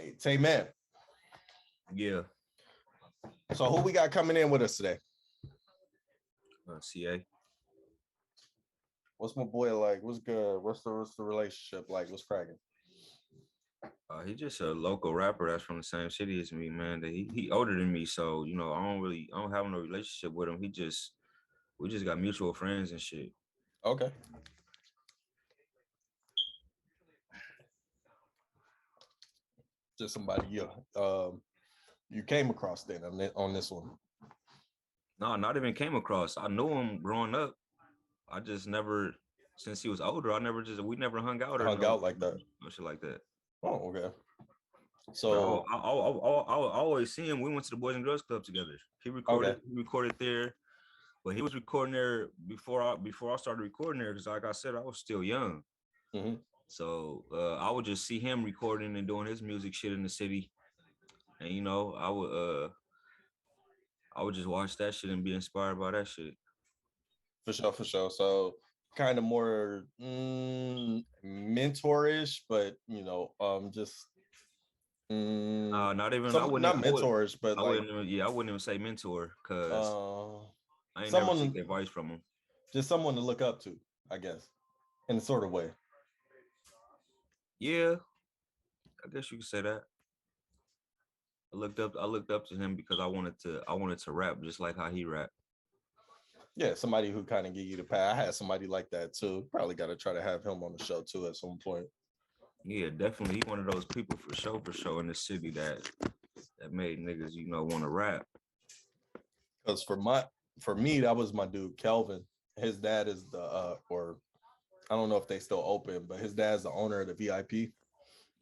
right, Tay man. Yeah. So who we got coming in with us today? CA. What's my boy like? What's good? What's the relationship like? What's cracking? He's just a local rapper that's from the same city as me, man. He older than me, so I don't have no relationship with him. We just got mutual friends and shit. Okay. Just somebody you came across then on this one. No, not even came across. I knew him growing up. I just never, since he was older, we never hung out out like that. No shit like that. Oh, okay. So I always see him. We went to the Boys and Girls Club together. He recorded there, but he was recording there before I started recording there because, like I said, I was still young. Mm-hmm. So I would just see him recording and doing his music shit in the city, and I would just watch that shit and be inspired by that shit. For sure. So kind of more mentorish, but just not even not mentors, but I wouldn't even say mentor because I ain't never take advice from him. Just someone to look up to, I guess, in a sort of way. Yeah, I guess you could say that. I looked up to him because I wanted to rap just like how he rapped. Yeah, somebody who kind of give you the path. I had somebody like that too. Probably got to try to have him on the show too at some point. Yeah, definitely. He's one of those people for sure in the city that made niggas, want to rap. Because for me, that was my dude, Kelvin. His dad is or I don't know if they still open, but his dad's the owner of the VIP.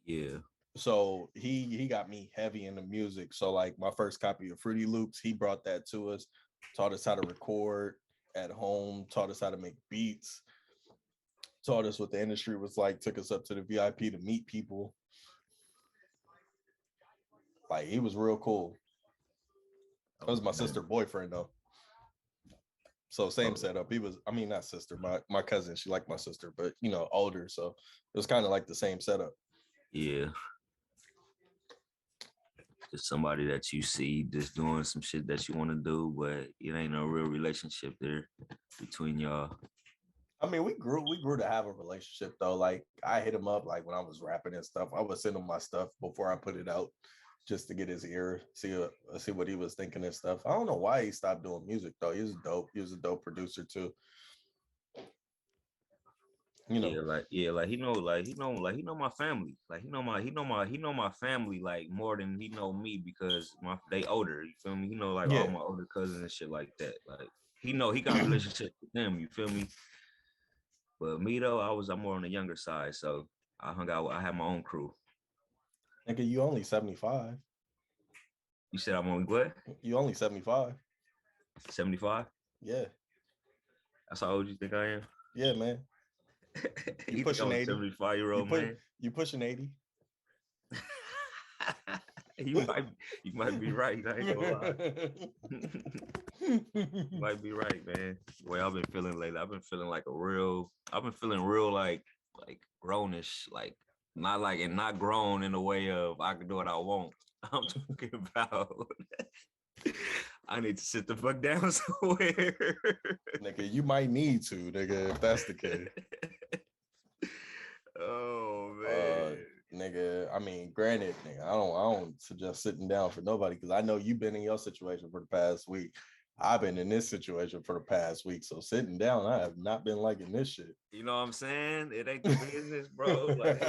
Yeah. So he got me heavy into music. So like my first copy of Fruity Loops, he brought that to us, taught us how to record at home, taught us how to make beats, taught us what the industry was like, took us up to the VIP to meet people. Like he was real cool. That was my sister's boyfriend though. So same setup. He was, not sister, my cousin. She liked my sister, but older. So it was kind of like the same setup. Yeah. Just somebody that you see just doing some shit that you want to do, but it ain't no real relationship there between y'all. We grew to have a relationship though. Like I hit him up like when I was rapping and stuff. I would send him my stuff before I put it out, just to get his ear, see what he was thinking and stuff. I don't know why he stopped doing music though. He was dope. He was a dope producer too. He know my family. Like he know my family like more than he know me because they older. You feel me? All my older cousins and shit like that. Like he got a relationship with them. You feel me? But me though, I'm more on the younger side, so I hung out. I had my own crew. Nigga, you only 75. You said I'm only what? You only 75. 75? Yeah. That's how old you think I am? Yeah, man. You pushing 80. 75-year-old man. You pushing 80. You might be right. I ain't gonna lie. You might be right, man. The way I've been feeling lately, I've been feeling real like grownish, like not grown in the way of I can do what I want. I'm talking about I need to sit the fuck down somewhere. Nigga, you might need to, nigga, if that's the case. Oh man. Nigga, granted, nigga, I don't suggest sitting down for nobody because I know you've been in your situation for the past week. I've been in this situation for the past week, so sitting down, I have not been liking this shit. You know what I'm saying? It ain't the business, bro. Like,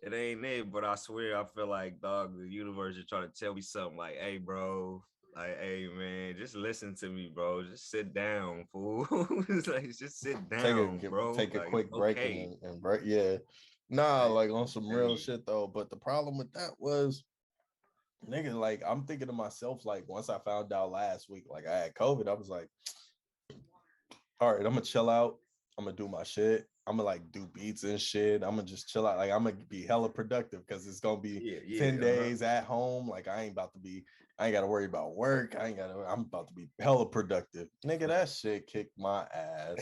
it ain't it, but I swear I feel like, dog, the universe is trying to tell me something like, hey, bro, like, hey, man, just listen to me, bro. Just sit down, fool. Like, just sit down, bro. Take a quick break and break. Yeah. Nah, like on some real shit, though. But the problem with that was, nigga, like, I'm thinking to myself, like, once I found out last week, like, I had COVID, I was like, all right, I'm going to chill out. I'm going to do my shit. I'm going to, like, do beats and shit. I'm going to just chill out. Like, I'm going to be hella productive because it's going to be 10 days at home. Like, I ain't about to be I ain't got to worry about work. I'm about to be hella productive. Nigga, that shit kicked my ass.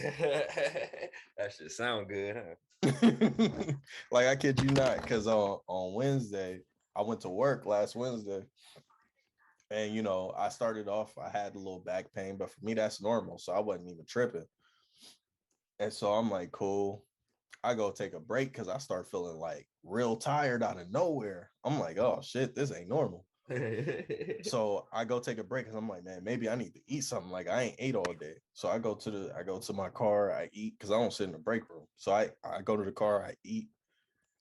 That shit sound good, huh? Like, I kid you not, because on Wednesday, I went to work last Wednesday. And, you know, I started off, I had a little back pain, but for me, that's normal. So I wasn't even tripping. And so I'm like, cool. I go take a break because I start feeling like real tired out of nowhere. I'm like, oh shit, this ain't normal. So I go take a break because I'm like, man, maybe I need to eat something. Like I ain't ate all day. So I go to my car, I eat because I don't sit in the break room. So I go to the car, I eat.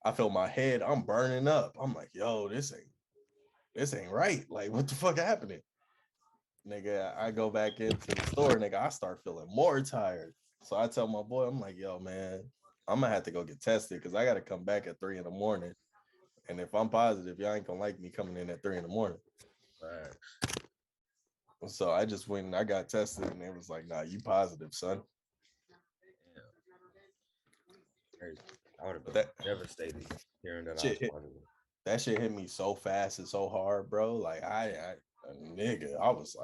I feel my head, I'm burning up. I'm like, yo, this ain't right. Like, what the fuck happening? Nigga, I go back into the store, nigga. I start feeling more tired. So I tell my boy, I'm like, yo, man, I'm gonna have to go get tested because I gotta come back at 3 a.m. And if I'm positive, y'all ain't gonna like me coming in at 3 a.m. Right. So I just went and I got tested, and it was like, nah, you positive, son. Crazy. I would have been That devastated hearing that shit I hit, was positive. that shit hit me so fast and so hard, bro. Like nigga, I was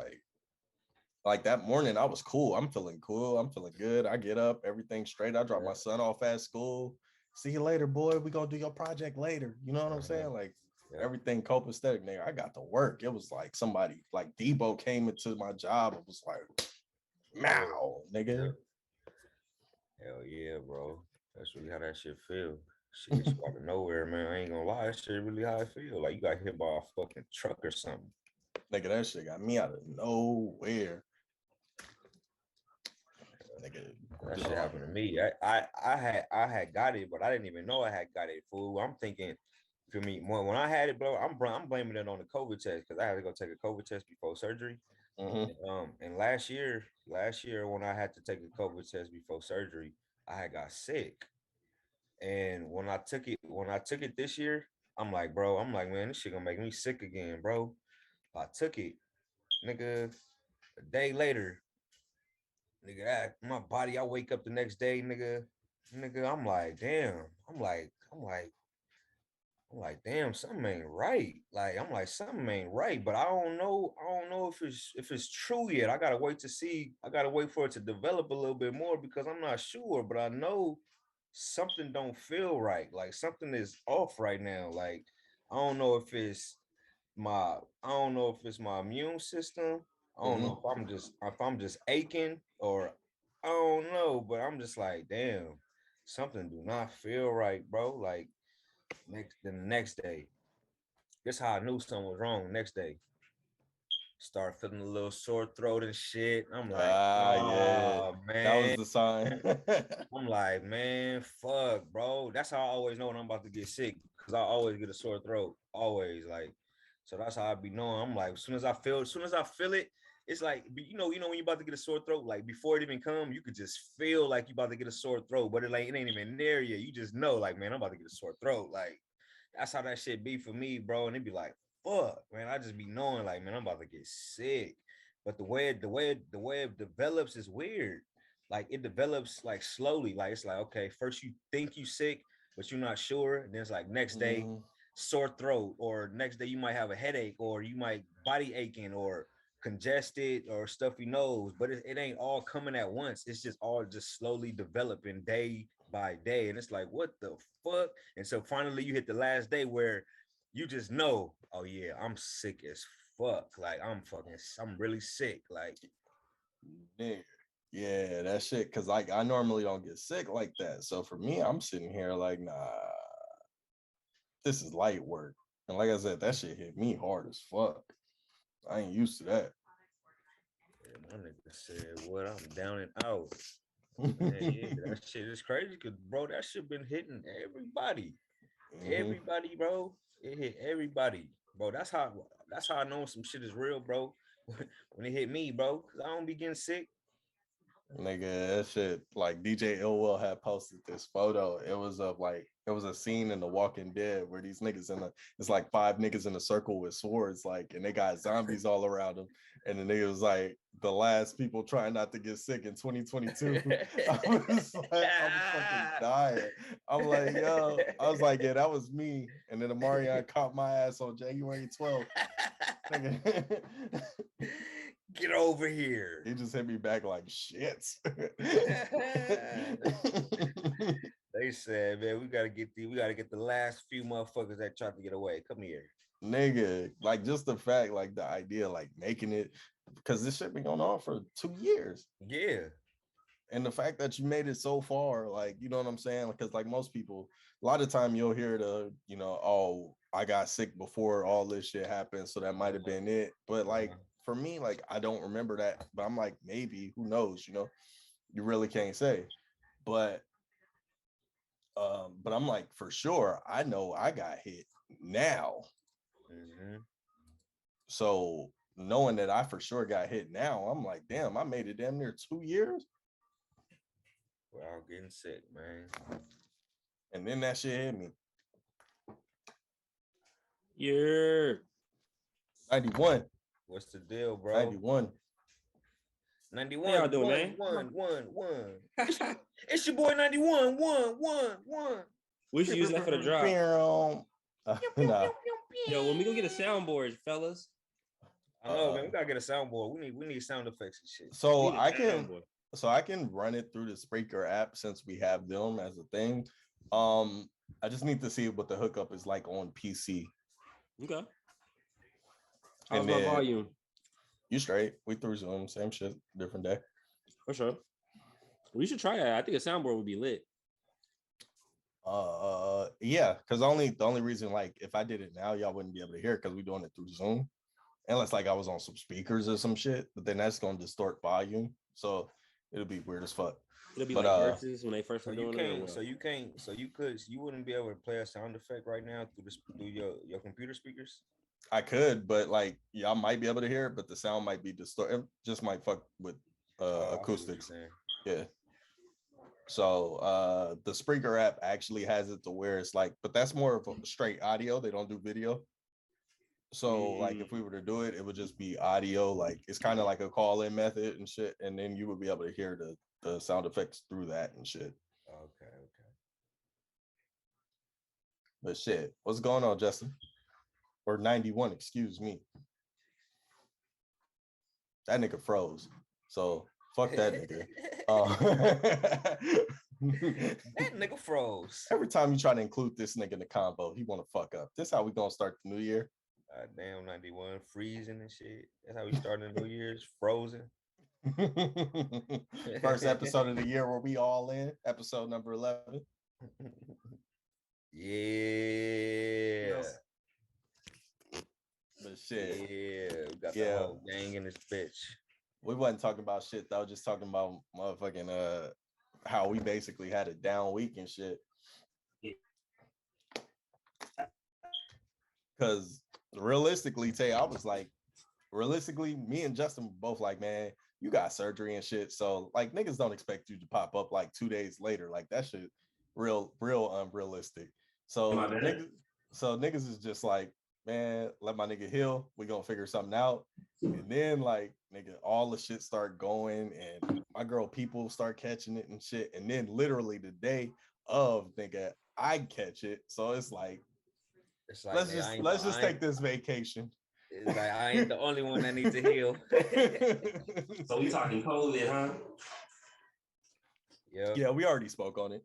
like that morning, I was cool. I'm feeling cool. I'm feeling good. I get up, everything straight. I drop my son off at school. See you later, boy. We gonna do your project later. You know what I'm saying? Like everything copacetic, nigga. I got to work. It was like somebody, like Debo came into my job. It was like, now, nigga. Hell yeah, bro. That's really how that shit feel. Shit gets you out of nowhere, man. I ain't gonna lie. That shit really how I feel. Like you got hit by a fucking truck or something. Nigga, that shit got me out of nowhere. Nigga, that shit happened to me. I had got it, but I didn't even know I had got it. Fool. I'm thinking, for me, when I had it, bro, I'm blaming it on the COVID test because I had to go take a COVID test before surgery. And last year when I had to take a COVID test before surgery, I had got sick. And when I took it this year, I'm like, man, this shit gonna make me sick again, bro. I took it, nigga. A day later, nigga, my body, I wake up the next day, nigga, I'm like, damn. I'm like, damn, something ain't right. Like, I'm like, something ain't right, but I don't know if it's true yet. I gotta wait to see. I gotta wait for it to develop a little bit more because I'm not sure, but I know something don't feel right. Like something is off right now. Like, I don't know if it's I don't know if it's my immune system. I don't know if I'm just aching or I don't know, but I'm just like, damn, something do not feel right, bro. Like the next day. That's how I knew something was wrong. Next day, start feeling a little sore throat and shit. I'm like, yeah, oh that was man. the sign. I'm like, man, fuck, bro. That's how I always know when I'm about to get sick because I always get a sore throat, always. Like, so that's how I be knowing. I'm like, as soon as I feel it, it's like, when you're about to get a sore throat, like before it even come, you could just feel like you about to get a sore throat, but it ain't even there yet. You just know, like, man, I'm about to get a sore throat. Like, that's how that shit be for me, bro. And it be like, fuck, man. I just be knowing, like, man, I'm about to get sick. But the way it develops is weird. Like it develops like slowly. Like it's like, okay, first you think you sick, but you're not sure. And then it's like next day, sore throat, or next day you might have a headache, or you might body aching, or congested, or stuffy nose. But it ain't all coming at once. It's just all just slowly developing day by day. And it's like, what the fuck? And so finally you hit the last day where you just know, oh yeah, I'm sick as fuck. Like I'm really sick. Like, yeah, that shit. Cause like I normally don't get sick like that. So for me, I'm sitting here like, nah, this is light work. And like I said, that shit hit me hard as fuck. I ain't used to that. my nigga said, what? I'm down and out. Man, yeah, that shit is crazy because, bro, that shit been hitting everybody. Everybody, bro. It hit everybody, bro. That's how I know some shit is real, bro. When it hit me, bro, because I don't be getting sick. Nigga, that shit, like DJ Illwell had posted this photo. It was a scene in The Walking Dead where these niggas it's like 5 niggas in a circle with swords, like, and they got zombies all around them. And the nigga was like, the last people trying not to get sick in 2022. I was fucking dying. I'm like, yo, I was like, yeah, that was me. And then Amarion caught my ass on January 12th. Get over here. He just hit me back like shit. They said, man, we gotta get the last few motherfuckers that tried to get away. Come here. Nigga, like just the fact, like the idea, like making it, because this shit been going on for 2 years. Yeah. And the fact that you made it so far, like, you know what I'm saying? Because like most people, a lot of time you'll hear oh, I got sick before all this shit happened, so that might have been it. But like for me, like I don't remember that. But I'm like, maybe, who knows, you really can't say. But I'm like, for sure, I know I got hit now. Mm-hmm. So knowing that I for sure got hit now, I'm like, damn, I made it damn near 2 years. Well, getting sick, man. And then that shit hit me. Yeah. 91. What's the deal, bro? 91. 91. How y'all doing, man? One. It's your boy 91. One. We should use that for the drop. Nah. Yo, when we gonna get a soundboard, fellas? I know, man. We gotta get a soundboard. We need sound effects and shit. So I can run it through the Spreaker app since we have them as a thing. I just need to see what the hookup is like on PC. Okay. How's my volume? You straight? We through Zoom, same shit, different day. For sure. We should try that. I think a soundboard would be lit. Yeah, because the only reason, like, if I did it now, y'all wouldn't be able to hear it because we're doing it through Zoom. Unless like I was on some speakers or some shit, but then that's gonna distort volume. So it'll be weird as fuck. It'll be like verses when they first were doing it. So you wouldn't be able to play a sound effect right now through your computer speakers? I could, but like y'all might be able to hear it, but the sound might be distorted. It just might fuck with acoustics. Yeah. So the Spreaker app actually has it to where it's like, but that's more of a straight audio. They don't do video. So like if we were to do it, it would just be audio. Like it's kind of like a call-in method and shit, and then you would be able to hear the sound effects through that and shit. Okay. But shit, what's going on, Justin? Or 91, excuse me. That nigga froze. So fuck that nigga. That nigga froze. Every time you try to include this nigga in the combo, he want to fuck up. This how we gonna start the new year. Damn, 91 freezing and shit. That's how we starting the new year's frozen. First episode of the year where we all in, episode number 11. Yeah. But shit. Yeah, we got the whole gang in this bitch. We wasn't talking about shit though, just talking about motherfucking how we basically had a down week and shit. Cause realistically, I was like, me and Justin were both like, man, you got surgery and shit. So like niggas don't expect you to pop up like 2 days later. Like that shit real unrealistic. So niggas is just like, man, let my nigga heal. We gonna figure something out. And then like nigga, all the shit start going and my girl people start catching it and shit. And then literally the day of nigga, I catch it. So it's like let's just take this vacation. It's like I ain't the only one that needs to heal. So we talking COVID, huh? Yeah, we already spoke on it.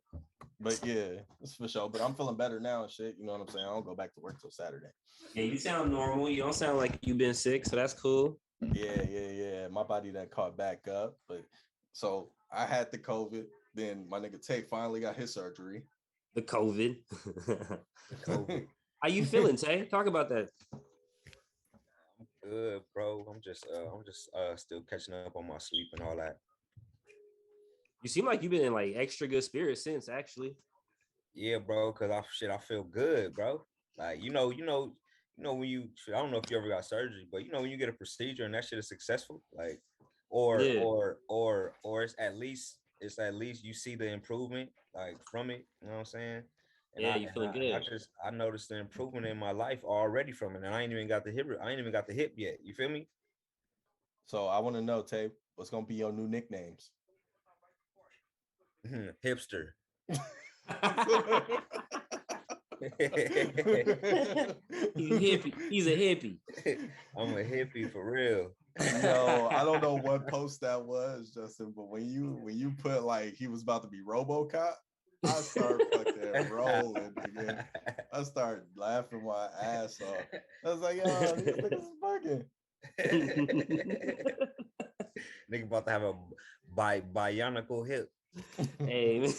But yeah, it's for sure. But I'm feeling better now and shit. You know what I'm saying? I don't go back to work till Saturday. Yeah, you sound normal. You don't sound like you've been sick, so that's cool. Yeah. My body that caught back up. But so I had the COVID. Then my nigga Tay finally got his surgery. The COVID. How you feeling, Tay? Talk about that. I'm good, bro. I'm just still catching up on my sleep and all that. You seem like you've been in like extra good spirits since, actually. Yeah, bro. Cause I feel good, bro. Like you know when you, I don't know if you ever got surgery, but you know when you get a procedure and that shit is successful, like, or it's at least you see the improvement like from it. You know what I'm saying? And you feeling good. I noticed the improvement in my life already from it, and I ain't even got the hip yet. You feel me? So I want to know, Tay, what's gonna be your new nicknames? Hipster. hippie. He's a hippie. I'm a hippie for real. Yo, I don't know what post that was, Justin, but when you put like he was about to be RoboCop, I start fucking rolling, nigga. I start laughing my ass off. I was like, yo, these niggas is fucking. Nigga about to have a bionicle hip. Hey,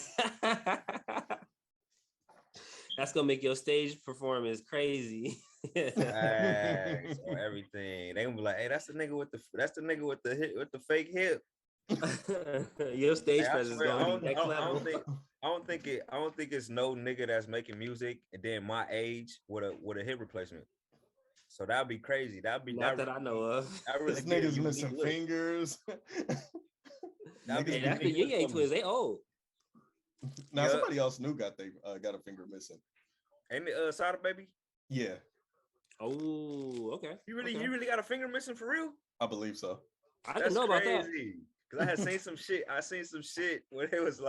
that's gonna make your stage performance crazy. So everything they gonna be like, hey, that's the nigga with the fake hip. Your stage Hey, presence is gonna be next level. I don't think it's no nigga that's making music and then my age with a hip replacement. So that'd be crazy. Not that I know of. This nigga's missing fingers. Hey, that's the Yin Yang twins. They old. Now somebody else new got a finger missing. Ain't it Sada baby? Yeah. Oh, okay. You really got a finger missing for real? I believe so. I didn't know about that. Because I had seen some shit. I seen some shit where it was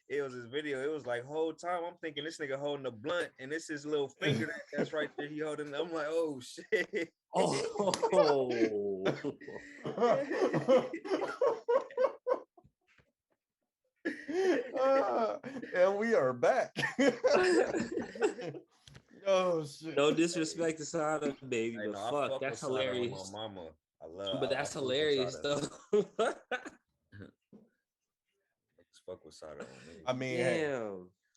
this video. It was like whole time I'm thinking this nigga holding a blunt and this his little finger that's right there. He holding. I'm like, oh shit. Oh. And we are back. Oh shit. No disrespect to Sada, baby, but fuck, that's hilarious. My mama. But that's hilarious though. Fuck with Sada. I mean, hey,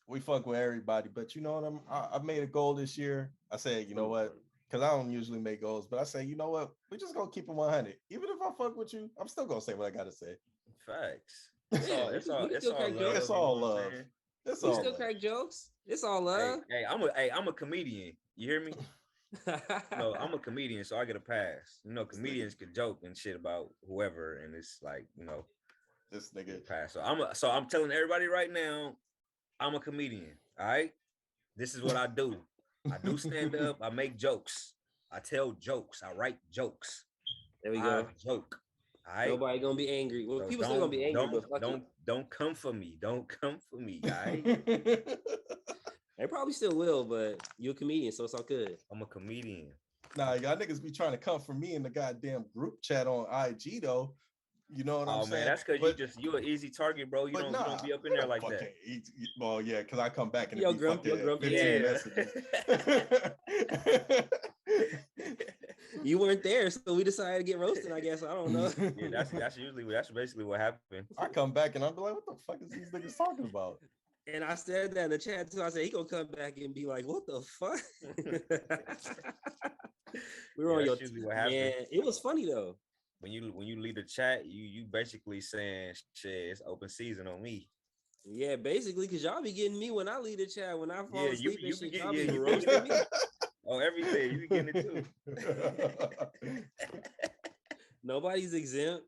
we fuck with everybody, but you know what? I made a goal this year. I said, you know what? Because I don't usually make goals, but I say, you know what? We're just gonna keep it 100. Even if I fuck with you, I'm still gonna say what I gotta say. Facts. It's all love. It's all love. We still crack jokes. It's all love. Hey, I'm a comedian. You hear me? No, I'm a comedian, so I get a pass. You know, comedians could joke and shit about whoever, and it's like, you know, this nigga pass. So I'm telling everybody right now, I'm a comedian. All right, this is what I do. I do stand up. I make jokes. I tell jokes. I write jokes. There we go. I joke. All right. Nobody gonna be angry. Well, so people still gonna be angry. Don't come for me. Don't come for me, all right? They probably still will, but you're a comedian, so it's all good. I'm a comedian. Nah, y'all niggas be trying to come for me in the goddamn group chat on IG though. You know what I'm saying? Oh man, that's because you an easy target, bro. You don't be up in there like that. Well, yeah, because I come back and yo, grumpy, 15 messages. You weren't there, so we decided to get roasted. I guess I don't know. Yeah, that's basically what happened. I come back and I'm like, what the fuck is these niggas talking about? And I said that in the chat too. I said he gonna come back and be like, "What the fuck?" We were on your man. It was funny though. When you lead the chat, you basically saying shit. It's open season on me. Yeah, basically, because y'all be getting me when I lead the chat. When I fall asleep and shit, y'all be roasting me. Oh, everything you be getting it too. Nobody's exempt.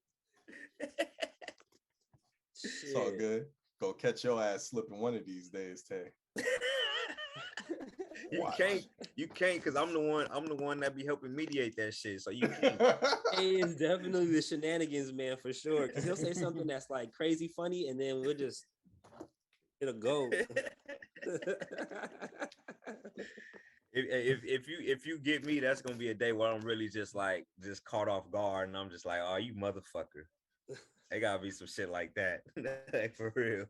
It's all good. Go catch your ass slipping one of these days, Tay. You can't, because I'm the one that be helping mediate that shit. So you can't. Hey, it's definitely the shenanigans, man, for sure. Because he'll say something that's like crazy funny, and then it'll go. If you get me, that's gonna be a day where I'm really just caught off guard, and I'm just like, oh, you motherfucker. They gotta be some shit like that. Like, for real.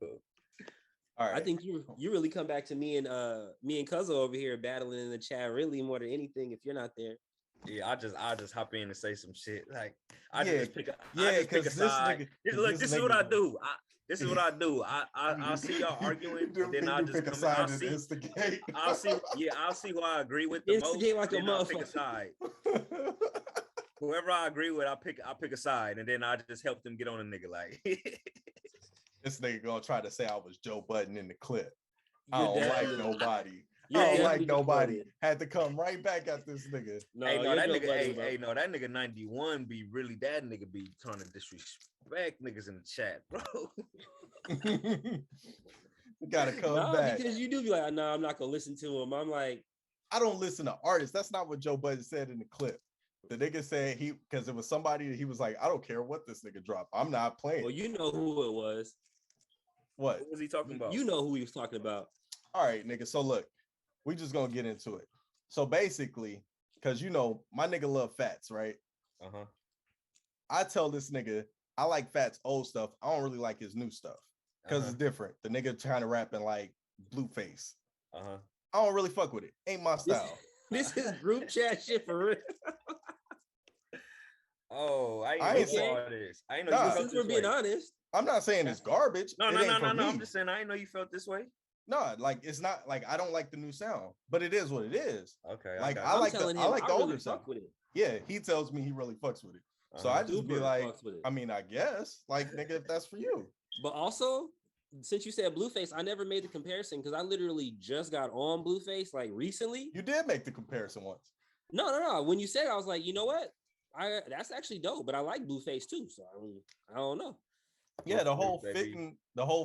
All right. I think you really come back to me and Cuzzo over here battling in the chat really more than anything if you're not there. Yeah, I just hop in and say some shit. Like I yeah, just pick a side. This is what I do. This is what I do. I'll see y'all arguing, and then I'll just come in. I'll see who I agree with the instigate most. Like a I'll pick a side. Whoever I agree with, I'll pick a side, and then I just help them get on a nigga. Like this nigga gonna try to say I was Joe Budden in the clip. I don't like nobody. I don't like nobody. Had to come right back at this nigga. That nigga 91 be really, that nigga be trying to disrespect niggas in the chat, bro. You gotta come back. Because you do be like, no, I'm not gonna listen to him. I'm like, I don't listen to artists. That's not what Joe Budden said in the clip. The nigga said because it was somebody that he was like, I don't care what this nigga dropped. I'm not playing. Well, you know who it was. What was he talking about? You know who he was talking about. All right, nigga. So look, We just gonna get into it. So basically, because you know my nigga love Fats, right? Uh-huh. I tell this nigga I like Fats old stuff. I don't really like his new stuff because it's different. The nigga trying to rap in like Blueface. Uh-huh. I don't really fuck with it. Ain't my style. This is group chat shit for real. Oh, I ain't ain't say- know all this. I ain't know Nah. you felt Since we're this being way. honest. I'm not saying it's garbage. No, It no, ain't no, for no, no. me. I'm just saying I didn't know you felt this way. No, like it's not like I don't like the new sound, but it is what it is. Okay. Like got I you. like telling the him, I like the really older fuck sound. with it. Yeah, he tells me he really fucks with it. So Uh-huh. I just be Super like, fucks with it. I mean, I guess, like, nigga, if that's for you. But also, since you said Blueface, I never made the comparison because I literally just got on Blueface like recently. You did make the comparison once. No. When you said it, I was like, you know what? That's actually dope, but I like Blueface too. So I don't know. Yeah, the Blueface, whole baby.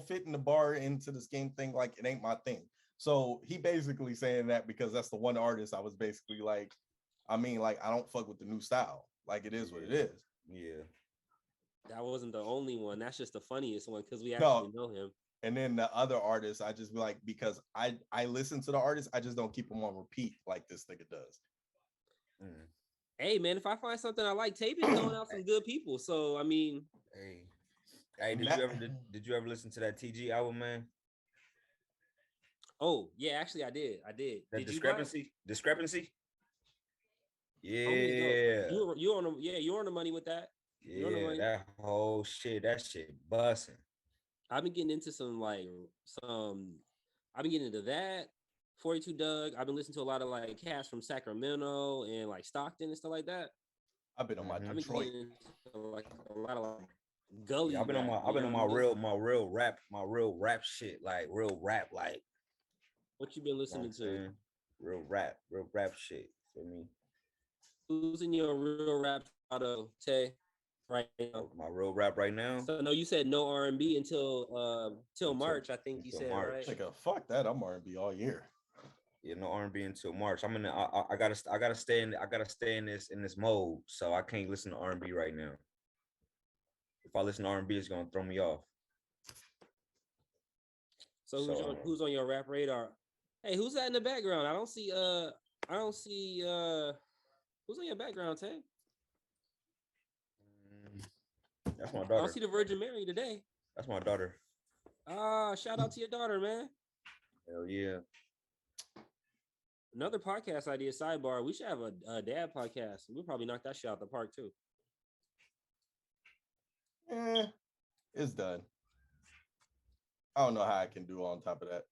fitting the bar into the scheme thing, like it ain't my thing. So he basically saying that because that's the one artist I was basically like, I mean, like I don't fuck with the new style. Like it is what it is. Yeah. That wasn't the only one. That's just the funniest one because we No. actually know him. And then the other artists, I just be like, because I listen to the artist, I just don't keep them on repeat like this nigga does. Mm. Hey man, if I find something I like, Tape is throwing out some good people. So I mean, Hey, did you ever listen to that TG album, man? oh yeah, actually I did. That Did you guys? discrepancy? Yeah. Oh, you on the you're on the money with that. You're on the Yeah, money. that whole shit, that shit busting. I've been getting into I've been getting into that. 42 Doug. I've been listening to a lot of like cats from Sacramento and like Stockton and stuff like that. I've been on my Mhm. I've been Detroit. getting into like a lot of like gully. Yeah, I've been on my real rap shit, like real rap, like What you been you know what listening I'm to? saying? Real rap shit. For me, Who's in your real rap auto, Tay? Right now. my real rap right now. So no, you said no R&B until March. I think you until said March. right. Nigga, fuck that. I'm R&B all year. Yeah, no R&B until March. I'm in. I gotta stay in this mode. So I can't listen to R&B right now. If I listen to R&B, it's gonna throw me off. So who's on your rap radar? Hey, who's that in the background? I don't see who's on your background, Tay? That's my I daughter. don't see the Virgin Mary today. That's my daughter. Shout out to your daughter, man. Hell yeah. Another podcast idea, sidebar. We should have a dad podcast. We'll probably knock that shit out the park too. It's done. I don't know how I can do on top of that.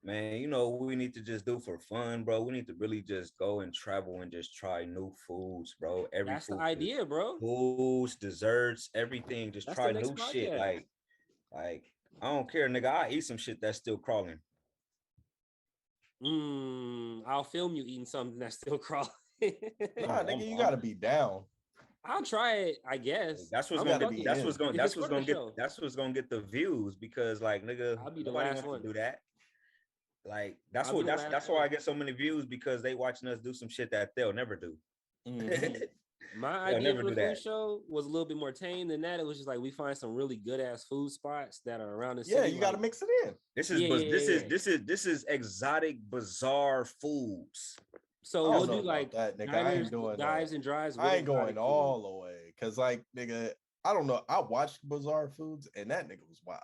Man, you know what we need to just do for fun, bro? We need to really just go and travel and just try new foods, bro. That's the idea, bro. Foods, desserts, everything. Just That's try the next new shit. podcast. Like I don't care, nigga. I eat some shit that's still crawling. I'll film you eating something that's still crawling. Nah, nigga, you gotta be down. I'll try it, I guess. That's what's I'm gonna fucking- get. That's if what's it's for gonna the get. show. That's what's gonna get the views because, like, nigga, I'll be the nobody last wants one. to do that. Like that's I'll what be the that's last why I one. get so many views because they watching us do some shit that they'll never do. Mhm. My They'll idea never for the do food that. show was a little bit more tame than that. It was just like we find some really good ass food spots that are around the city. Yeah, you gotta like- mix it in. This is Yeah. this is exotic, bizarre foods. So I we'll don't know do about like that, nigga. I diners, ain't doing dives that. and drives. I with ain't going exotic food. all the way. Cause like, nigga, I don't know. I watched Bizarre Foods and that nigga was wild.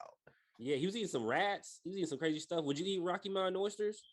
Yeah, he was eating some rats. He was eating some crazy stuff. Would you eat Rocky Mountain oysters?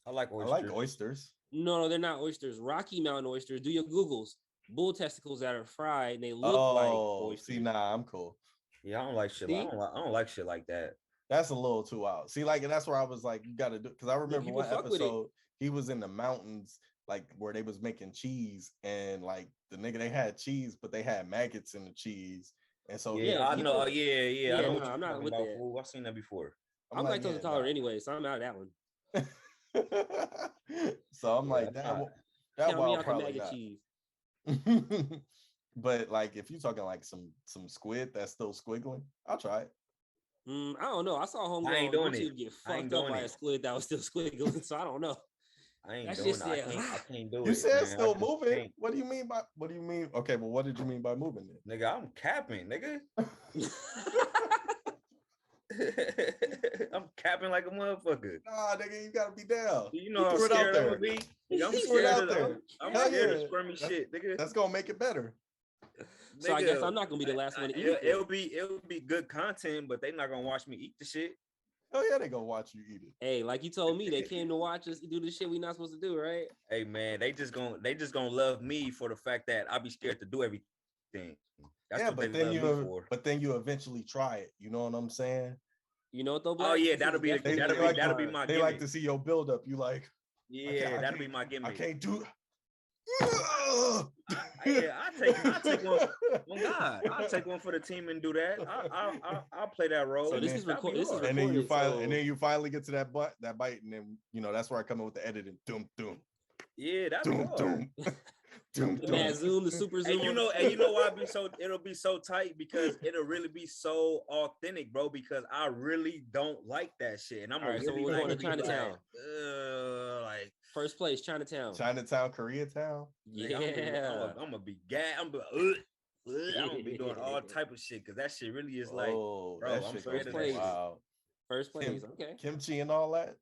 I like I oysters. like oysters. No, they're not oysters. Rocky Mountain oysters. Do your Googles. Bull testicles that are fried and they look like oysters. See, nah, I'm cool. Yeah, I don't like shit. See? I don't like shit like that. That's a little too out. See, like, and that's where I was like, you gotta do because I remember people one fuck with it. episode he was in the mountains, like where they was making cheese, and like the nigga they had cheese, but they had maggots in the cheese. And so Yeah, Yeah, I know. people- Yeah. Yeah, I know no, what you're I'm not talking with about, that. fool. I've seen that before. I'm like, lactose yeah, intolerant nah. anyway, so I'm out of that one. So I'm Yeah, like, that's that not- that Count me wild out the probably maggot not. cheese. But like if you're talking like some squid that's still squiggling, I'll try it. I don't know. I saw a homegirl I ain't on doing YouTube it. get I ain't fucked up doing by a it. squid that was still squiggling, so I don't know. I ain't That doing shit it. I said, can't do it. You said man. it's still I just moving. can't. What do you mean by what do you mean? Okay, but what did you mean by moving it? Nigga, I'm capping, nigga. I'm capping like a motherfucker. Nah, nigga, you gotta be down. You know how threw it out scared I'm there. gonna be. I'm He threw it scared out of there. I'm Hell scared of yeah. squirmy shit, nigga. That's gonna make it better. So I guess I'm not gonna be the last one to eat it. It'll be good content, but they not gonna watch me eat the shit. Hell yeah, they gonna watch you eat it. Hey, like you told me, they came to watch us do the shit we not supposed to do, right? Hey man, they just gonna love me for the fact that I'll be scared to do everything. That's Yeah, what but they then love me for. but then you eventually try it. You know what I'm saying? You know what though? Oh Black? yeah, This that'll is be definitely that'll be my They gimmick. like to see your build up. You like, Yeah, that'll be my gimmick. I can't do. Yeah, I take one. Oh God, I'll take one for the team and do that. I'll play that role. So this is recorded. This is And then you recorded, finally, so- and then you finally get to that bite, and then that's where I come in with the editing. Doom, doom, Yeah, that's doom, doom, doom, The mad doom. zoom, the super zoom. And you know why it'll be so tight because it'll really be so authentic, bro. Because I really don't like that shit, and I'm All right, so we're going to Chinatown. Like First place, Chinatown. Chinatown, Koreatown. Yeah. I'm gonna be gagged. I'm gonna be doing all type of shit because that shit really is like, Oh, bro, that I'm shit scared goes of that shit. wow. First place. Okay. Kimchi and all that.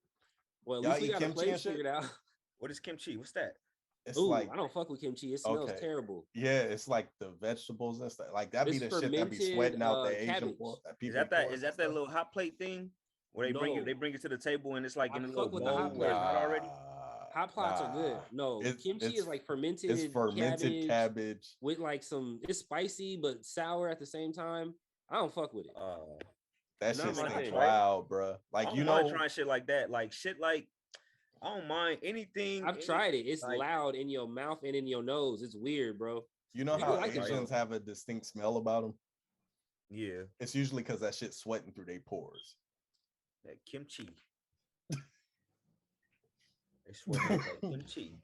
Well, at Y'all least we eat got a kimchi place and shit? figured out. What is kimchi? What's that? It's Ooh, like, I don't fuck with kimchi. It smells Okay. terrible. yeah, it's like the vegetables and stuff. Like that be It's the shit that be fermented, sweating out the Asian cabbage. pork. Is that that little hot plate thing where they No. bring it to the table and it's like I in a fuck little with the bowl hot where it's plate. hot already? Hot pots are good. No, kimchi is like fermented. It's fermented cabbage. with like some. It's spicy but sour at the same time. I don't fuck with it. That Not shit's my like thing. wild, bro. I Like don't mind trying shit like that. Like shit like I don't mind anything. I've tried it. It's like, loud in your mouth and in your nose. It's weird, bro. you know People how like it, Asians though. have a distinct smell about them? Yeah, It's usually because that shit's sweating through their pores. that kimchi. They swear like kimchi.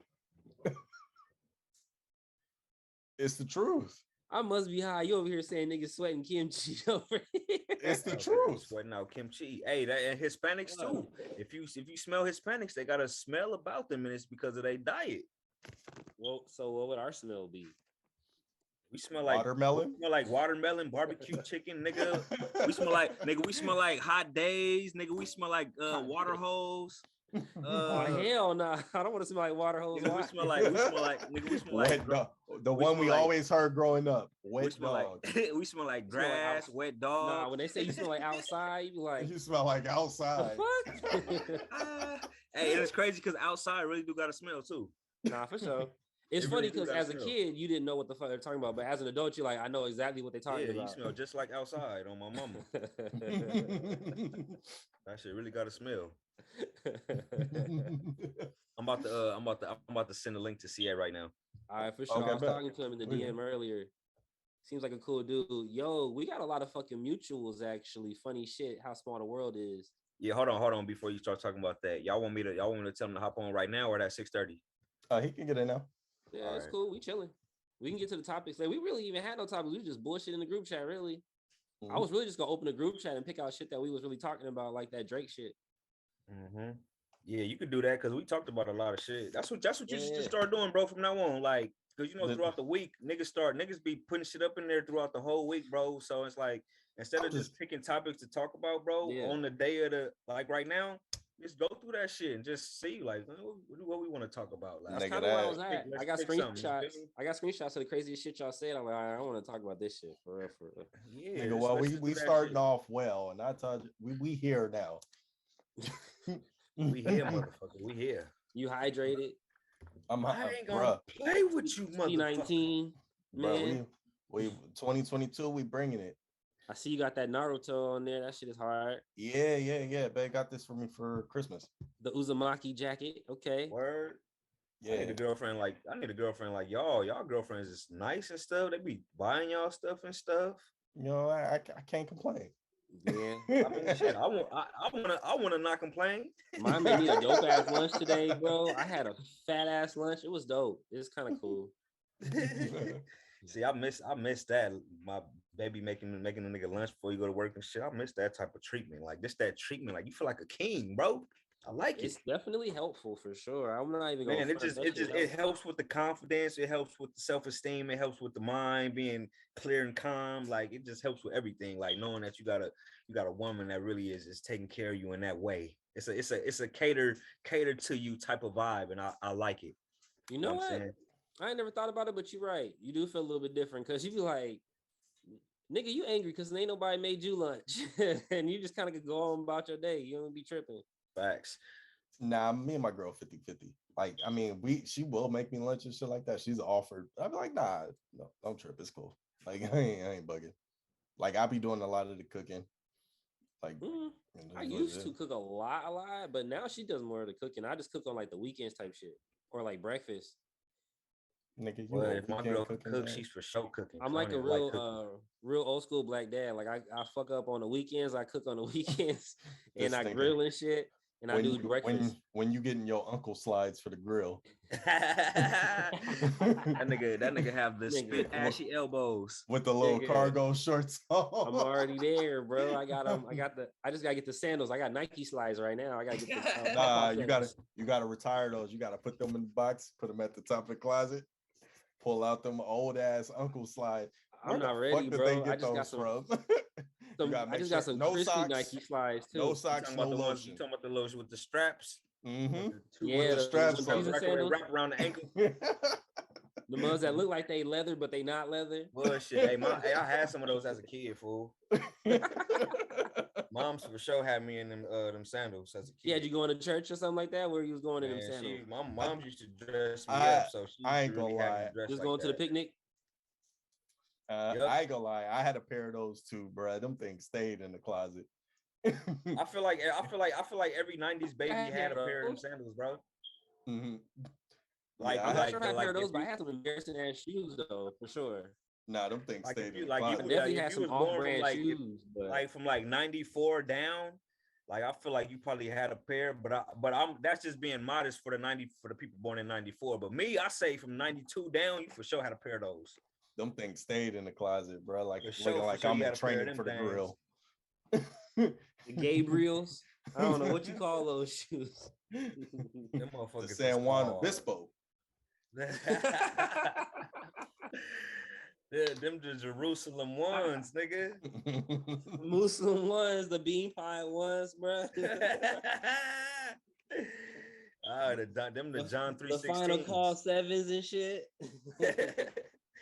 It's the truth. I must be high. You over here saying niggas sweating kimchi over here. It's the Okay, truth. sweating out kimchi. Hey, that and Hispanics too. If you smell Hispanics, they got a smell about them, and it's because of their diet. Well, so what would our smell be? We smell like Watermelon? We smell like watermelon, barbecue chicken, nigga. We smell like hot days, nigga. We smell like water hose. Oh hell nah! I don't want to smell like water hose. Nigga, we smell like Wet dog. The one we always heard growing up. Wet dog. We smell like grass, wet dog. Nah, when they say you smell like outside, you be like, You smell like outside. the fuck? Hey, and it's crazy because outside really do got a smell too. Nah, for sure. It's It funny really do because gotta as a smell. kid, you didn't know what the fuck they're talking about, but as an adult, you're like, I know exactly what they're talking Yeah, you about. smell just like outside on my mama. That shit really got a smell. I'm about to send a link to CA right now. All right, for sure. Okay, I was bet. talking to him in the DM earlier. Seems like a cool dude. Yo, we got a lot of fucking mutuals actually. Funny shit, how small the world is. Yeah, hold on before you start talking about that. Y'all want me to tell him to hop on right now or at 6:30? He can get in now. Yeah, All it's right. cool. We chilling. We can get to the topics. Like we really even had no topics. We was just bullshit in the group chat, really. I was really just gonna open the group chat and pick out shit that we was really talking about, like that Drake shit. Mm-hmm. Yeah, you could do that because we talked about a lot of shit. That's what you should Yeah. just start doing, bro. From now on, like, because The- throughout the week, niggas be putting shit up in there throughout the whole week, bro. So it's like instead of just picking topics to talk about, bro, Yeah. on the day of the like right now, just go through that shit and just see like what we want to talk about. Like, That's Nigga, kind of where I that- was at. let's I got pick something, you feel screenshots. me? I got screenshots of the craziest shit y'all said. I'm like, all right, I want to talk about this shit for real, for real. Yeah, Nigga, well, we starting off well, and I told you we here now. We here, motherfucker. We here. You hydrated. I ain't gonna play with you, motherfucker. T19, man. Bro, we 2022, we bringing it. I see you got that Naruto on there. That shit is hard. Yeah. Babe got this for me for Christmas. The Uzumaki jacket. Okay. Word. I Yeah, need a girlfriend like y'all. Y'all girlfriends is nice and stuff. They be buying y'all stuff and stuff. you know, I can't complain. Yeah. I mean, shit. I wanna not complain. Mine made me a dope ass lunch today, bro. I had a fat ass lunch. It was dope. It's kind of cool. See, I miss that. My baby making a nigga lunch before you go to work and shit. I miss that type of treatment. Like this, that treatment. Like you feel like a king, bro. I like it. It's definitely helpful for sure. I'm not even Man, gonna it helps with the confidence. It helps with the self-esteem. It helps with the mind being clear and calm. Like it just helps with everything. Like knowing that you got a woman that really is taking care of you in that way. It's a cater to you type of vibe, and I like it. You know what? I ain't never thought about it, but you're right. You do feel a little bit different because you be like, nigga, you angry because ain't nobody made you lunch, and you just kind of could go on about your day. You don't be tripping. Facts. Nah, me and my girl 50-50. Like, I mean, she will make me lunch and shit like that. She's offered. I'd be like, nah, no, don't trip. It's cool. Like, I ain't bugging. Like, I be doing a lot of the cooking. Like, I used to cook a lot, but now she does more of the cooking. I just cook on like the weekends type shit or like breakfast. Nigga, well, if my girl cooks, she's for sure cooking. I'm like a real old school black dad. Like I fuck up on the weekends, I cook on the weekends, and I grill and shit, and I do breakfast. When you getting your uncle slides for the grill. that nigga have the spit ashy elbows with the little cargo shorts on. I'm already there, bro. I just gotta get the sandals. I got Nike slides right now. I gotta get the you gotta retire those. You gotta put them in the box, put them at the top of the closet, pull out them old ass uncle slide. I'm not ready, bro. I just got some. I just got some crispy socks, Nike slides too. No socks, no lotion. You talking about the lotion with the straps? Mm-hmm. Yeah, the straps wrap around the ankle. The ones that look like they leather, but they not leather. Bullshit. Hey, I had some of those as a kid, fool. Mom's for sure had me in them sandals as a kid. Yeah, did you going to church or something like that? Where you was going in them sandals? My mom used to dress me up, so I ain't gonna lie. Just going to the picnic. I ain't gonna lie. I had a pair of those too, bro. Them things stayed in the closet. I feel like every 90s baby had a pair of them sandals, bro. Mm-hmm. I'm not sure I had a pair of those, but I had some embarrassing ass shoes though, for sure. Nah, them things stayed in the closet. I definitely had some off-brand shoes, but like from like 94 down. Like I feel like you probably had a pair, but I'm that's just being modest for the people born in 94. But me, I say from 92 down, you for sure had a pair of those. Them things stayed in the closet, bro. Like looking like I'm in training for the grill. The Gabriels. I don't know what you call those shoes. Them motherfuckers. The San Juan Obispo. Them the Jerusalem ones, nigga. Muslim ones, the bean pie ones, bro. The John 3:16. The Final Call 7s and shit.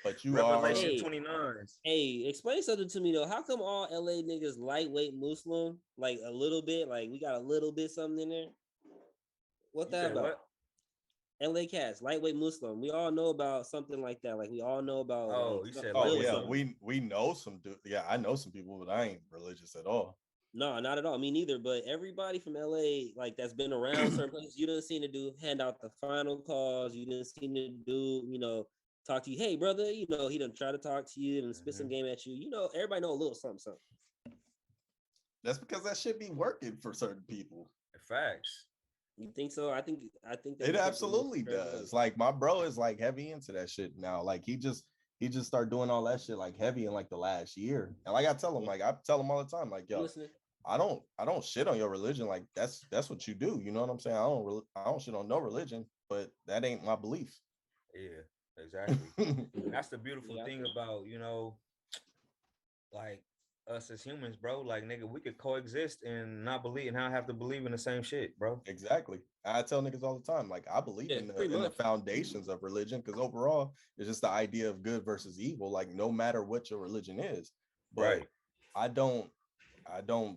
But you Revelation 29s. Hey, explain something to me though. How come all LA niggas lightweight Muslim? Like a little bit, like we got a little bit something in there. What that about? What? LA cats, lightweight Muslim. We all know about something like that. Like we all know about. Oh, you said. Oh yeah, we know some. Yeah, I know some people, but I ain't religious at all. No, not at all. Me neither. But everybody from LA, like that's been around certain places, you didn't seem to hand out the final calls. You didn't seem to do, talk to you. Hey, brother, he done try to talk to you and spit some game at you. Everybody know a little something. That's because that should be working for certain people. Facts. You think so? I think it absolutely does. Like my bro is like heavy into that shit now. Like he just started doing all that shit like heavy in like the last year. And like I tell him all the time, like, yo, I don't shit on your religion. Like that's what you do. You know what I'm saying? I don't shit on no religion, but that ain't my belief. Yeah, exactly. That's the beautiful thing about, like us as humans, bro. Like, nigga, we could coexist and not believe and not have to believe in the same shit, bro. Exactly. I tell niggas all the time, like, I believe in the foundations of religion, because overall it's just the idea of good versus evil, like no matter what your religion is. But I don't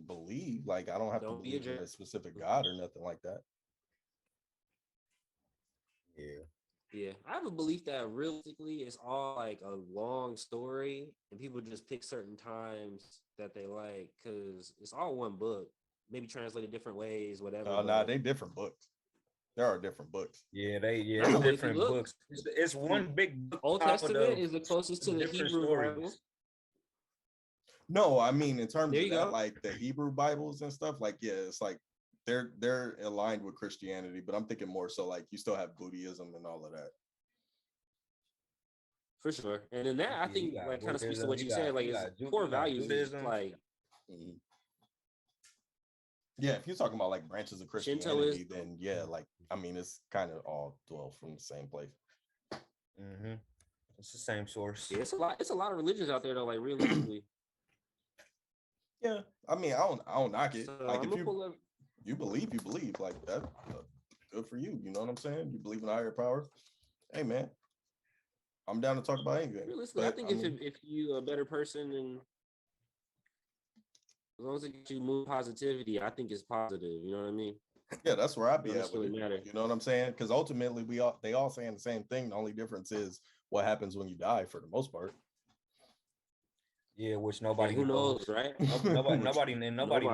believe, like, I don't have to believe in a specific God or nothing like that. Yeah, I have a belief that realistically it's all like a long story and people just pick certain times that they like because it's all one book, maybe translated different ways, whatever. Oh, nah, they different books. There are different books. It's different books. It's one big book. Old Testament is the closest to the Hebrew Bible. No, I mean in terms of that, like the Hebrew Bibles and stuff, like it's like they're aligned with Christianity, but I'm thinking more so like you still have Buddhism and all of that. For sure. And in that, I think like kind of speaks to what you said, like it's core values is like Yeah, if you're talking about like branches of Shinto Christianity, is then yeah, like I mean, it's kind of all dwell from the same place. Mm-hmm. It's the same source. yeah, it's a lot. It's a lot of religions out there though. Like realistically, Yeah, I mean, I don't knock it. so Like I'm if gonna pull up. you believe, like that, good for you. You know what I'm saying? You believe in a higher power. Hey man, I'm down to talk about anything. Realistically, I But think I mean, if you a better person and as long as it gets you move positivity, I think it's positive. You know what I mean? yeah, that's where I'd It be don't at with necessarily it. matter. You know what I'm saying? Because ultimately, they all saying the same thing. The only difference is what happens when you die, for the most part. Yeah, which And nobody who knows. knows, right? Nobody Which- nobody knows that. Nobody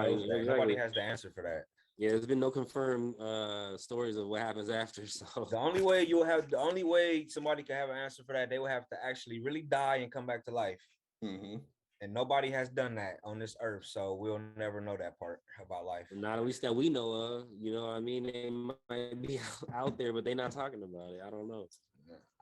exactly. has the answer for that. Yeah, there's been no confirmed stories of what happens after. So The only way somebody can have an answer for that, they will have to actually really die and come back to life. Mhm. And nobody has done that on this earth, so we'll never know that part about life. not at least that we know of. You know what I mean? They might be out there, but they're not talking about it. I don't know.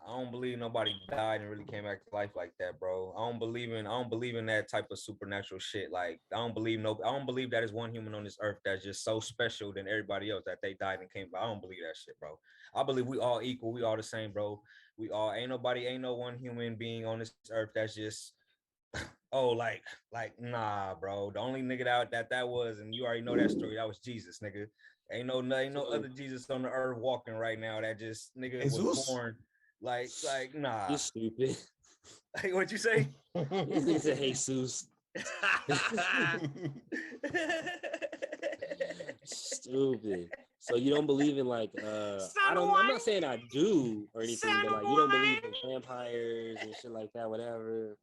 I don't believe nobody died and really came back to life like that, bro. I don't believe in that type of supernatural shit. Like I don't believe that is one human on this earth that's just so special than everybody else that they died and came back. I don't believe that shit, bro. I believe we all equal, we all the same, bro. We all ain't no one human being on this earth that's just like nah, bro. The only nigga that was, and you already know that story, that was Jesus, nigga. Ain't no other Jesus on the earth walking right now that just nigga was Jesus? born like nah. You're stupid. Like what you say? He said Jesus. Stupid. So you don't believe in like I'm not saying I do or anything, but like you don't believe in vampires and shit like that, whatever.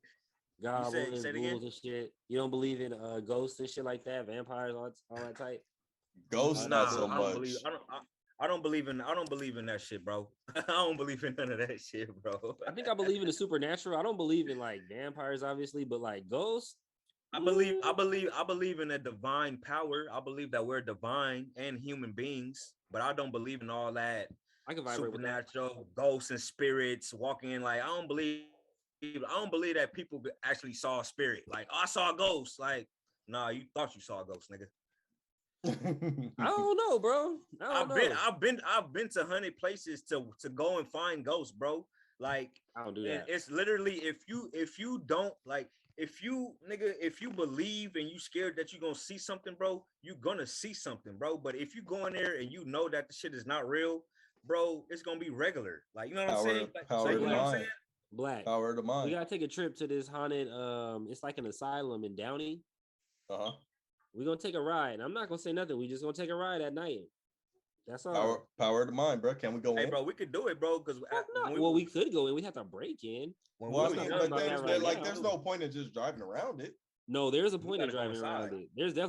Goblins, say it ghouls again? and shit. You don't believe in ghosts and shit like that, vampires, all that type. Ghosts, not so much. I don't believe in that shit, bro. I don't believe in none of that shit, bro. I think I believe in the supernatural. I don't believe in like vampires, obviously, but like ghosts. I believe in a divine power. I believe that we're divine and human beings, but I don't believe in all that I can vibrate with that. supernatural ghosts and spirits walking in. Like I don't believe that people actually saw a spirit. Like I saw a ghost. Like nah, you thought you saw a ghost, nigga. I don't know, bro. I've been to 100 places to go and find ghosts, bro. Like I don't do that. It's literally if you don't like if you believe and you scared that you're gonna see something, bro, you're gonna see something, bro. But if you go in there and you know that the shit is not real, bro, it's gonna be regular. Like you know what I'm saying? Like, power you of the know what I'm mind. saying? Black. Power of the mind. We gotta take a trip to this haunted. It's like an asylum in Downey. Uh-huh. We're gonna take a ride. I'm not gonna say nothing. We just gonna take a ride at night. That's all. Power of the mind, bro. Can we go in? Hey, bro, we could do it, bro. Because we could go in. We have to break in. Well, I mean, but there's no point in just driving around it. No, there's a point in driving around it.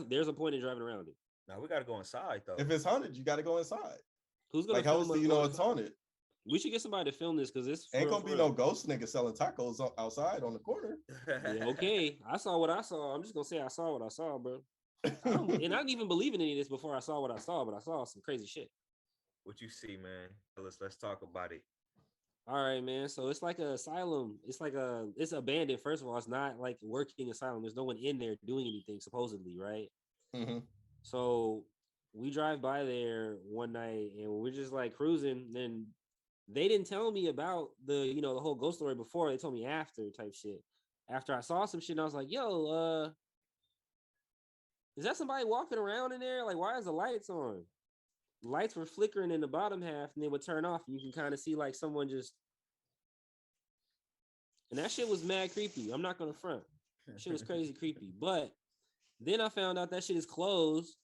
There's a point in driving around it. No, we gotta go inside though. If it's haunted, you gotta go inside. Who's gonna like? How else do you know it's haunted? We should get somebody to film this because this ain't gonna be no ghost nigga selling tacos outside on the corner. Yeah, okay, I saw what I saw. I'm just gonna say I saw what I saw, bro. And I didn't even believe in any of this before I saw what I saw, but I saw some crazy shit. What you see, man? Let's talk about it. All right, man. So it's like an asylum. It's abandoned. First of all, it's not like working asylum. There's no one in there doing anything, supposedly, right? Mm-hmm. So we drive by there one night and we're just like cruising. Then they didn't tell me about the whole ghost story before. They told me after type shit. After I saw some shit, and I was like, yo, is that somebody walking around in there? Like, why is the lights on? The lights were flickering in the bottom half and they would turn off. And you can kind of see like someone just. And that shit was mad creepy. I'm not going to front. Shit was crazy creepy. But then I found out that shit is closed.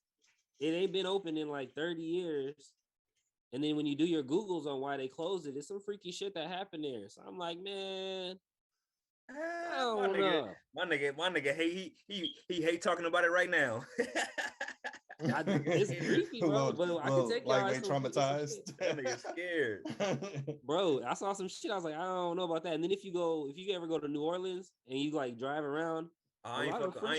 It ain't been open in like 30 years. And then when you do your Googles on why they closed it, it's some freaky shit that happened there. So I'm like, man, I don't know. My nigga, hey, he hate talking about it right now. It's creepy, bro. But I can take y'all. Like they traumatized. That nigga scared. Bro, I saw some shit. I was like, I don't know about that. And then if you ever go to New Orleans and you like drive around, I ain't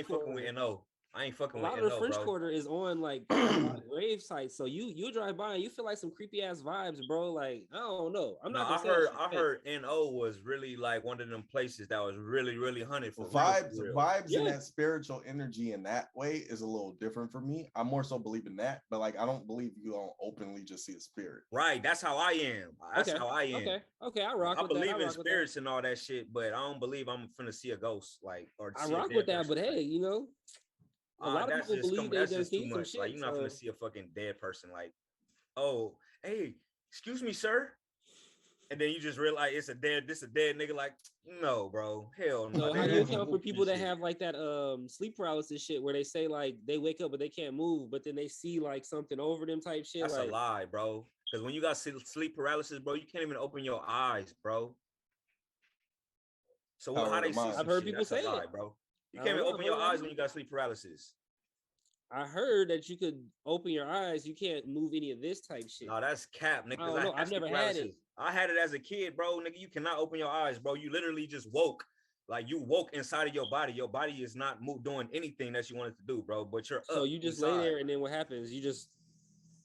fucking with NO. I ain't fucking A with lot of the NO, French bro. Quarter is on like a lot of grave sites, so you drive by and you feel like some creepy ass vibes, bro. Like I don't know. I'm No, not gonna say I heard NO was really like one of them places that was really, really hunted for real. Vibes and that spiritual energy in that way is a little different for me. I more so believe in that, but like I don't believe you don't openly just see a spirit. Right, that's how I am. That's how I am. Okay, I rock I with believe that. in spirits and all that shit, but I don't believe I'm finna see a ghost, like, or I see rock a with dead that, but person. hey, you know, a lot of people believe they done just too seen some much. shit. Like, you're not so. finna see a fucking dead person. Like, oh, hey, excuse me, sir. And then you just realize this a dead nigga. Like, no, bro, hell no. So how do you account for people that have like that sleep paralysis shit where they say like they wake up but they can't move, but then they see like something over them type shit? That's like, a lie, bro. Because when you got sleep paralysis, bro, you can't even open your eyes, bro. So how they see some I've heard shit? people That's say a lie, it, bro. You can't even open your eyes when you got sleep paralysis. I heard that you could open your eyes, you can't move any of this type shit. No, that's cap, nigga. I don't know. I've never had it. I had it as a kid, bro. Nigga, you cannot open your eyes, bro. You literally just woke. Like you woke inside of your body. Your body is not doing anything that you wanted to do, bro. But you're up. So you just lay there, and then what happens?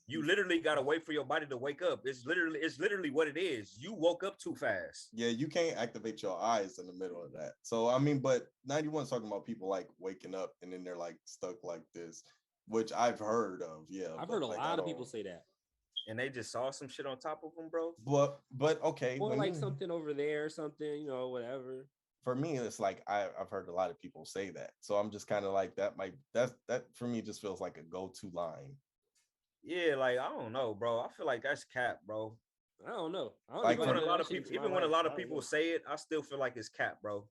You literally gotta wait for your body to wake up. It's literally what it is. You woke up too fast. Yeah, you can't activate your eyes in the middle of that. So I mean, but 91's talking about people like waking up and then they're like stuck like this, which I've heard of. Yeah, I've heard a lot of people say that. And they just saw some shit on top of them, bro. But okay, or like something over there, or something, you know, whatever. For me, it's like I've heard a lot of people say that, so I'm just kind of like that for me just feels like a go-to line. Yeah, like I don't know, bro. I feel like that's cap, bro. I don't know. Like when a lot of people say it, I still feel like it's cap, bro.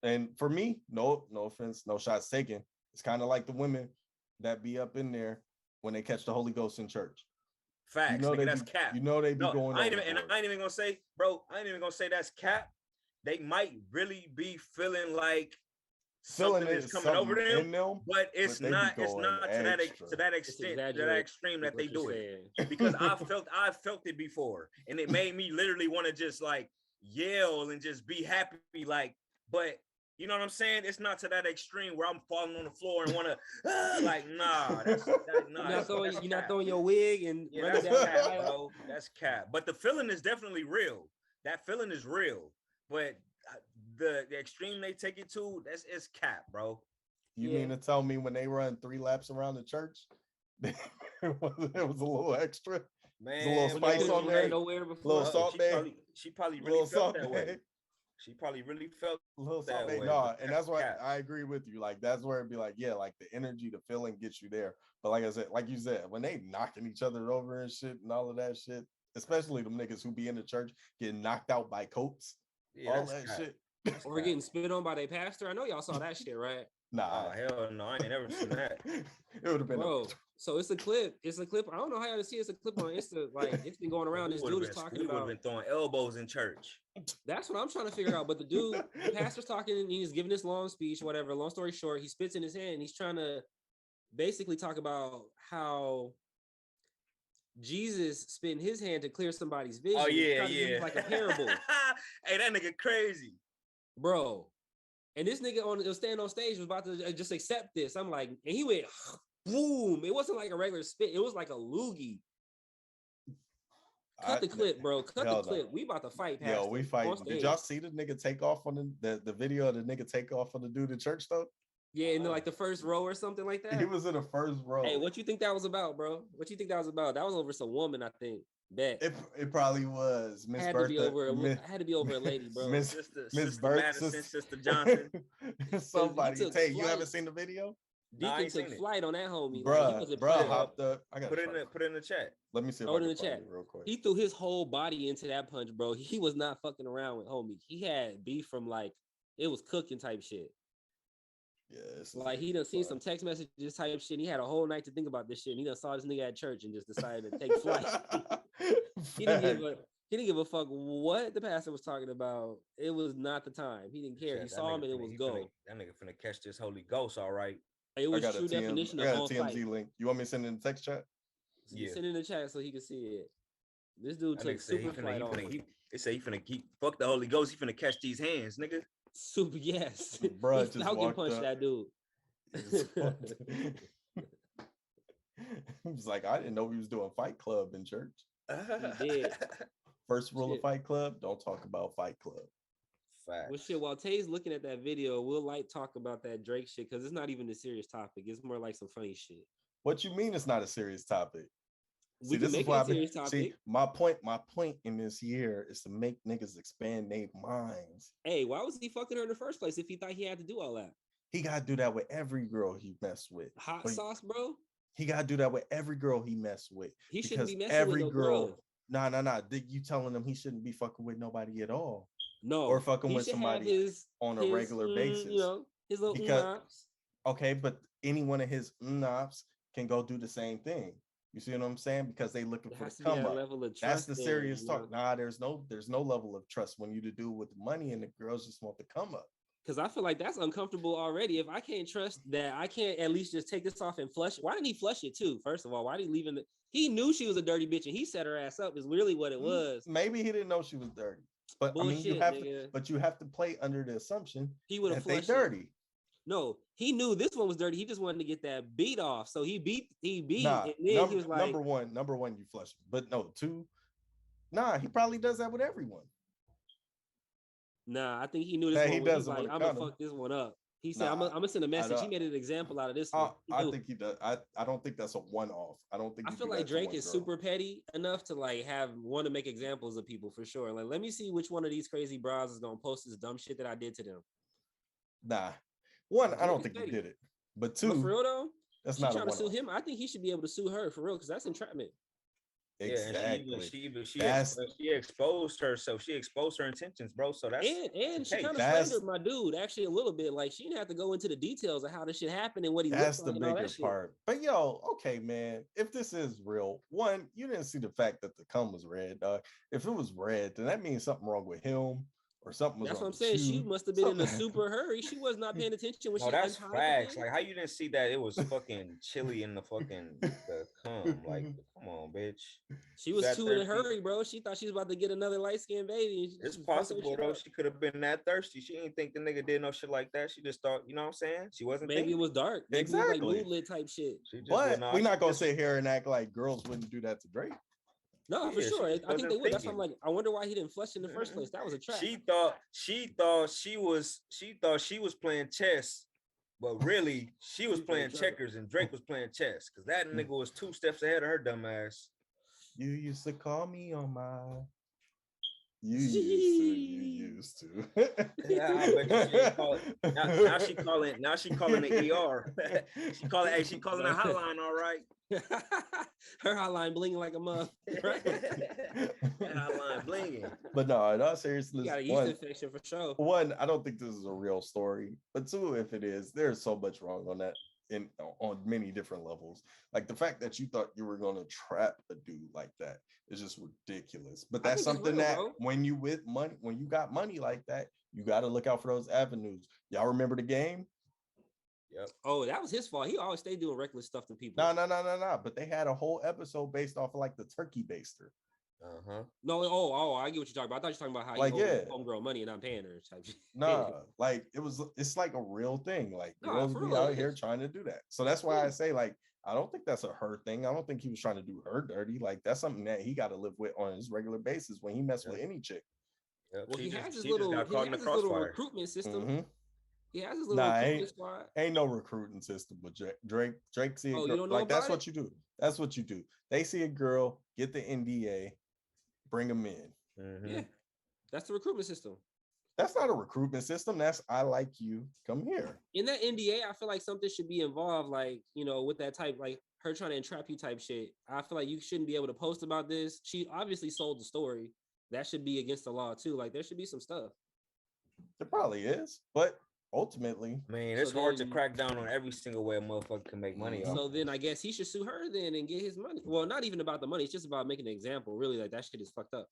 And for me, no offense, no shots taken. It's kind of like the women that be up in there when they catch the Holy Ghost in church. Facts, you know, nigga, that's cap. You know they be going. I ain't even gonna say, bro. I ain't even gonna say that's cap. They might really be feeling like something is coming over them, but it's not to that extent, to that extreme that they do it. Because I felt it before, and it made me literally want to just like yell and just be happy, like. But you know what I'm saying? It's not to that extreme where I'm falling on the floor and want to like, nah. You're not throwing your wig and running down cap, bro. That's cap. But the feeling is definitely real. That feeling is real. But the extreme they take it to, it's cap, bro. You mean to tell me when they run 3 laps around the church, it was a little extra? Man, a little spice on there. Nowhere before. Little salt there. She probably really felt that way. She probably really felt a little that way. No, and that's why I agree with you. Like that's where it'd be like, yeah, like the energy, the feeling gets you there. But like I said, like you said, when they knocking each other over and shit and all of that shit, especially them niggas who be in the church getting knocked out by coats, all that shit. Or getting spit on by their pastor. I know y'all saw that shit, right? Nah, hell no, I ain't never seen that. It would have been So it's a clip. I don't know how y'all see it. It's a clip on Insta. Like it's been going around. This dude is talking about. Been throwing elbows in church. That's what I'm trying to figure out. But the pastor's talking and he's giving this long speech, whatever. Long story short, he spits in his hand. And he's trying to basically talk about how Jesus spit in his hand to clear somebody's vision. Oh yeah. Like a parable. Hey, that nigga crazy, bro. And this nigga was standing on stage was about to just accept this. I'm like, and he went boom. It wasn't like a regular spit. It was like a loogie. Cut the clip, bro. Cut the clip. We about to fight. Yo, we fight. Did y'all see the nigga take off on the video of the nigga take off on the dude in church though? Yeah, in like the first row or something like that. He was in the first row. Hey, what you think that was about, bro? What you think that was about? That was over some woman, I think. Bet. It probably was. Miss Bertha. Had to be over a lady, bro. Miss Madison, Sister Johnson. Somebody. Hey, you haven't seen the video? Deacon took flight on that homie. Bruh, hopped up. I got put it in the chat. Let me see if I can find it real quick. He threw his whole body into that punch, bro. He was not fucking around with homie. He had beef from like it was cooking type shit. Yes. Like he done seen some text messages type shit. He had a whole night to think about this shit. And he done saw this nigga at church and just decided to take flight. He didn't give a fuck what the pastor was talking about. It was not the time. He didn't care. He saw him and it was go. That nigga finna catch this Holy Ghost, all right. It was true definition of on TMZ fight. Link. You want me to send it in the text chat? Yeah. Send it in the chat so he can see it. This dude took super flight on. They say he finna keep fuck the Holy Ghost. He finna catch these hands, nigga. Super yes. Bruh, he Falcon punched that dude. He was like, I didn't know we was doing Fight Club in church. He did. First rule Shit. of Fight Club: don't talk about Fight Club. Facts. Well, shit. While Tay's looking at that video, we'll talk about that Drake shit because it's not even a serious topic. It's more like some funny shit. What you mean? It's not a serious topic. We can make it a serious topic. See, my point in this year is to make niggas expand their minds. Hey, why was he fucking her in the first place if he thought he had to do all that? He gotta do that with every girl he messed with. Hot sauce, bro. He gotta do that with every girl he messed with. He shouldn't be messing every with no girl. Nah. You telling him he shouldn't be fucking with nobody at all? No, or fucking with somebody on a regular basis. You know, his little because, okay, but any one of his ops can go do the same thing. You see what I'm saying? Because they looking for the come up. That's the serious talk. Nah, there's no level of trust when you to do with the money and the girls just want to come up. Because I feel like that's uncomfortable already. If I can't trust that, I can't at least just take this off and flush. Why didn't he flush it too? First of all, why did he leave in the? He knew she was a dirty bitch and he set her ass up. Is really what it was. Maybe he didn't know she was dirty, but bullshit, I mean, you have to play under the assumption he would have they dirty. It. No, he knew this one was dirty. He just wanted to get that beat off. So he beat. Nah, and then he was like, number one, you flush. But no, two. Nah, he probably does that with everyone. Nah, I think he knew this one. He does like, I'm gonna fuck this one up. He said, I'm gonna send a message. He made an example out of this one. I think he does. I don't think that's a one-off. I don't think. I feel like Drake is super petty enough to like want to make examples of people for sure. Like, let me see which one of these crazy bras is gonna post this dumb shit that I did to them. Nah, one, I don't think he did it. But two, but for real though, that's not trying to sue him. I think he should be able to sue her for real because that's entrapment. Exactly. Yeah, she exposed herself. She exposed her intentions, bro. So that's and she kind of slandered my dude actually a little bit. Like she didn't have to go into the details of how this shit happened and what he. That's the bigger part. But yo, okay, man. If this is real, one, you didn't see the fact that the cum was red, dog. If it was red, then that means something wrong with him. Or something was That's wrong what I'm saying. with you. She must have been in a super hurry. She was not paying attention when she. That's facts. Like how you didn't see that it was fucking chilly in the fucking the cum. Like, come on, bitch. She was too in a hurry, bro. She thought she was about to get another light skinned baby. It's possible, though. She could have been that thirsty. She didn't think the nigga did no shit like that. She just thought, you know what I'm saying? She wasn't. Maybe thinking. It was dark. Maybe exactly. It was like moonlit type shit. But we're not gonna sit here and act like girls wouldn't do that to Drake. No, for sure. I think they would. That's why I'm like, I wonder why he didn't flush in the first place. That was a trap. She thought she was playing chess, but really she was playing checkers and Drake was playing chess because that nigga was 2 steps ahead of her dumb ass. You used to call me on my. You used to. Yeah, I bet you call it. Now she calling the ER. she calling the hotline, all right. Her hotline blinging like a month. Right? Hotline blinging. But no, in all seriousness, you got a yeast infection for sure. One, I don't think this is a real story. But two, if it is, there's so much wrong on that on many different levels. Like the fact that you thought you were gonna trap a dude like that is just ridiculous. But that's something that when you got money like that, you got to look out for those avenues. Y'all remember the game? Yep. Oh, that was his fault. He always stayed doing reckless stuff to people. No. But they had a whole episode based off of like the turkey baster. No, I get what you're talking about. I thought you were talking about how like, he owed homegirl money and not paying her type shit. Nah, like it's like a real thing. Like girls be out here trying to do that. So that's why I say like I don't think that's a her thing. I don't think he was trying to do her dirty. Like that's something that he got to live with on his regular basis when he mess with any chick. Yep. Well, he has his little recruitment system. Mm-hmm. He has his little recruitment squad. Ain't no recruiting system with Drake. Drake see a girl. You don't know like that's what you do. That's what you do. They see a girl, get the NDA, bring them in. Mm-hmm. Yeah, that's the recruitment system. That's not a recruitment system. That's I like you. Come here. In that NDA, I feel like something should be involved, like, you know, with that type, like her trying to entrap you type shit. I feel like you shouldn't be able to post about this. She obviously sold the story. That should be against the law too. Like there should be some stuff. There probably is, but ultimately, I mean, it's hard to crack down on every single way a motherfucker can make money. So then I guess he should sue her then and get his money. Well, not even about the money. It's just about making an example. Really, like that shit is fucked up.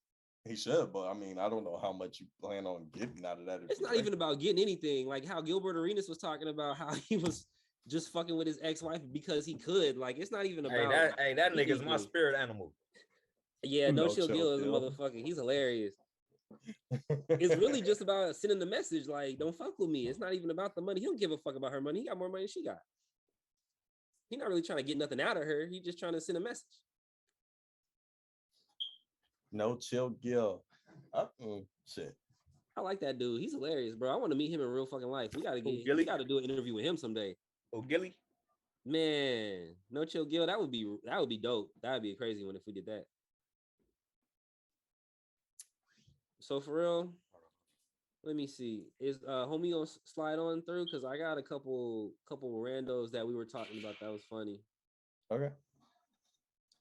He should, but I mean, I don't know how much you plan on getting out of that. It's not even about getting anything. Like how Gilbert Arenas was talking about how he was just fucking with his ex-wife because he could. Like it's not even about. That nigga's my spirit animal. Yeah, no chill Gil is a motherfucker. He's hilarious. It's really just about sending the message, like, don't fuck with me. It's not even about the money. He don't give a fuck about her money. He got more money than she got. He not really trying to get nothing out of her. He just trying to send a message. No chill Gil. Shit. I like that dude. He's hilarious, bro. I want to meet him in real fucking life. We gotta do an interview with him someday. Oh, Gilly? Man, no chill Gil. That would be dope. That would be a crazy one if we did that. So for real, let me see. Is homie gonna slide on through? Cause I got a couple randos that we were talking about that was funny. Okay.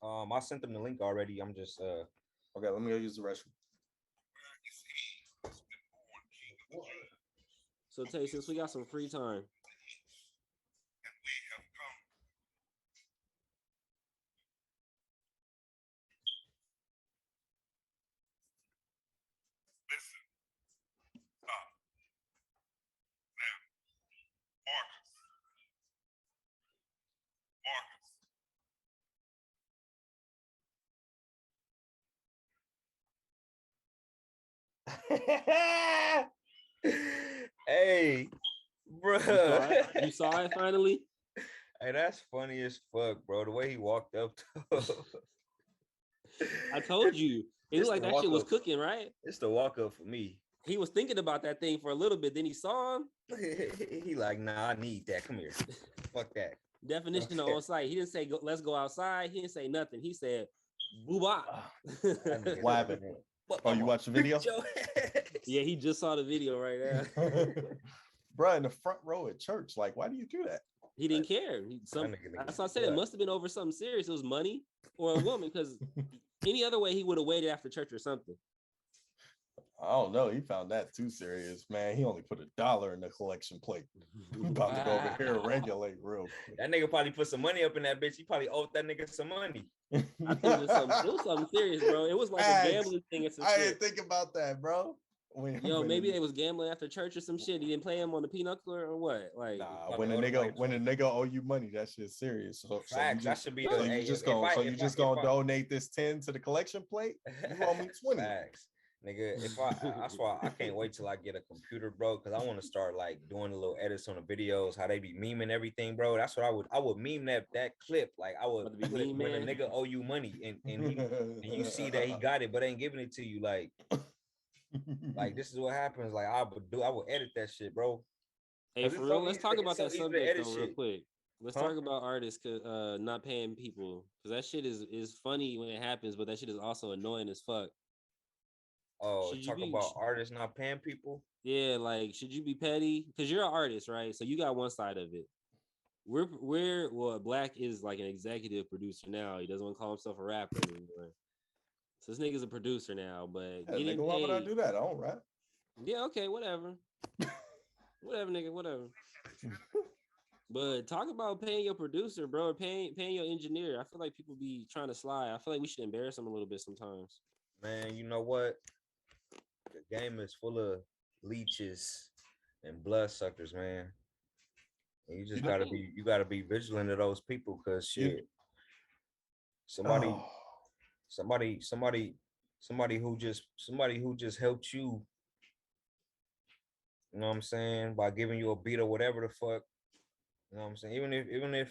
I sent them the link already. I'm just okay, let me go use the restroom. So Tay, since we got some free time. Hey, bro. You saw it finally? Hey, that's funny as fuck, bro. The way he walked up to I told you. It looked like that shit was cooking, right? It's the walk up for me. He was thinking about that thing for a little bit. Then he saw him. He like, nah, I need that. Come here. Fuck that. Definition on site. He didn't say, let's go outside. He didn't say nothing. He said, booba. What happened? Oh, you watched the video? Yeah, he just saw the video right now. Bro, in the front row at church. Like, why do you do that? He didn't care. That's why I said it must have been over something serious. It was money or a woman, because any other way he would have waited after church or something. I don't know. He found that too serious, man. He only put $1 in the collection plate. We about to go over here and regulate real quick. That nigga probably put some money up in that bitch. He probably owed that nigga some money. I think it was something serious, bro. It was like a gambling thing. I didn't think about that, bro. Maybe they was gambling after church or some shit. He didn't play him on the pinochle or what? Like, nah, when a nigga owe you money, that shit's serious. So that should be. So you just gonna donate this 10 to the collection plate? You owe me 20. Facts. Nigga, that's why I can't wait till I get a computer, bro, because I want to start like doing a little edits on the videos, how they be memeing everything, bro. That's what I would meme that clip. Like I would when a nigga owe you money and you see that he got it but ain't giving it to you, like this is what happens. Like I would edit that shit, bro. Hey, for real, let's talk about that subject though, real quick. Let's talk about artists not paying people, because that shit is funny when it happens, but that shit is also annoying as fuck. Oh, about artists not paying people? Yeah, like, should you be petty? Because you're an artist, right? So you got one side of it. Baaack is like an executive producer now. He doesn't want to call himself a rapper anymore. So this nigga's a producer now, but getting paid. Why would I do that? I don't rap. Yeah, okay, whatever. Whatever, nigga, whatever. But talk about paying your producer, bro, paying your engineer. I feel like people be trying to slide. I feel like we should embarrass them a little bit sometimes. Man, you know what? The game is full of leeches and bloodsuckers, man. And you just gotta be vigilant of those people, because shit. Somebody who just helped you, you know what I'm saying, by giving you a beat or whatever the fuck. You know what I'm saying? Even if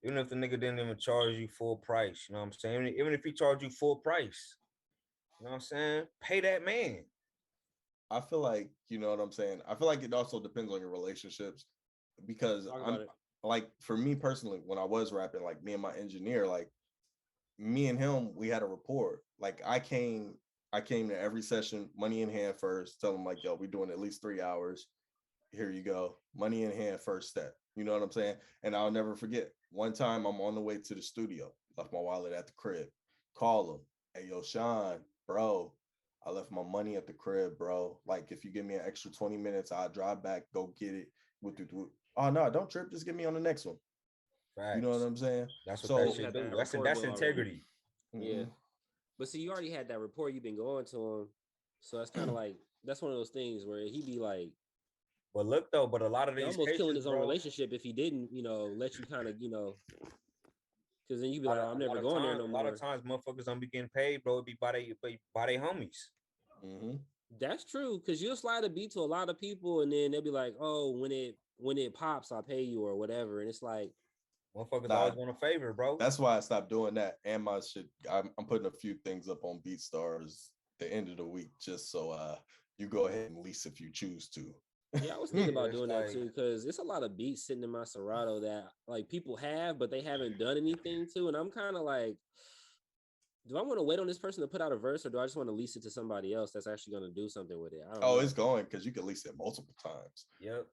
the nigga didn't even charge you full price, you know what I'm saying? Even if he charged you full price, you know what I'm saying? Pay that man. I feel like, you know what I'm saying? I feel like it also depends on your relationships, because like, for me personally, when I was rapping, like me and my engineer, like me and him, we had a rapport. Like I came to every session, money in hand first, tell him like, yo, we're doing at least 3 hours. Here you go. Money in hand, first step. You know what I'm saying? And I'll never forget. One time I'm on the way to the studio, left my wallet at the crib, call him. Hey, yo, Sean, bro, I left my money at the crib, bro. Like, if you give me an extra 20 minutes, I'll drive back, go get it. Oh, no, don't trip. Just get me on the next one. Facts. You know what I'm saying? That's what that shit do. That's integrity. Yeah. Mm-hmm. But see, you already had that rapport. You've been going to him. So that's kind of like, that's one of those things where he'd be like, but look, though, but a lot of these almost cases, killing his own relationship if he didn't, let you kind of, because then you'd be like, I'm never going there no more. A lot of times, motherfuckers don't be getting paid, bro. It be by they homies. Mm-hmm. That's true, because you'll slide a beat to a lot of people, and then they'll be like, "Oh, when it pops, I'll pay you or whatever." And it's like, motherfuckers Nah, always want a favor, bro. that's why I stopped doing that. And my shit, I'm putting a few things up on BeatStars the end of the week, just so you go ahead and lease if you choose to. yeah, I was thinking about It's doing like, that too, because it's a lot of beats sitting in my Serato that like people have, but they haven't done anything to, and I'm kind of like, do I want to wait on this person to put out a verse, or do I just want to lease it to somebody else that's actually going to do something with it? I don't know. It's going because you can lease it multiple times. yep.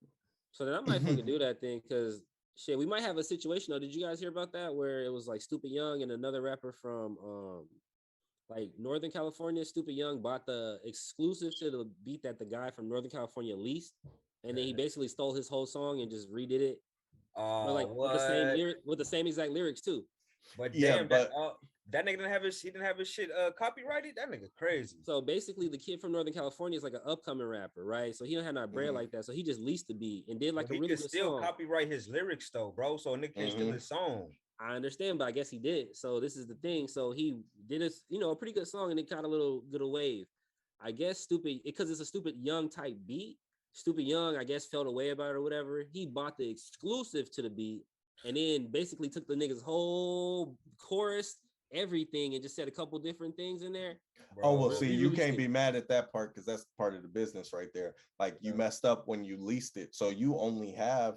So then I might fucking do that thing, because shit, we might have a situation though. Did you guys hear about that where it was like Stupid Young and another rapper from like Northern California? Stupid Young bought the exclusive to the beat that the guy from Northern California leased, and then he basically stole his whole song and just redid it. But like What? with the same exact lyrics too. But Yeah, damn, but- that nigga didn't have his shit copyrighted. That nigga crazy. So basically, the kid from Northern California is like an upcoming rapper, right? So he don't have no bread like that. So he just leased the beat and did like But a he really can good still song. copyright his lyrics though, bro. So a nigga can steal his song. I understand, but I guess he did. So this is the thing. So he did a pretty good song, and it got a little wave. I guess Stupid, because it's a Stupid Young type beat. Stupid Young, I guess, felt away about it or whatever. He bought the exclusive to the beat, and then basically took the nigga's whole chorus, everything, and just said a couple different things in there. Oh, well, Bro, see, we you released can't it. be mad at that part because that's part of the business right there. Like you messed up when you leased it. So you only have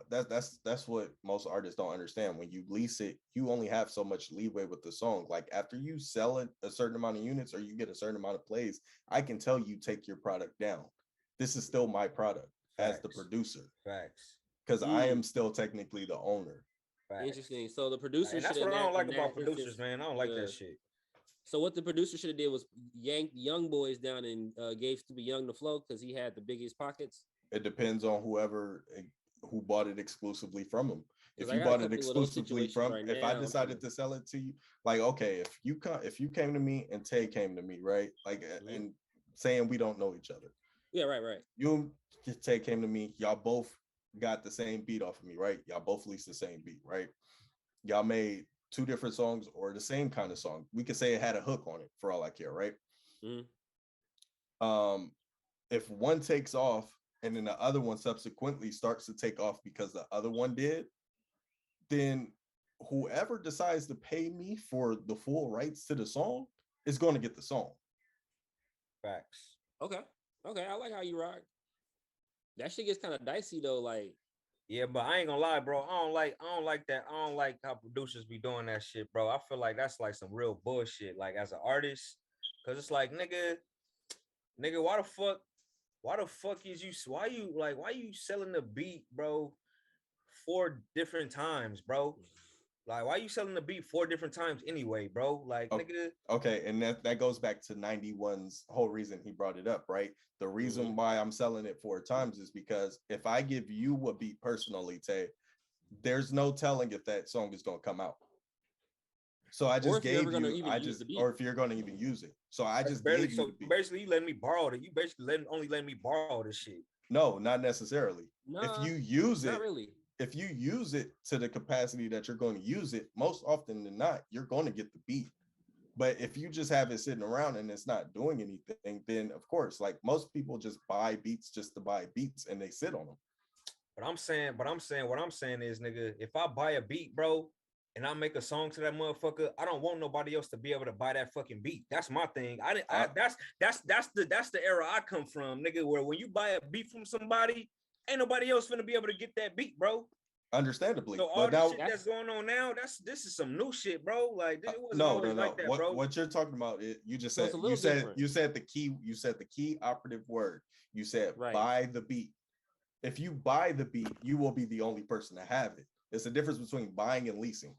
that's what most artists don't understand. When you lease it, you only have so much leeway with the song. Like after you sell it a certain amount of units or you get a certain amount of plays, I can tell you take your product down. This is still my product as the producer. Facts. Because I am still technically the owner. Facts. Interesting. So the producer, And that's what I don't like about producers, man. I don't like that shit. So what the producer should have did was yanked Young Boys down and gave Stupid Young the flow because he had the biggest pockets. It depends on who bought it exclusively from him. If you I got bought a it couple of those exclusively situations from, right if now, I decided to sell it to you, like okay, if you came to me and Tay came to me, right? Like and saying we don't know each other. Yeah, right. You and Tay came to me, y'all both got the same beat off of me, right? Y'all both leased the same beat, right? Y'all made two different songs or the same kind of song. We could say it had a hook on it for all I care, right? If one takes off and then the other one subsequently starts to take off because the other one did, then whoever decides to pay me for the full rights to the song is going to get the song. Facts. Okay, I like how you rock. That shit gets kind of dicey though, like. Yeah, but I ain't gonna lie, bro. I don't like that. I don't like how producers be doing that shit, bro. I feel like that's like some real bullshit, like as an artist. Cause it's like, nigga, why the fuck is you selling the beat, bro, 4 different times, bro? Like, why you selling the beat 4 different times anyway, bro? Like, nigga. Okay, and that goes back to 91's whole reason he brought it up, right? The reason why I'm selling it 4 times is because if I give you a beat personally, Tay, there's no telling if that song is gonna come out. So I just gave you, or if you're gonna even use it. So I just gave you the beat. Basically, you letting me borrow it. You basically only letting me borrow this shit. No, not necessarily. Nah, if you use it, not really. If you use it to the capacity that you're going to use it, most often than not, you're going to get the beat. But if you just have it sitting around and it's not doing anything, then of course, like most people just buy beats just to buy beats and they sit on them. What I'm saying is, nigga, if I buy a beat, bro, and I make a song to that motherfucker, I don't want nobody else to be able to buy that fucking beat. That's my thing. That's the era I come from, nigga, where when you buy a beat from somebody, ain't nobody else gonna be able to get that beat, bro. Understandably. So all the shit that's going on now, this is some new shit, bro. Like this wasn't always like that, bro. What you're talking about, you just said you said the key operative word. You said buy the beat. If you buy the beat, you will be the only person to have it. It's the difference between buying and leasing.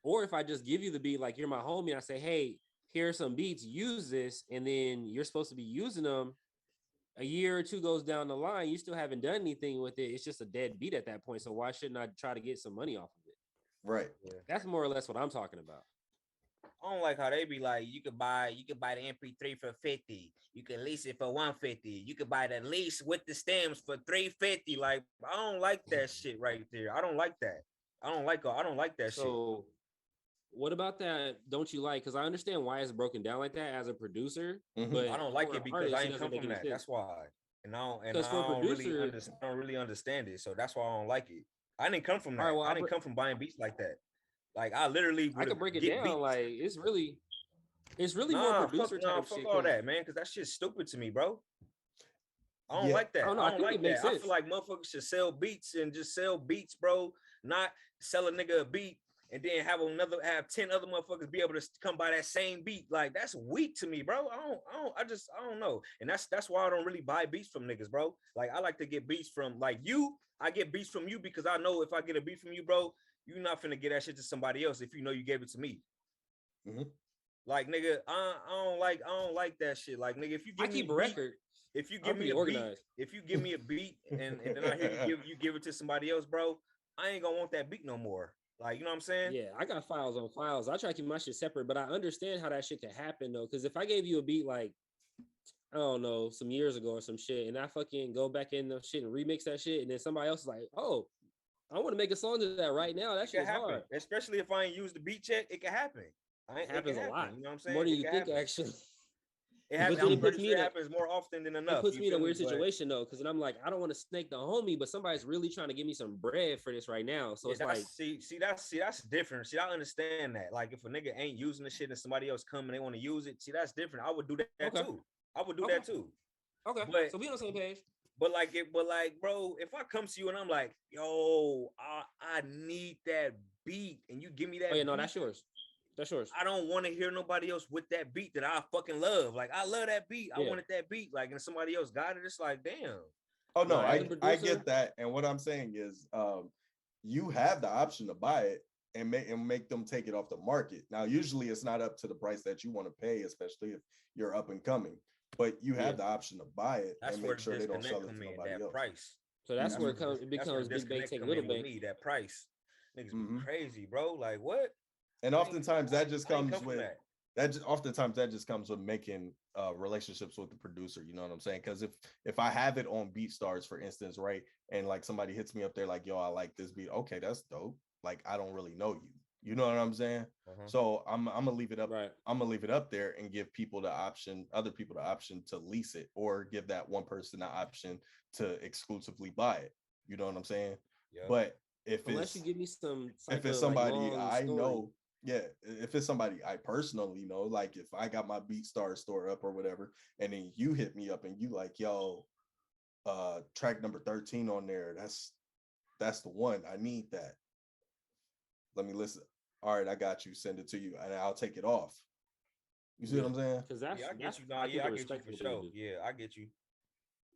Or if I just give you the beat, like you're my homie, and I say, hey, here are some beats, use this, and then you're supposed to be using them. A year or two goes down the line, you still haven't done anything with it. It's just a dead beat at that point. So why shouldn't I try to get some money off of it? Right. Yeah. That's more or less what I'm talking about. I don't like how they be like, you could buy the MP3 for 50. You can lease it for 150. You could buy the lease with the stems for 350. Like, I don't like that shit right there. I don't like that. I don't like that shit. So What about that? Don't you like? Because I understand why it's broken down like that as a producer, but I don't like for it an because artist, I it ain't doesn't come make from any that. sense. That's why. And Because I for a producer, don't really understand it. So that's why I don't like it. I didn't come from all right, that. well, I didn't come from buying beats like that. Like I literally I would could break it get down. beats. Like it's really more producer type Fuck shit. all Because that, man. Because that shit's stupid to me, bro. I don't Yeah. like that. I don't know. I I don't think like it makes that. I sense. feel like motherfuckers should sell beats and just sell beats, bro. Not sell a nigga a beat and then have 10 other motherfuckers be able to come by that same beat. Like that's weak to me, bro. I don't know. And that's why I don't really buy beats from niggas, bro. Like I like to get beats from like you. I get beats from you because I know if I get a beat from you, bro, you're not finna get that shit to somebody else if you know you gave it to me. Mm-hmm. Like nigga, I don't like that shit. Like nigga, if you give I me keep a a beat, record. if you I'm give me pretty a beat, organized. if you give me a beat and then I hear you give it to somebody else, bro, I ain't gonna want that beat no more. Like, you know what I'm saying? Yeah, I got files on files. I try to keep my shit separate, but I understand how that shit could happen though. Because if I gave you a beat like I don't know some years ago or some shit, and I fucking go back in the shit and remix that shit, and then somebody else is like, oh, I want to make a song to that right now. That It shit can is happen. hard. Especially if I ain't used the beat check, it can happen. It It happens can a happen. lot, You know what I'm saying? more than It you can think happen. actually. It But happens. then I'm it puts pretty me sure in it a happens more often than it enough. puts You me in a feel me? weird But situation though, because I'm like, I don't want to snake the homie, but somebody's really trying to give me some bread for this right now. So yeah, it's like, that's different. See, I understand that. Like if a nigga ain't using the shit and somebody else come and they want to use it, see, that's different. I would do that okay, too. I would do okay, that too. okay. But So we on the same page. But bro, if I come to you and I'm like, yo, I need that beat, and you give me that Oh yeah, no, beat, that's yours. That's yours. I don't want to hear nobody else with that beat that I fucking love. Like I love that beat. I Yeah. wanted that beat. Like, and somebody else got it. It's like, damn. Oh no, No, as a I producer, get that. And what I'm saying is you have the option to buy it and make them take it off the market. Now, usually it's not up to the price that you want to pay, especially if you're up and coming. But you have the option to buy it That's and where make sure they don't disconnect sell it come to in, nobody that else. price. so that's where Mhm. it That's where becomes big bank disconnect take come little in with bank. me. That price, niggas Mhm. be crazy, bro. Like what? And oftentimes that just I ain't comes come from with oftentimes that just comes with making relationships with the producer. You know what I'm saying? Because if I have it on BeatStars, for instance, right, and like somebody hits me up there like, yo, I like this beat. Okay, that's dope. Like I don't really know you. You know what I'm saying? So I'm gonna leave it up. Right. I'm gonna leave it up there and give people the option, other people the option to lease it, or give that one person the option to exclusively buy it. You know what I'm saying? Yeah. But if Unless you give me some type if it's of somebody like long I story. know, yeah, if it's somebody I personally know, like if I got my BeatStars store up or whatever, and then you hit me up and you like, yo, track number 13 on there, that's the one. I need that. Let me listen. All right, I got you. Send it to you, and I'll take it off. You see what I'm saying? Because that's I get that's you. No, I think yeah, a I get you respectable for thing to sure. do. Yeah, I get you.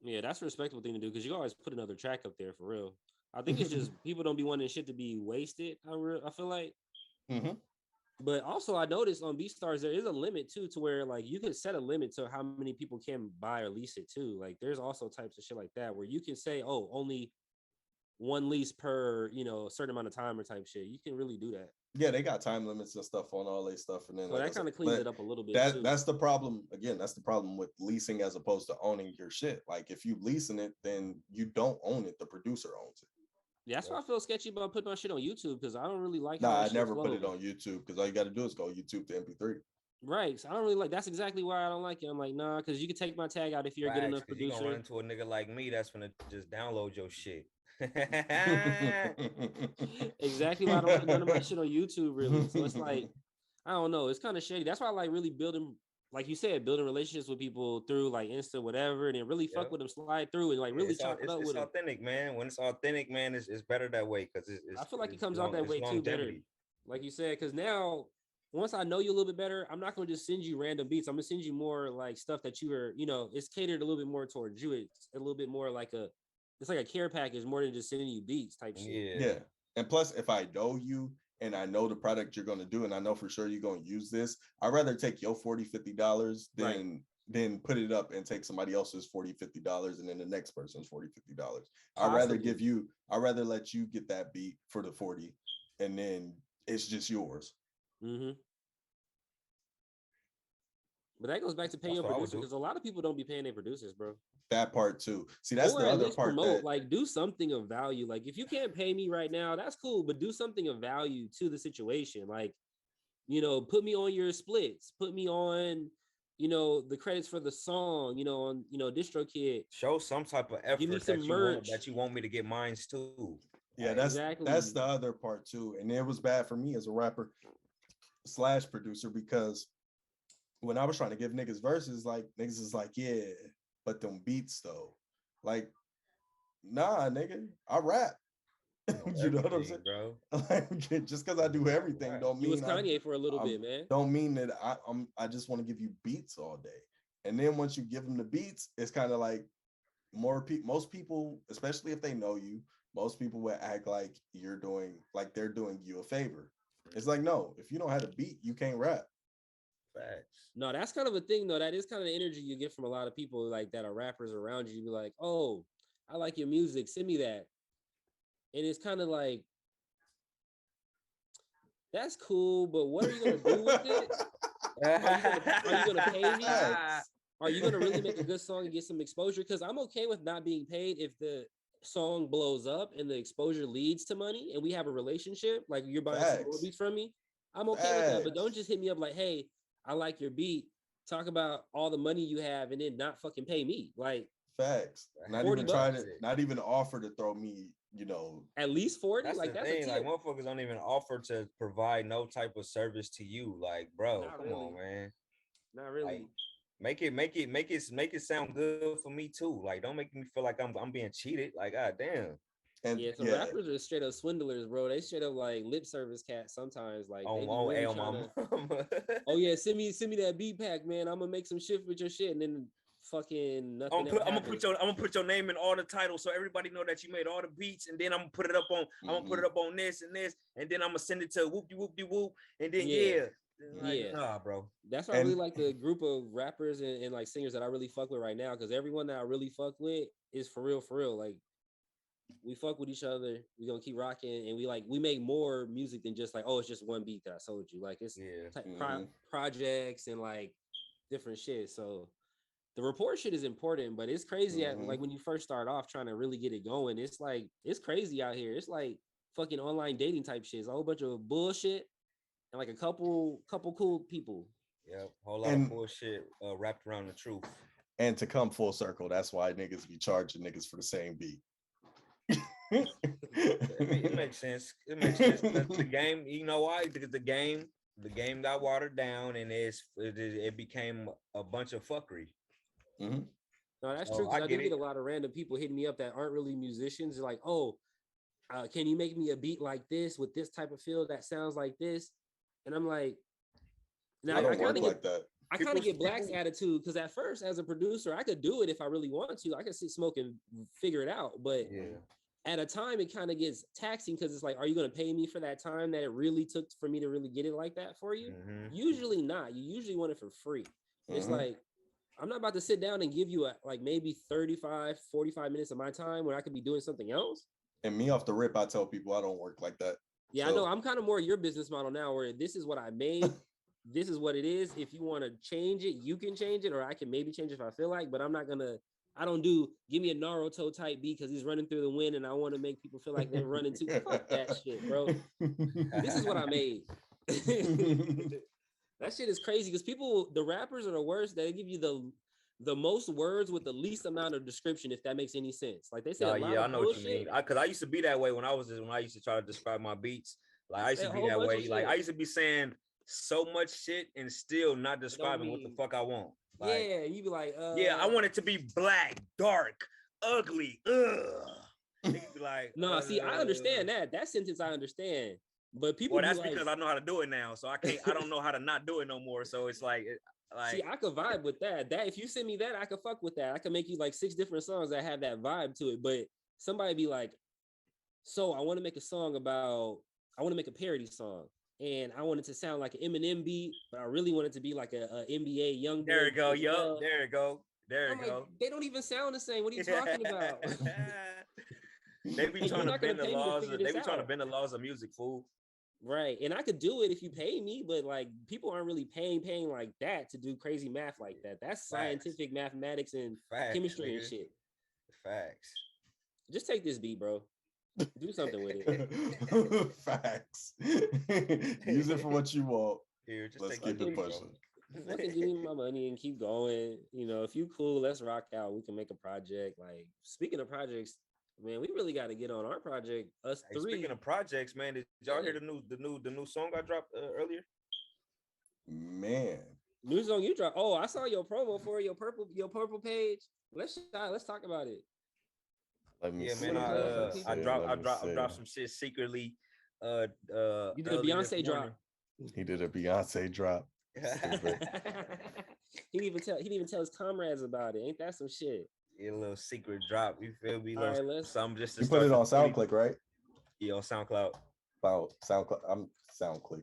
Yeah, that's a respectable thing to do because you always put another track up there for real. I think it's just people don't be wanting shit to be wasted. I feel like. Mm-hmm. But also, I noticed on BeatStars there is a limit too, to where like you could set a limit to how many people can buy or lease it too. Like there's also types of shit like that where you can say, oh, only one lease per a certain amount of time or type shit. You can really do that. Yeah, they got time limits and stuff on all their stuff, and then So like that kind of cleans it up a little bit too. that's the problem. Again, that's the problem with leasing as opposed to owning your shit. Like if you leasing it, then you don't own it; the producer owns it. Yeah, that's why I feel sketchy about putting my shit on YouTube because I don't really like Nah, how I that never shit put it flows. on YouTube because all you got to do is go YouTube to MP3. Right. So I don't really like. That's exactly why I don't like it. I'm like, nah, because you can take my tag out if you're a good enough Because you gonna run producer. into a nigga like me that's gonna just download your shit. Exactly why I don't put none of my shit on YouTube really. So it's like, I don't know. It's kind of shady. That's why I like really building, like you said, building relationships with people through like Insta, whatever, and then really fuck with them, slide through, and like really chop it up with them. It's authentic, man. When it's authentic, man, it's better that way because I feel like it comes out that way too, better. Like you said, because now once I know you a little bit better, I'm not gonna just send you random beats. I'm gonna send you more like stuff that you are, it's catered a little bit more towards you. It's a little bit more like it's like a care package more than just sending you beats type shit. Yeah. And plus, if I know you and I know the product you're going to do, and I know for sure you're going to use this, I'd rather take your $40-$50 than put it up and take somebody else's $40-$50 and then the next person's $40-$50. I'd rather let you get that beat for the 40 and then it's just yours. Mm-hmm. But that goes back to paying your producer because a lot of people don't be paying their producers, bro. That part too. See, that's the other part. Like, do something of value. Like, if you can't pay me right now, that's cool, but do something of value to the situation. Like, You know, put me on your splits. Put me on, you know, the credits for the song. You know, on DistroKid. Show some type of effort Give me some that merch. you want me to get mines too. Yeah, that's the other part too. And it was bad for me as a rapper / producer, because when I was trying to give niggas verses, like niggas is like, yeah, but them beats though. Like, nah, nigga, I rap. You know what I'm saying, bro? Like, just because I do everything don't mean you was Kanye for a little bit, man. Don't mean that I just want to give you beats all day. And then once you give them the beats, it's kind of like most people, especially if they know you, most people will act like they're doing you a favor. It's like, no, if you don't have a beat, you can't rap. Facts. No, that's kind of a thing though. That is kind of the energy you get from a lot of people like that are rappers around you. You be like, oh, I like your music, send me that. And it's kind of like, that's cool, but what are you gonna do with it? Are you gonna pay me? Are you gonna really make a good song and get some exposure? Because I'm okay with not being paid if the song blows up and the exposure leads to money and we have a relationship, like you're buying some more beats from me. I'm okay with that, but don't just hit me up like, hey, I like your beat. Talk about all the money you have and then not fucking pay me. Like, facts. Not even offer to throw me, you know, at least 40. That's the thing. Like, motherfuckers don't even offer to provide no type of service to you. Like, bro, come on, man. Not really. Like, make it sound good for me too. Like, don't make me feel like I'm being cheated. Like, god damn. And yeah, so rappers are straight up swindlers, bro. They straight up like lip service cats sometimes. Like, oh yeah, send me that beat pack, man. I'm gonna make some shit with your shit, and then fucking nothing. I'm gonna put your name in all the titles so everybody know that you made all the beats, and then I'm gonna put it up on this, and then I'm gonna send it to whoop-de-whoop, and then nah, bro. That's why I really like the group of rappers and like singers that I really fuck with right now, because everyone that I really fuck with is for real. Like, we fuck with each other. We gonna keep rocking, and we make more music than just like, oh, it's just one beat that I sold you. Like, it's projects and like different shit. So the report shit is important, but it's crazy at like when you first start off trying to really get it going. It's like, it's crazy out here. It's like fucking online dating type shit. It's a whole bunch of bullshit and like a couple cool people. Yeah, whole lot of bullshit wrapped around the truth. And to come full circle, that's why niggas be charging niggas for the same beat. It makes sense. It makes sense. The game, you know why? Because the game got watered down, and it became a bunch of fuckery. No, that's true. I do get a lot of random people hitting me up that aren't really musicians. They're like, oh, can you make me a beat like this with this type of feel that sounds like this? And I'm like, now I kind of get Black's attitude, because at first, as a producer, I could do it if I really wanted to. I could sit, smoke, and figure it out. But at a time, it kind of gets taxing, because it's like, are you going to pay me for that time that it really took for me to really get it like that for you? Usually not. You usually want it for free. It's like, I'm not about to sit down and give you like maybe 35, 45 minutes of my time when I could be doing something else. And me off the rip, I tell people I don't work like that. Yeah, so. I know. I'm kind of more your business model now, where this is what I made. This is what it is. If you want to change it, you can change it, or I can maybe change it if I feel like, but I don't give me a Naruto type beat because he's running through the wind and I want to make people feel like they're running too. Fuck that shit, bro. This is what I made. That shit is crazy, because the rappers are the worst. They give you the most words with the least amount of description, if that makes any sense. Like, they say I know what you mean. Because I used to be that way when I used to try to describe my beats. Like, I used to be that way. Like, I used to be saying so much shit and still not describing what the fuck I want. Like, yeah, you be like, I want it to be black, dark, ugly. Be like, no, see, I understand that sentence. I understand, but people. Well, that's because I know how to do it now, so I don't know how to not do it no more. So it's like, see, I could vibe with that. That if you send me that, I could fuck with that. I could make you like 6 different songs that have that vibe to it. But somebody be like, so I want to make a parody song. And I want it to sound like an Eminem beat, but I really want it to be like a NBA young. There you go, yo. There you go. There you go. They don't even sound the same. What are you talking about? They be trying to bend the laws. They be trying to bend the laws of music, fool. Right, and I could do it if you pay me, but like, people aren't really paying like that to do crazy math like that. That's scientific mathematics and chemistry and shit. Facts. Just take this beat, bro. Do something with it. Facts. Use it for what you want. Here, just Let's take keep it pushing. Fucking give me my money and keep going. You know, if you cool, let's rock out. We can make a project. Like, speaking of projects, man, we really got to get on our project. Us Hey, three. speaking of projects, man, did y'all hear the new song I dropped earlier? Man, New song you dropped. Oh, I saw your promo for your purple page. Let's talk about it. let me Yeah, see. man, Let me I see. dropped some shit secretly. You did a early this Beyonce drop. morning. He did a Beyonce drop. Stupid. he didn't even tell his comrades about it. Ain't that some shit? Yeah, a little secret drop. You feel me? All right, let's. Some just to You put start it on the 20 SoundClick, right? Yeah, on SoundCloud. About SoundClick. I'm SoundClick.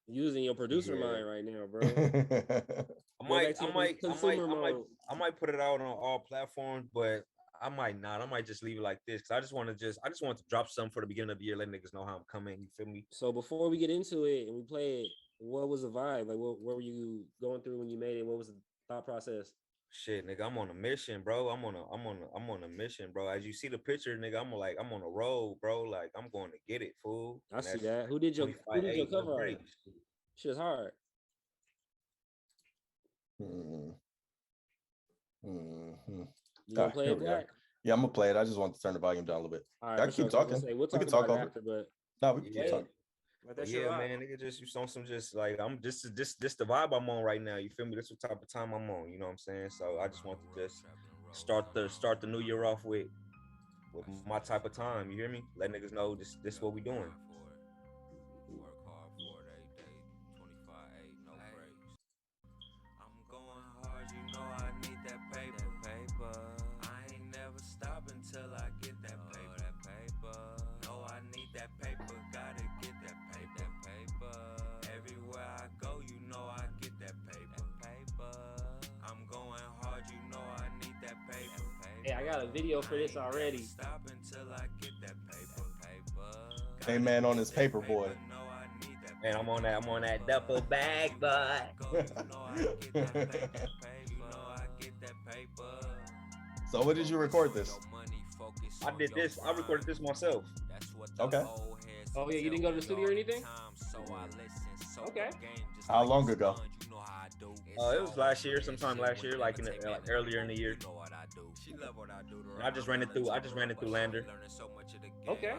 Using your producer mind right now, bro. I might put it out on all platforms, but I might not. I might just leave it like this because I just want to drop something for the beginning of the year, let niggas know how I'm coming. You feel me? So before we get into it and we play it, what was the vibe? Like, what were you going through when you made it? What was the thought process? Shit, nigga, I'm on a mission, bro. I'm on a mission, bro. As you see the picture, nigga, I'm on a roll, bro. Like I'm going to get it, fool. I see that. Who did your cover art? Shit's hard. Mm-hmm. You gonna play it, Baaack? Yeah, I'm gonna play it. I just want to turn the volume down a little bit. All right, I keep talking. We'll talk about it after, but no, we can keep talking. Yeah, man, nigga, just you on some just like I'm this the vibe I'm on right now. You feel me? This is the type of time I'm on. You know what I'm saying? So I just want to just start the new year off with my type of time. You hear me? Let niggas know this what we doing. Until I get that paper, no, I need that paper, gotta get that paper. Everywhere I go, you know I get that paper. I'm going hard, you know I need that paper. Hey, I got a video for this already. Stop until I get that paper. Hey man, on his paper boy. Man, I'm on that duffel bag, boy. So when did you record this? I did this. I recorded this myself. Okay. Oh yeah, you didn't go to the studio or anything? Okay. How long ago? It was last year, sometime last year, like earlier in the year. I just ran it through Lander. Okay.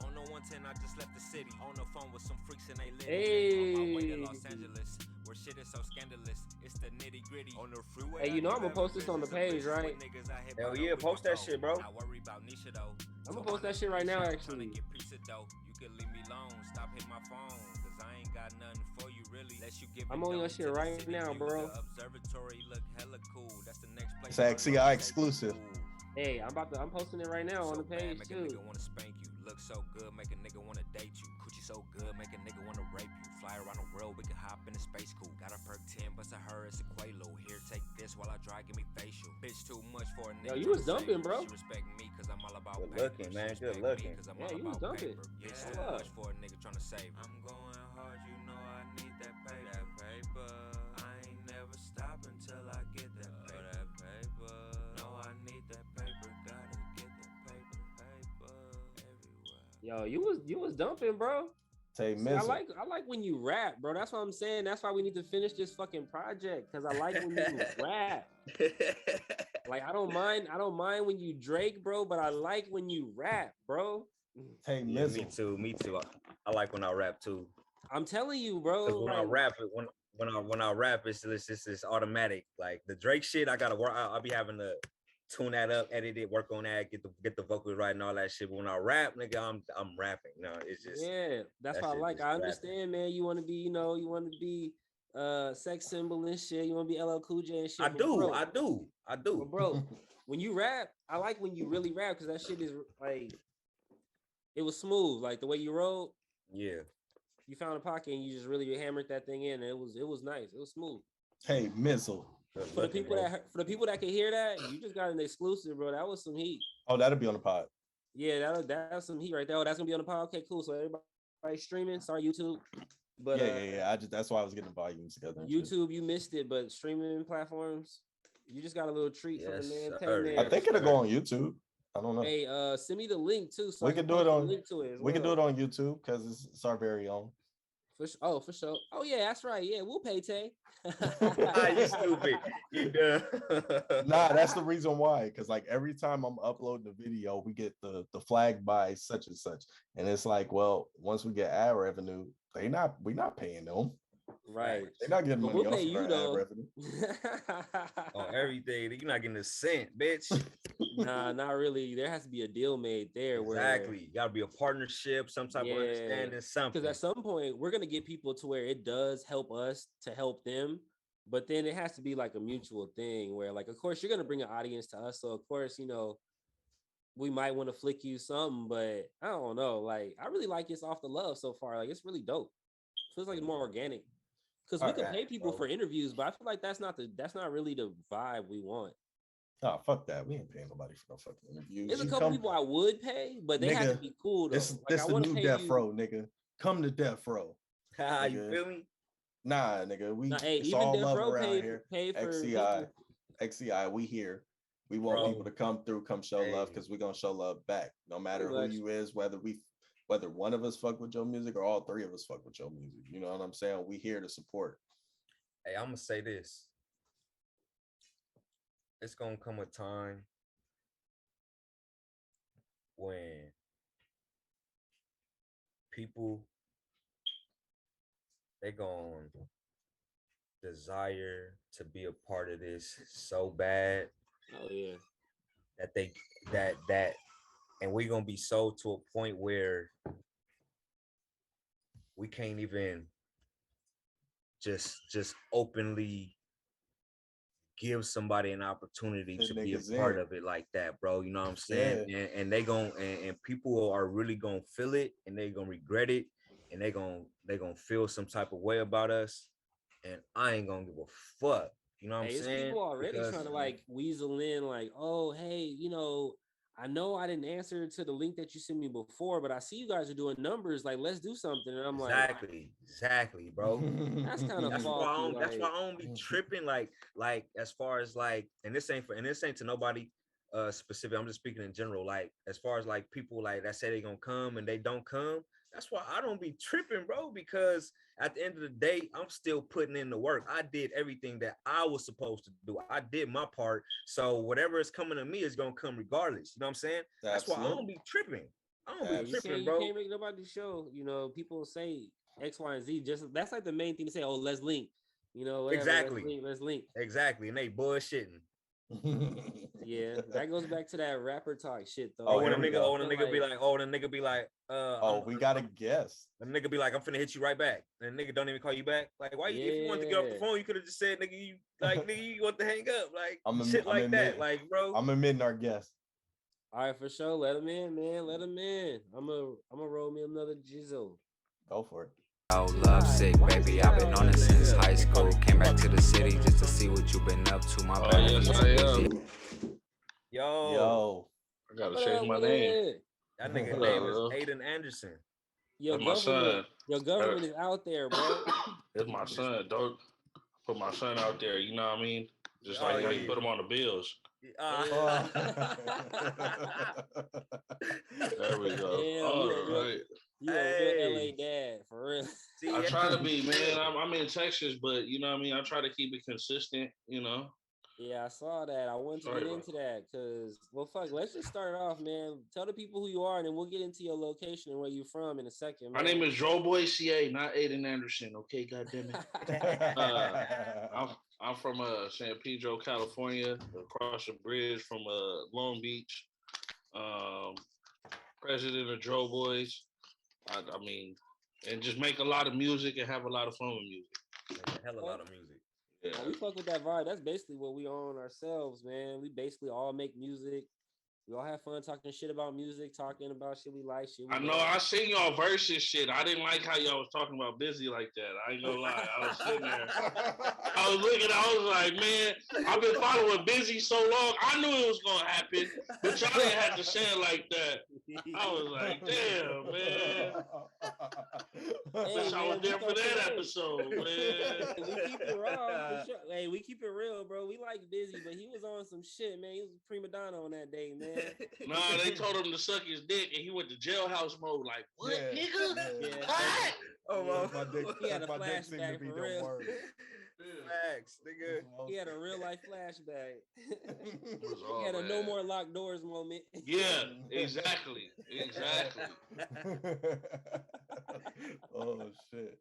On the 110, I just left the city. On the phone with some freaks and they live. Hey. On my way to Los Angeles, where shit is so scandalous. It's the nitty gritty. On the freeway. Hey, you know I'm gonna post this on the page, right? Hell yeah, post that shit, bro. I'm gonna post that shit right now, actually. You can leave me alone. Stop hitting my phone, cause I ain't got nothing for you really. I'm on your shit right now, bro. Observatory look hella cool. That's the next place. It's XCI exclusive. Hey, I'm posting it right now on the page too. Look so good, make a nigga wanna date you. Coochie so good, make a nigga wanna rape you. Fly around the world, we can hop in a space coupe. Got a perk 10, bust a her, it's a Quaalude. Here, take this while I dry, give me facial. Bitch too much for a nigga. Yo, you was dumping, bro. She respect me cause I'm all about Good looking, man. Good looking. Yeah, you was dumping. Bitch too much for a nigga tryna save. I'm going hard, you know I need that paper. I ain't never stop until I get that paper. No, I need that paper, gotta get that paper. Yo, you was dumping, bro. Say See, I like when you rap, bro. That's what I'm saying. That's why we need to finish this fucking project. Cause I like when you rap. Like I don't mind when you Drake, bro, but I like when you rap, bro. Hey, Yeah, me too. I like when I rap too. I'm telling you, bro. Cause when I rap, when I rap, it's automatic. Like the Drake shit, I gotta work. I'll be having to tune that up, edit it, work on that, get the vocals right and all that shit. But when I rap, nigga, I'm rapping. No, it's just that's what I like. I understand, man. You want to be, sex symbol and shit. You want to be LL Cool J and shit. I do. But bro, when you rap, I like when you really rap because that shit is like, it was smooth. Like the way you wrote. Yeah. You found a pocket and you just really hammered that thing in. And it was nice. It was smooth. Hey, Mizzle. For the people that can hear that, you just got an exclusive, bro. That was some heat. Oh, that'll be on the pod. Yeah, that's some heat right there. Oh, that's gonna be on the pod. Okay, cool. So everybody streaming, sorry YouTube. But yeah. That's why I was getting the volumes together. YouTube, you missed it, but streaming platforms, you just got a little treat for the man. I think it'll go on YouTube. I don't know. Hey, send me the link too, so We I can can do it post the on. link to it. We can do it on YouTube because it's our very own. For sure. Oh yeah, that's right. Yeah, we'll pay Tay. You stupid. You done. Nah, that's the reason why. Because like every time I'm uploading a video, we get the flag by such and such, and it's like, well, once we get ad revenue, we're not paying them. Right. They're not getting But money we'll pay off of you our ad though. revenue. On everything. You're not getting a cent, bitch. Nah, not really. There has to be a deal made there. Exactly. You gotta be a partnership, some type of understanding, something. Because at some point we're gonna get people to where it does help us to help them, but then it has to be like a mutual thing where, like, of course, you're gonna bring an audience to us, so of course, we might want to flick you something, but I don't know. Like, I really like it's off the love so far. Like, it's really dope. Feels like it's more organic. Because we can pay people for interviews, but I feel like that's not really the vibe we want. Oh, fuck that. We ain't paying nobody for no fucking interviews. There's a couple people I would pay, but they have to be cool though. This the new death row, nigga. Come to death row. You feel me? Nah, nigga. It's even all death love row around here. Pay for XCI, we here. We want people to come through, come show love, because we're gonna show love back. No matter who you is, whether one of us fuck with your music or all three of us fuck with your music. You know what I'm saying? We here to support. Hey, I'm gonna say this. It's gonna come a time when people, they gonna desire to be a part of this so bad. Oh yeah. That and we're gonna be so to a point where we can't even just openly give somebody an opportunity to be a part of it like that, bro. You know what I'm saying? Yeah. And they and people are really gonna feel it, and they gonna regret it, and they gonna feel some type of way about us. And I ain't gonna give a fuck. You know what I'm saying? People already trying to like weasel in, like, oh, hey, I know I didn't answer to the link that you sent me before, but I see you guys are doing numbers. Like, let's do something. And I'm exactly, bro. That's kind of that's why I don't be tripping. Like as far as like, and this ain't to nobody specific. I'm just speaking in general. Like as far as like people like that say they gonna come and they don't come. That's why I don't be tripping, bro, because at the end of the day, I'm still putting in the work. I did everything that I was supposed to do. I did my part. So whatever is coming to me is going to come regardless. You know what I'm saying? That's why I don't be tripping. I don't be tripping, bro. You can't make nobody show. People say X, Y, and Z. Just that's like the main thing to say. Oh, let's link. Whatever, exactly. Let's link. Exactly. And they bullshitting. Yeah, that goes back to that rapper talk shit though. When a nigga be like, we got a guess. The nigga be like, I'm finna hit you right back. And the nigga don't even call you back. Like, why if you want to get off the phone, you could have just said, nigga, you want to hang up. Like shit like that. Like, bro. I'm admitting our guess. All right, for sure. Let him in, man. Let him in. I'm gonna roll me another jizzle. Go for it. Oh, love sick, baby. I've been on it since high school. Came back to the city just to see what you've been up to. My yes, I am. Yo. I gotta change my name. That nigga name is Aiden Anderson. My son. Your government is out there, bro. It's my son. Don't put my son out there. You know what I mean? Just like how you put him on the bills. There we go. Damn, all right. You a real LA dad, for real. I try to be, man. I'm in Texas, but you know what I mean? I try to keep it consistent, Yeah, I saw that. I wanted to get into that because, fuck, let's just start off, man. Tell the people who you are, and then we'll get into your location and where you're from in a second, man. My name is Dro Boy CA, not Aiden Anderson, okay? Goddamn it. I'm from San Pedro, California, across the bridge from Long Beach. President of Dro Boys. I mean, and just make a lot of music and have a lot of fun with music. Make a hell of a lot of music. Yeah. We fuck with that vibe. That's basically what we own ourselves, man. We basically all make music. We all have fun talking shit about music, talking about shit we like, shit we I know, I seen y'all versus shit. I didn't like how y'all was talking about Busy like that. I ain't gonna lie. I was sitting there. I was looking, I was like, man, I've been following Busy so long. I knew it was gonna happen, but y'all didn't have to say it like that. I was like, damn, man. Wish I was there for that episode, man. We keep it raw, for sure. Hey, we keep it real, bro. We like Busy, but he was on some shit, man. He was a prima donna on that day, man. Nah, they told him to suck his dick, and he went to jailhouse mode. Like, what, nigga? Yeah. What? Oh, My dick, He had a my dick seemed to flashback be for the real. word. Facts, nigga. He had a real life flashback. Was He all had a no bad. more locked doors moment. Yeah, exactly. Oh shit,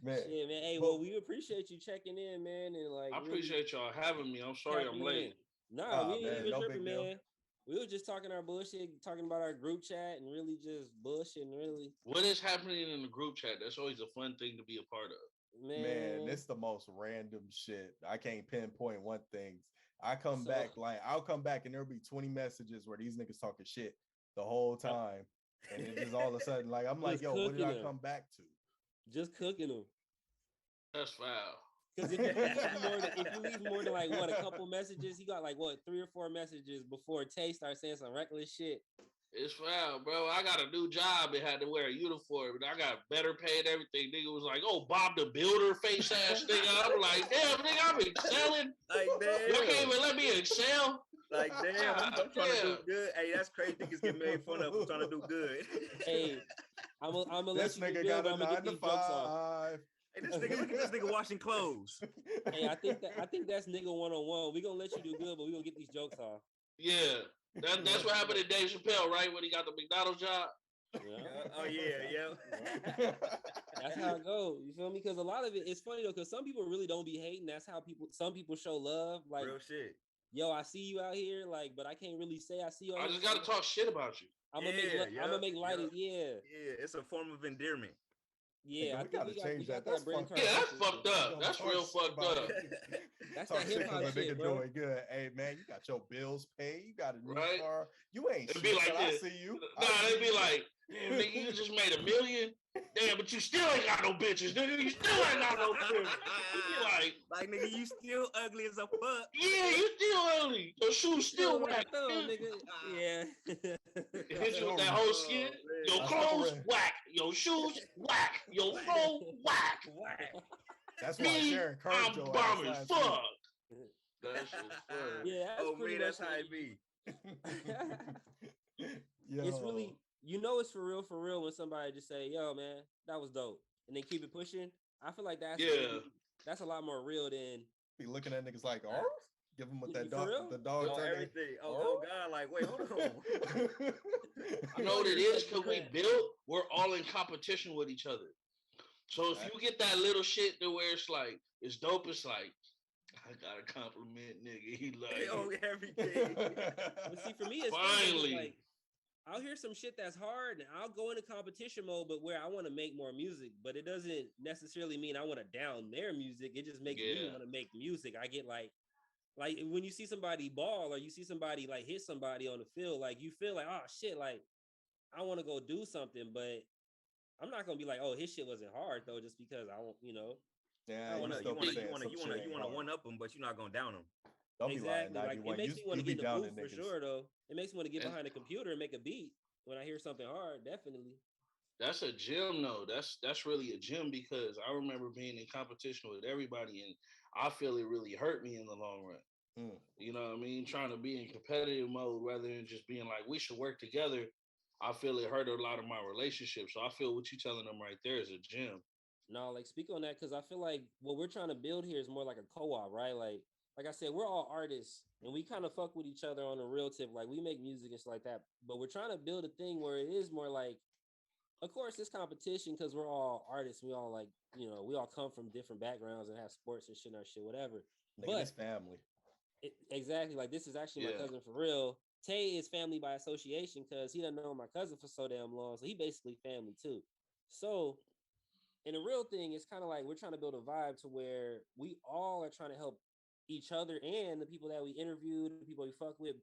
man. Shit, man. Hey, But- well, we appreciate you checking in, man, and like I appreciate y'all having me. I'm sorry I'm tapping late. in. Nah, Nah, we ain't man, even no tripping, big deal. man. We were just talking our bullshit, talking about our group chat, and really just bullshitting, really. What is happening in the group chat? That's always a fun thing to be a part of. Man, it's the most random shit. I can't pinpoint one thing. I come So- back, like I'll come back and there'll be 20 messages where these niggas talking shit the whole time. And it just all of a sudden, like I'm like, Just yo, what did I cooking 'em. come back to? just cooking them. That's foul. Because if you leave more than like what a couple messages, he got like what 3 or 4 messages before Tay starts saying some reckless shit. It's foul, bro. I got a new job and had to wear a uniform, and I got better pay and everything. Nigga was like, "Oh, Bob the Builder, face ass nigga." I'm like, "Damn, nigga, I'm excelling. Like, Y'all can't damn. even let me excel." Like, damn. I'm trying to do Yeah. good. Hey, that's crazy. Niggas get made fun of for trying to do good. Hey, I'm gonna let This you do nigga good, got but a I'm gonna 9 get to these jokes off. 5. Hey, this nigga, look at this nigga washing clothes. Hey, I think that's nigga 101. We gonna let you do good, but we gonna get these jokes off. Yeah, that's what happened to Dave Chappelle, right? When he got the McDonald's job. Yeah. Oh yeah. That's how it goes. You feel me? Because a lot of it's funny though, because some people really don't be hating. That's how some people show love. Like, Real shit. yo, I see you out here, like, but I can't really say I see you out I here. just got to talk shit about you. I'm gonna make light of Yeah, it's a form of endearment. Yeah, Nigga, I we think gotta we got change that. that That's brain fucked card. Yeah, that's shit. fucked up. That's real fucked up. That's Talk that shit hip hop because a shit, nigga bro. doing good. Hey man, you got your bills paid. You got a new Right? car. You ain't It'd shit. be like but I this. see you. Nah, they'd be like, "Damn, nigga, you just made $1 million. Damn, but you still ain't got no bitches, nigga. You still ain't got no bitches." You Like, nigga, you still ugly as a fuck. yeah, you still ugly. Your shoes still whack, nigga. Yeah. Hit you with that whole skin. Your I clothes still whack. Your shoes whack. Your phone whack. That's why Me, Sharon curved I'm your ass bombing. last Fuck. That shit's fun. Yeah, that's Oh pretty man, much that's how it. it be. It's really, it's for real when somebody just say, "Yo, man, that was dope," and they keep it pushing. I feel like that's a lot more real than be looking at niggas like, oh, give them with that For dog, real? the dog. Oh, turn everything. Oh God, like, wait, hold on. You know what it is? Because we built, we're all in competition with each other. So if you get that little shit to where it's like, it's dope, it's like, I got a compliment, nigga. He like, Oh, everything. But see, for me, it's Finally. like I'll hear some shit that's hard, and I'll go into competition mode, but where I want to make more music. But it doesn't necessarily mean I want to down their music. It just makes me want to make music. I get like when you see somebody ball or you see somebody like hit somebody on the field, like you feel like, oh shit, like I want to go do something, but I'm not gonna be like, oh, his shit wasn't hard though, just because I won't, Yeah, You want to one one up them, but you're not gonna down them. Don't exactly. be lying, Like it makes me want to be get in the down booth for sure, though. It makes me want to get behind a computer and make a beat when I hear something hard. Definitely. that's a gym, though. That's really a gym because I remember being in competition with everybody, and I feel it really hurt me in the long run. You know what I mean? Trying to be in competitive mode rather than just being like, we should work together. I feel it hurt a lot of my relationships. So I feel what you're telling them right there is a gym. No, like speak on that because I feel like what we're trying to build here is more like a co-op, right? Like I said, we're all artists and we kind of fuck with each other on a real tip. Like we make music and stuff like that, but we're trying to build a thing where it is more like, of course, it's competition because we're all artists. We all like, we all come from different backgrounds and have sports and shit and our shit, whatever. But it's family. Exactly. Like this is actually my cousin for real. Tay is family by association because he doesn't know my cousin for so damn long. So he basically family too. So in the real thing, it's kind of like we're trying to build a vibe to where we all are trying to help each other and the people that we interviewed, the people we fuck with,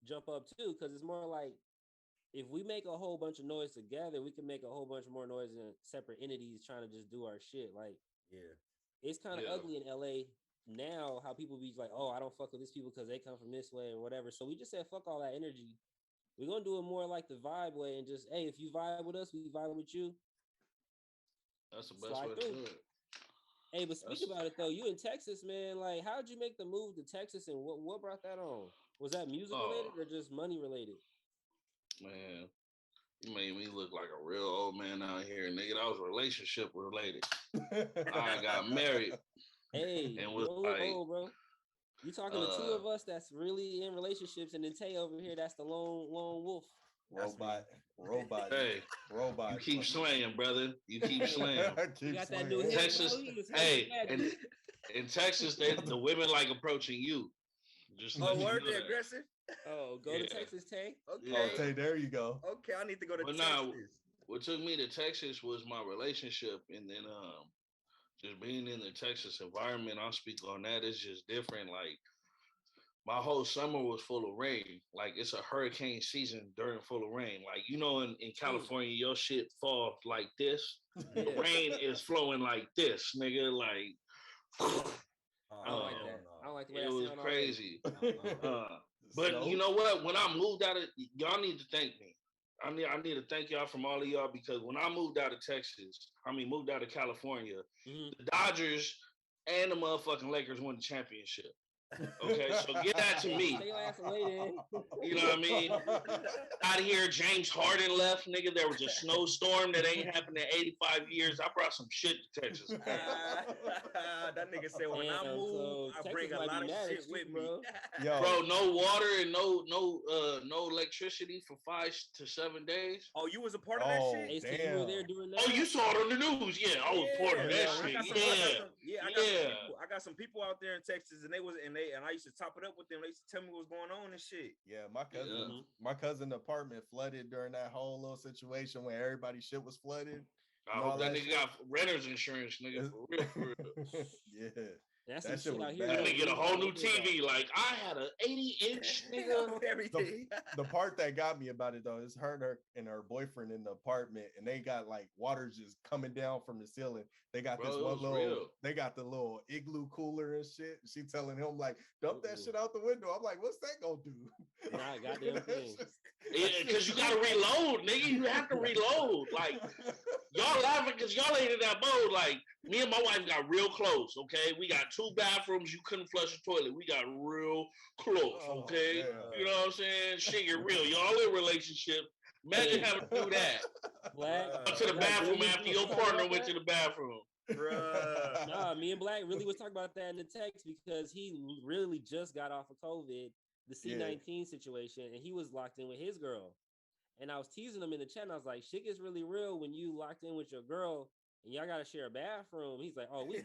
jump up too. Because it's more like if we make a whole bunch of noise together, we can make a whole bunch more noise in separate entities trying to just do our shit. Like, it's kind of ugly in LA now how people be like, oh, I don't fuck with these people because they come from this way or whatever. So we just said, fuck all that energy. We're going to do it more like the vibe way and just, hey, if you vibe with us, we vibe with you. That's the best way to do it. Hey, but speak about it though. You in Texas, man. Like, how'd you make the move to Texas and what brought that on? Was that music related or just money related? Man, you made me look like a real old man out here, nigga. That was relationship related. I got married. Hey, And you was don't look like, old, bro. You talking to two of us that's really in relationships, and then Tay over here, that's the lone wolf. Robot. Hey, robot. you keep slaying, brother. You keep slaying. You got that new hit, Texas, bro. He was hey, hitting in Texas, the women like approaching you. Just Oh, word, they aggressive. Oh, go to Texas, Tay. Okay. Oh, Tay, there you go. Okay, I need to go to But Texas. nah, what took me to Texas was my relationship, and then just being in the Texas environment. I'll speak on that. It's just different. Like my whole summer was full of rain. Like it's a hurricane season during full of rain. Like in California, your shit falls like this. The rain is flowing like this, nigga. Like I don't like that. I don't like the way it that was sound crazy. But you know what? When I moved out of, y'all need to thank me. I need to thank y'all from all of y'all because when I moved out of moved out of California, the Dodgers and the motherfucking Lakers won the championship. Okay, so get that to me. You know what I mean? Out of here, James Harden left, nigga. There was a snowstorm that ain't happened in 85 years. I brought some shit to Texas. That nigga said when I move, I bring a lot of shit with me. Bro, no water and no electricity for 5 to 7 days. Oh, you was a part of that shit? Damn. You were there doing that? Oh, you saw it on the news? Yeah, I was part of that shit. I got some people out there in Texas, and I used to top it up with them. They used to tell me what's going on and shit. Yeah, my cousin's apartment flooded during that whole little situation when everybody's shit was flooded. I hope that nigga got renter's insurance, nigga. For real. Yeah. That's that shit out here. That nigga get a whole new TV. Like I had an 80-inch nigga. Everything. The part that got me about it though is her and her boyfriend in the apartment, and they got like water just coming down from the ceiling. They got this one little, they got the little igloo cooler and shit. She telling him like, dump that shit out the window. I'm like, what's that gonna do? Nah, goddamn thing. Yeah, because you gotta reload, nigga. You have to reload. Like y'all laughing because y'all ain't in that mode. Like me and my wife got real close. Okay, we got 2 bathrooms. You couldn't flush the toilet. We got real close. Okay, you know what I'm saying? Shit get real. Y'all in relationship. Imagine having to do that. Black to the bathroom after your partner went to the bathroom. Bruh. Nah, me and Black really was talking about that in the text because he really just got off of COVID, the C-19 situation, and he was locked in with his girl. And I was teasing him in the chat, and I was like, shit gets really real when you locked in with your girl and y'all gotta share a bathroom. He's like, oh, we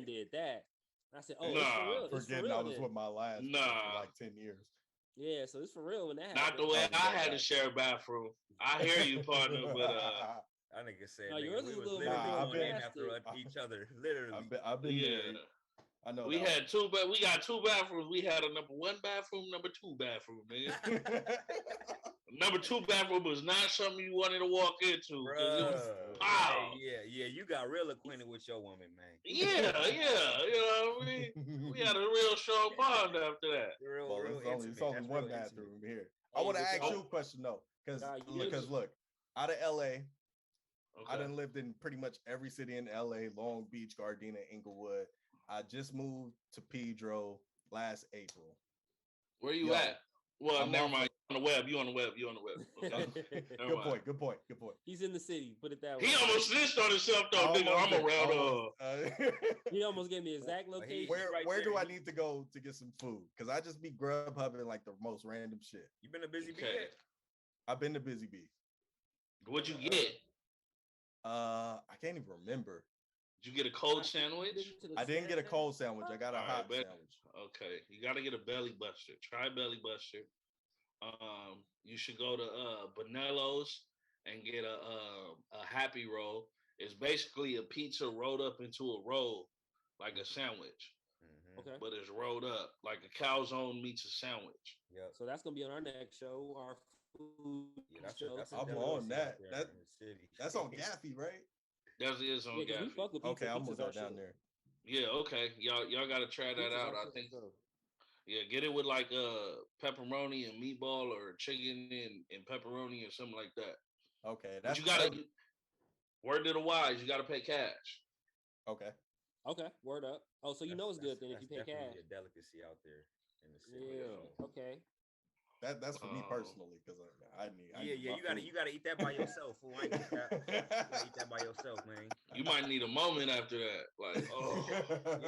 did that. I said, oh, it's for real. Forgetting I was with my last for like 10 years. Yeah, so it's for real when that happened. Not the way I had to share a bathroom. I hear you, partner, but that nigga said, no, nigga, we was literally going in after each other. Literally. I've been there. I know. We had 2, but we got 2 bathrooms. We had a number 1 bathroom, number 2 bathroom, man. Number 2 bathroom was not something you wanted to walk into. Wow. Yeah, you got real acquainted with your woman, man. Yeah, you know what I mean? We had a real strong bond after that. It's only one bathroom here. I want to ask you a question though, because look, out of LA, I done lived in pretty much every city in LA, Long Beach, Gardena, Inglewood. I just moved to Pedro last April. Where you at? Well, never mind. You on the web. Okay. Good point. He's in the city. Put it that way. He almost snitched on himself though, nigga. I'm around. He almost gave me exact location. Where do I need to go to get some food? Because I just be Grubhubbing like the most random shit. You been to Busy Bee yet? I've been to Busy Bee. What'd you get? I can't even remember. Did you get a cold sandwich? I didn't get a cold sandwich. I got a hot sandwich. Okay, you got to get a belly buster. Try belly buster. You should go to Bonello's and get a happy roll. It's basically a pizza rolled up into a roll, like a sandwich. Okay. But it's rolled up like a calzone meets a sandwich. Yeah. So that's gonna be on our next show. Our food show. I'm on that. That's on Gaffy, right? That is on Gaffy. Okay, I'm gonna go down there. Yeah. Okay. Y'all got to try that out. I think. Yeah, get it with like pepperoni and meatball or chicken and pepperoni or something like that. Okay, but you gotta word to the wise. You gotta pay cash. Okay, word up. Oh, so you know it's good then if you pay cash. A delicacy out there in the city. Yeah. Okay. That's for me personally, because I need you gotta eat that by yourself. Fool. I ain't get that. You gotta eat that by yourself, man. You might need a moment after that. Like, oh.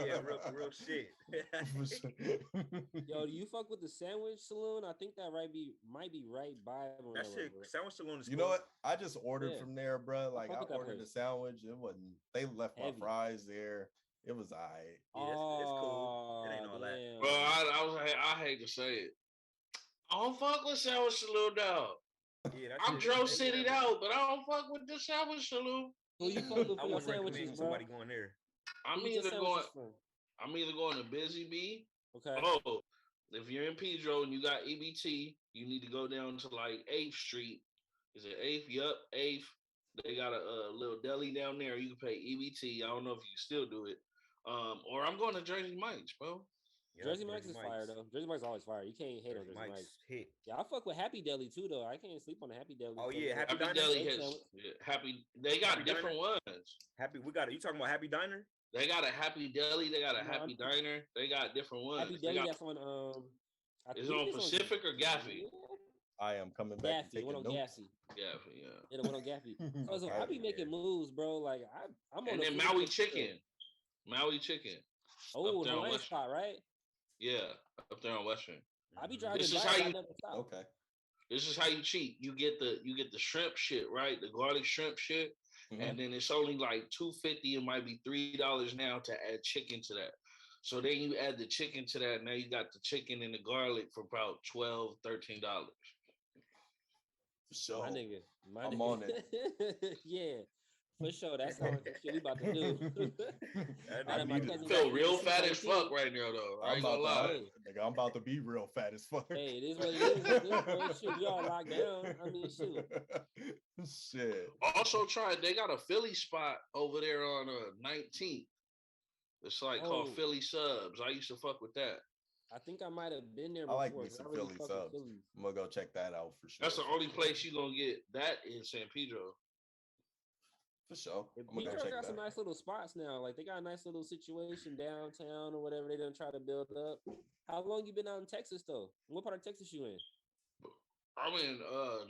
Yeah, real shit. Yo, do you fuck with the Sandwich Saloon? I think that might be right by that shit. Sandwich Saloon is You cool. know what? I just ordered from there, bro. Like, I ordered a sandwich. It wasn't. They left my fries there. It was alright. Yeah, it's cool. It ain't all that. Bro, I hate to say it. I don't fuck with Sandwich Saloon, dog. Yeah, I'm Dro City'd out, but I don't fuck with the Sandwich Saloon. Who you fuck with I for your wouldn't recommend sandwiches, bro? somebody going there. I'm either going to Busy Bee. Okay. Oh, if you're in Pedro and you got EBT, you need to go down to like 8th Street. Is it 8th? Yup, 8th. They got a little deli down there. You can pay EBT. I don't know if you still do it. Or I'm going to Jersey Mike's, bro. Yeah, Jersey Mike's is fire though. Jersey Mike's always fire. You can't hate on Jersey Mike's. Hit. Yeah, I fuck with Happy Deli too though. I can't sleep on the Happy Deli. Oh yeah, Happy Deli has They got different ones. You talking about Happy Diner? They got a Happy Deli. They got a Happy Diner. They got different ones. Happy Deli that's on is it on Pacific or Gaffey? I am coming back. Gaffey, one on Gaffey. Gaffey, yeah. Yeah, the one on Gaffey. So I be making moves, bro. Like I'm on. And then Maui Chicken. Maui Chicken. Oh, the Hawaiian spot, right? Yeah, up there on Western. I be driving. This is how you. Okay. This is how you cheat. You get the shrimp shit, right? The garlic shrimp shit, and then it's only like $2.50. It might be $3 now to add chicken to that. So then you add the chicken to that. Now you got the chicken and the garlic for about $12, $13. So my nigga. I'm on it. Yeah. For sure, that's what we about to do. I feel real fat as fuck right now, though. I ain't gonna lie. Nigga, I'm about to be real fat as fuck. Hey, it is what it is. Shit, we all locked down. I mean, shoot. Shit. Also, they got a Philly spot over there on 19th. It's like called Philly Subs. I used to fuck with that. I think I might have been there before. I like me some Philly Subs. I'm gonna go check that out for sure. That's the only place you gonna get that in San Pedro. For sure. Pedro got some nice little spots now. Like they got a nice little situation downtown or whatever they done try to build up. How long you been out in Texas though? What part of Texas you in? I'm in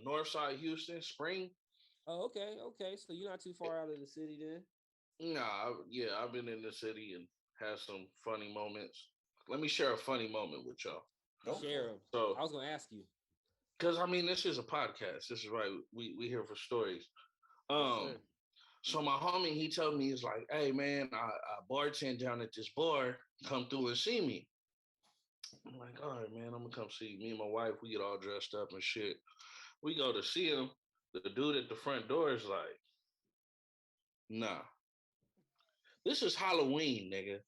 Northside Houston, Spring. Oh, okay. So you're not too far out of the city then? Nah, I've been in the city and had some funny moments. Let me share a funny moment with y'all. Share them. So I was gonna ask you. Because I mean, this is a podcast. This is right. We here for stories. So my homie, he told me, he's like, hey man, I bartend down at this bar. Come through and see me. I'm like, all right, man, I'm gonna come see you. Me and my wife, we get all dressed up and shit. We go to see him. The dude at the front door is like, nah. This is Halloween, nigga.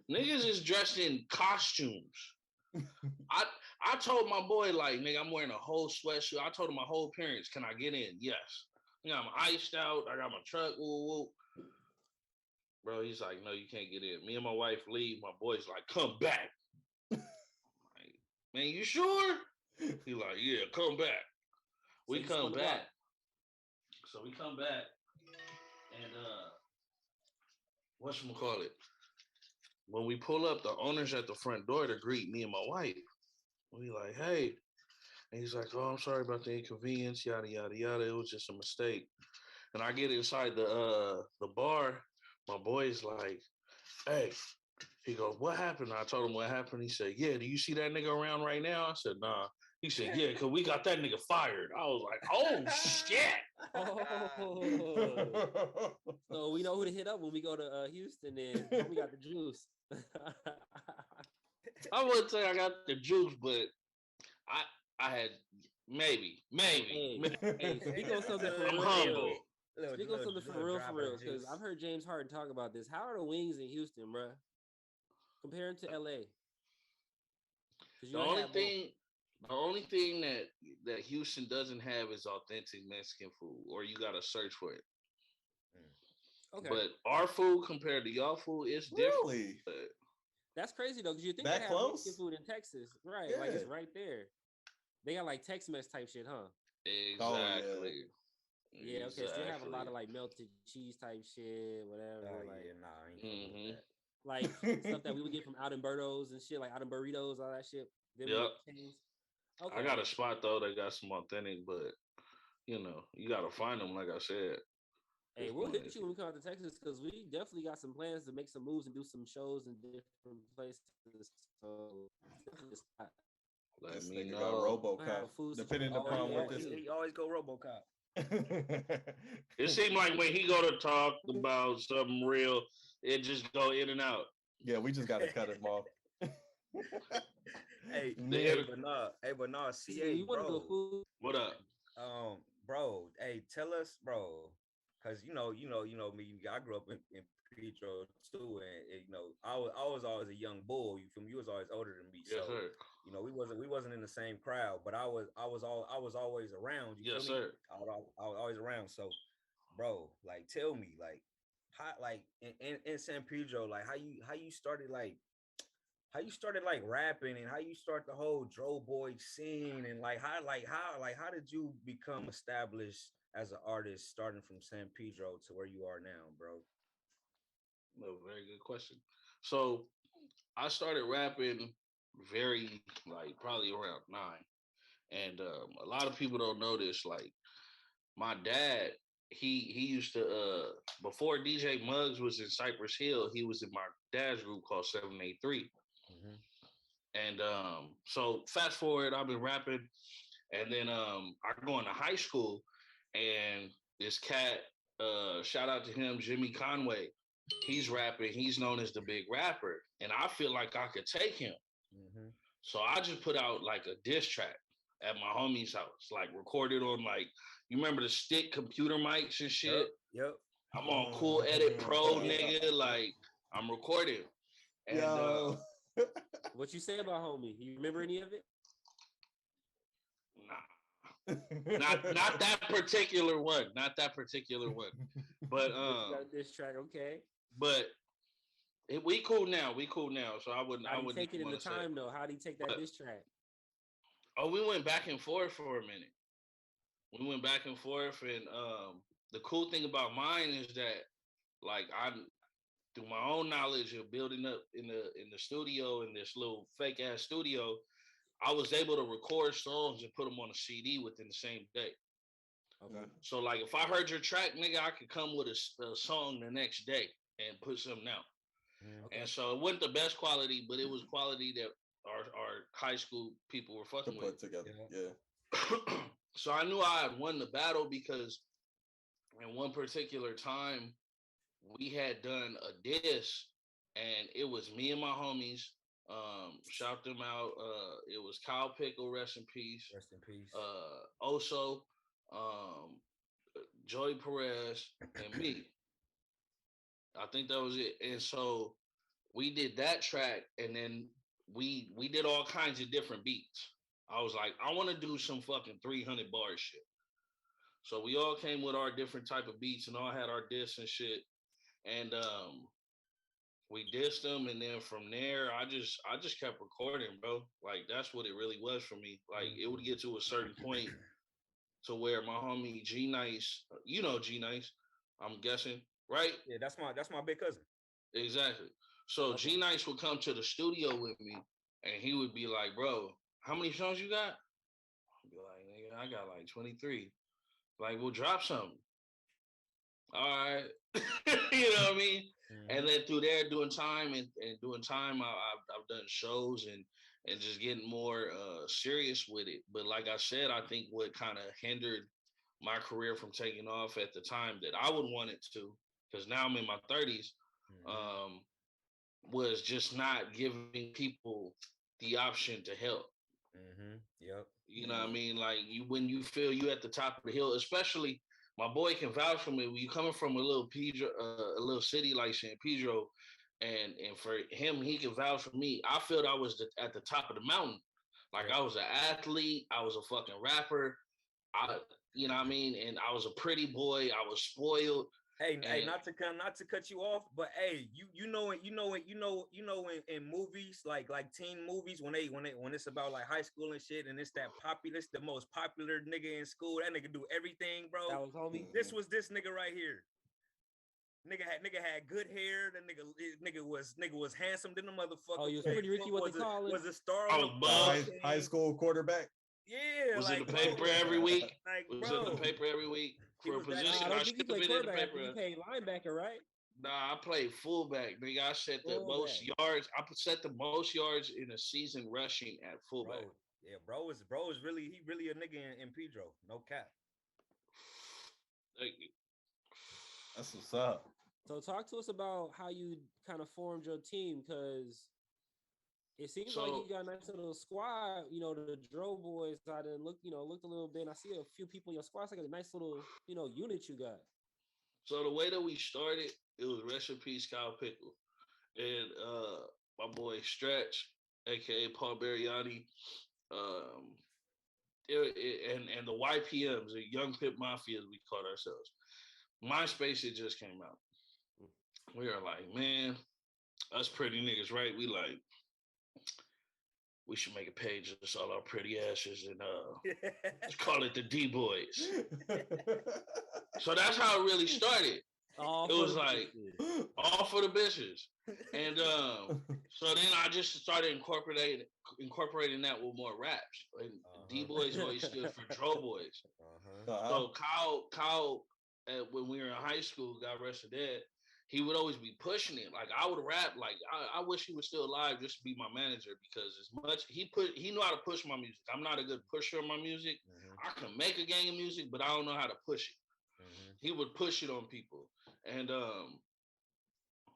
Niggas is dressed in costumes. I told my boy, like, nigga, I'm wearing a whole sweatsuit. I told him my whole appearance, can I get in? Yes. I'm iced out. I got my truck. Woo, woo. Bro, he's like, no, you can't get in. Me and my wife leave. My boy's like, come back. Like, man, you sure? He's like, yeah, come back. We come back. So we come back. And whatchamacallit? When we pull up, the owner's at the front door to greet me and my wife. We like, hey. And he's like, oh, I'm sorry about the inconvenience, yada, yada, yada. It was just a mistake. And I get inside the bar. My boy's like, hey. He goes, what happened? I told him what happened. He said, yeah, do you see that nigga around right now? I said, nah. He said, yeah, because we got that nigga fired. I was like, oh, shit. Oh. So we know who to hit up when we go to Houston and we got the juice. I wouldn't say I got the juice, but I had maybe. Hey, speak on something for I'm real. humble. Speak on something for real, because I've heard James Harden talk about this. How are the wings in Houston, bro? Comparing to LA? The only thing that Houston doesn't have is authentic Mexican food, or you gotta search for it. Okay. But our food compared to y'all food is different. That's crazy though, because you think they have Mexican food in Texas, right? Yeah. Like it's right there. They got like Tex-Mex type shit, huh? Exactly. Yeah, okay. So they have a lot of like melted cheese type shit, whatever. I ain't like stuff that we would get from out in Burritos and shit, like out in burritos, all that shit. Yep. Okay. I got a spot though that got some authentic, but you know, you gotta find them. Like I said, Hey, it's we'll gonna- hit you when we come out to Texas because we definitely got some plans to make some moves and do some shows in different places. So definitely spot. let This me nigga got know. RoboCop. Food Depending situation upon what already this. there, He always go RoboCop. It seemed like when he go to talk about something real, it just go in and out. Yeah, we just gotta cut him off. Hey, Man, but nah, CA, You want to go bro. food? What up? Bro, hey, tell us, bro, because you know me. I grew up in Pedro too, and you know, I was always a young bull. You feel me? You was always older than me, Yes, so sir. you know, we wasn't in the same crowd, but I was always around. You Yes, feel me? sir. I was always around. So, bro, like, tell me, like, how, like, in San Pedro, like, how you started, like. How you started like rapping and how you start the whole Dro Boy scene and how did you become established as an artist starting from San Pedro to where you are now, bro? No, very good question. So I started rapping very like probably around 9, and a lot of people don't know this. Like my dad, he used to before DJ Muggs was in Cypress Hill, he was in my dad's group called 783. Mm-hmm. And so fast forward, I've been rapping, and then I go into high school, and this cat, shout out to him, Jimmy Conway. He's rapping. He's known as the big rapper, and I feel like I could take him. Mm-hmm. So I just put out like a diss track at my homie's house, like recorded on like you remember the stick computer mics and shit. Yep. I'm on Cool Edit Pro, nigga. Like I'm recording, and yo. What you say about homie? You remember any of it? nah. Not that particular one. Not that particular one. But But you got this track, okay? but we cool now. We cool now. So I wouldn't How do you wouldn't take it in the wanna say- time though? How do you take that But- diss track? Oh, we went back and forth for a minute. We went back and forth, and the cool thing about mine is that like I through my own knowledge of building up in the studio in this little fake ass studio, I was able to record songs and put them on a CD within the same day. Okay. So like if I heard your track, nigga, I could come with a song the next day and put something out. Okay. And so it wasn't the best quality, but it was quality that our high school people were To fucking put with. together. Yeah. Yeah. So I knew I had won the battle because in one particular time we had done a diss, and it was me and my homies. Shout them out. It was Kyle Pickle, rest in peace. Rest in peace. Oso, Joey Perez, and me. I think that was it. And so we did that track, and then we did all kinds of different beats. I was like, I want to do some fucking 300 bar shit. So we all came with our different type of beats and all had our diss and shit. And we dissed them, and then from there, I just kept recording, bro. Like that's what it really was for me. Like it would get to a certain point to where my homie G Nice, you know G Nice, I'm guessing, right? Yeah, that's my big cousin. Exactly. So G Nice would come to the studio with me, and he would be like, "Bro, how many songs you got?" I'd be like, "Nigga, I got like 23." Like, we'll drop something. All right, you know what I mean. And then through there, doing time and doing time, I've done shows and just getting more serious with it. But like I said, I think what kind of hindered my career from taking off at the time that I would want it to, because now I'm in my 30s, was just not giving people the option to help. Yep. You know what I mean? Like when you feel you at the top of the hill, especially my boy can vouch for me. When you coming from a little Pedro, a little city like San Pedro, and for him, he can vouch for me. I felt I was at the top of the mountain. Like I was an athlete, I was a fucking rapper. You know what I mean? And I was a pretty boy. I was spoiled. Hey, not to cut you off, but hey, you know in movies like teen movies when it's about like high school and shit, and it's the most popular nigga in school. That nigga do everything, bro. That was homie. This was this nigga right here. Nigga had good hair. That nigga was handsome than the motherfucker. Oh, you was Pretty Ricky, what they call it? Was a star. I was buff. High school quarterback. Yeah, Was like, in the paper every week. Like, Was bro, in the paper every week for a position. I I don't think you should have play been in the quarterback. paper. You play linebacker, right? Nah, I played fullback, nigga. I set the most yards. I set the most yards in a season rushing at fullback. bro. Yeah, bro is really he really a nigga in Pedro. No cap. Thank you. That's what's up. So talk to us about how you kind of formed your team, because it seems like you got a nice little squad. You know, the Dro Boys. I didn't looked a little bit. And I see a few people in your squad. It's like a nice little, unit you got. So the way that we started, it was rest in peace, Kyle Pickle, and my boy Stretch, aka Paul Bariani, and the YPMs, the Young Pimp Mafia, as we called ourselves. MySpace, it just came out. We are like, man, us pretty niggas, right? We should make a page of just all our pretty asses and let's call it the D-Boys. So that's how it really started. It was like all for the bitches. And so then I just started incorporating that with more raps. And D-Boys always stood for Dro Boys. So Kyle when we were in high school, God rest his dead, he would always be pushing it. Like I would rap, like I wish he was still alive just to be my manager, because as much he knew how to push my music. I'm not a good pusher of my music. I can make a gang of music, but I don't know how to push it. He would push it on people. And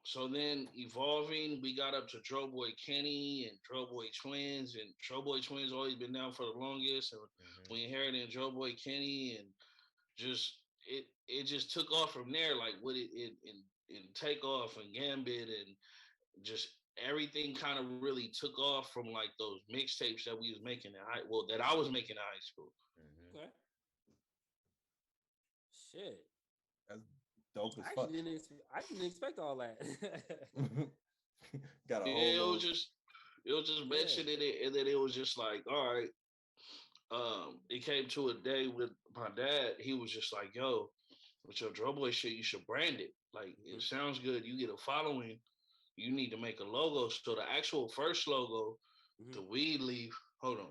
so then evolving, we got up to DroBoy Kenny and DroBoy Twins, and DroBoy Twins always been down for the longest. And we inherited DroBoy Kenny, and just it just took off from there, like with it in Takeoff and Gambit, and just everything kind of really took off from like those mixtapes that we was making that I was making in high school. Okay. Shit. That's dope as fuck. I didn't expect all that. Got a it was just mentioning it, and then it was just like, all right. It came to a day with my dad. He was just like, yo, with your Dro Boy shit, you should brand it. Like, it sounds good. You get a following. You need to make a logo. So the actual first logo, the weed leaf. Hold on.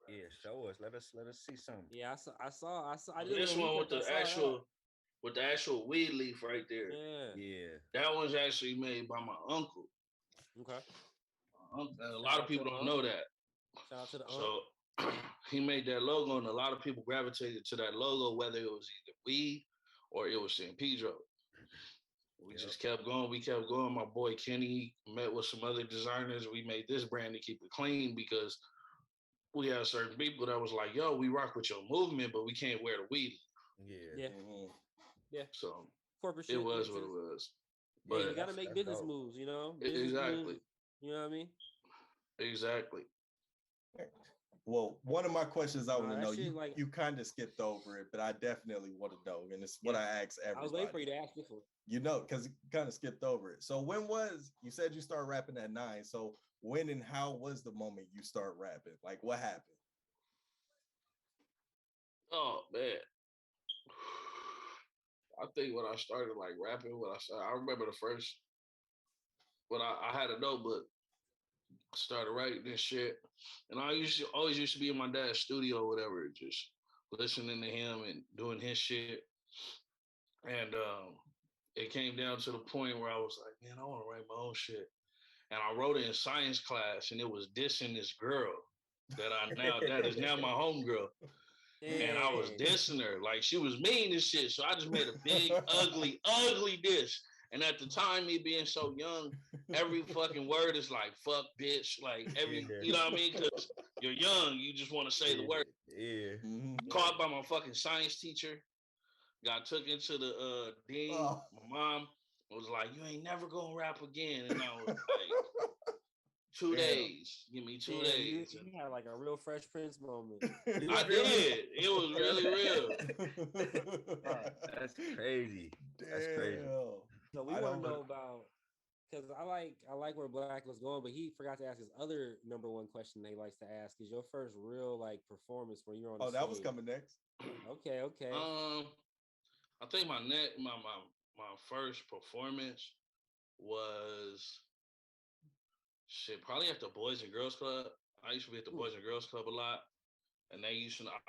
Yeah, show us. Let us see something. Yeah, I saw. I did this one with the actual weed leaf right there. Yeah. That one's actually made by my uncle. Okay. And a lot of people don't know that. Shout out to the So he made that logo, and a lot of people gravitated to that logo, whether it was either weed or it was San Pedro. We just kept going. We kept going. My boy Kenny met with some other designers. We made this brand to keep it clean, because we had certain people that was like, yo, we rock with your movement, but we can't wear the weed. Yeah. So corporate it shit, was what it was. But you gotta make business moves, Exactly. Moves, you know what I mean? Exactly. Well, one of my questions I want to know, like, you kind of skipped over it, but I definitely want to know, and it's what I ask everybody. I was waiting for you to ask this one. Because you kind of skipped over it. So you said you started rapping at 9. So when and how was the moment you start rapping? Like, what happened? Oh, man. I think when I started like rapping, I remember the first, when I had a notebook, started writing this shit, and I always used to be in my dad's studio or whatever, just listening to him and doing his shit. And it came down to the point where I was like, man, I want to write my own shit. And I wrote it in science class, and it was dissing this girl that is now my homegirl. And I was dissing her like she was mean and shit. So I just made a big, ugly diss. And at the time, me being so young, every fucking word is like "fuck, bitch," like you know what I mean? Because you're young, you just want to say the word. Yeah. Caught by my fucking science teacher, got took into the dean. My mom was like, "You ain't never gonna rap again," and I was like, 2 days. Give me 2 days. You had like a real Fresh Prince moment. I did. It was really real. That's crazy. That's crazy. So we want to know about, because I like where Baaack was going, but he forgot to ask his other number one question that he likes to ask is your first real like performance where you're on the stage. That was coming next. Okay. I think my first performance was probably at the Boys and Girls Club. I used to be at the Boys and Girls Club a lot, and I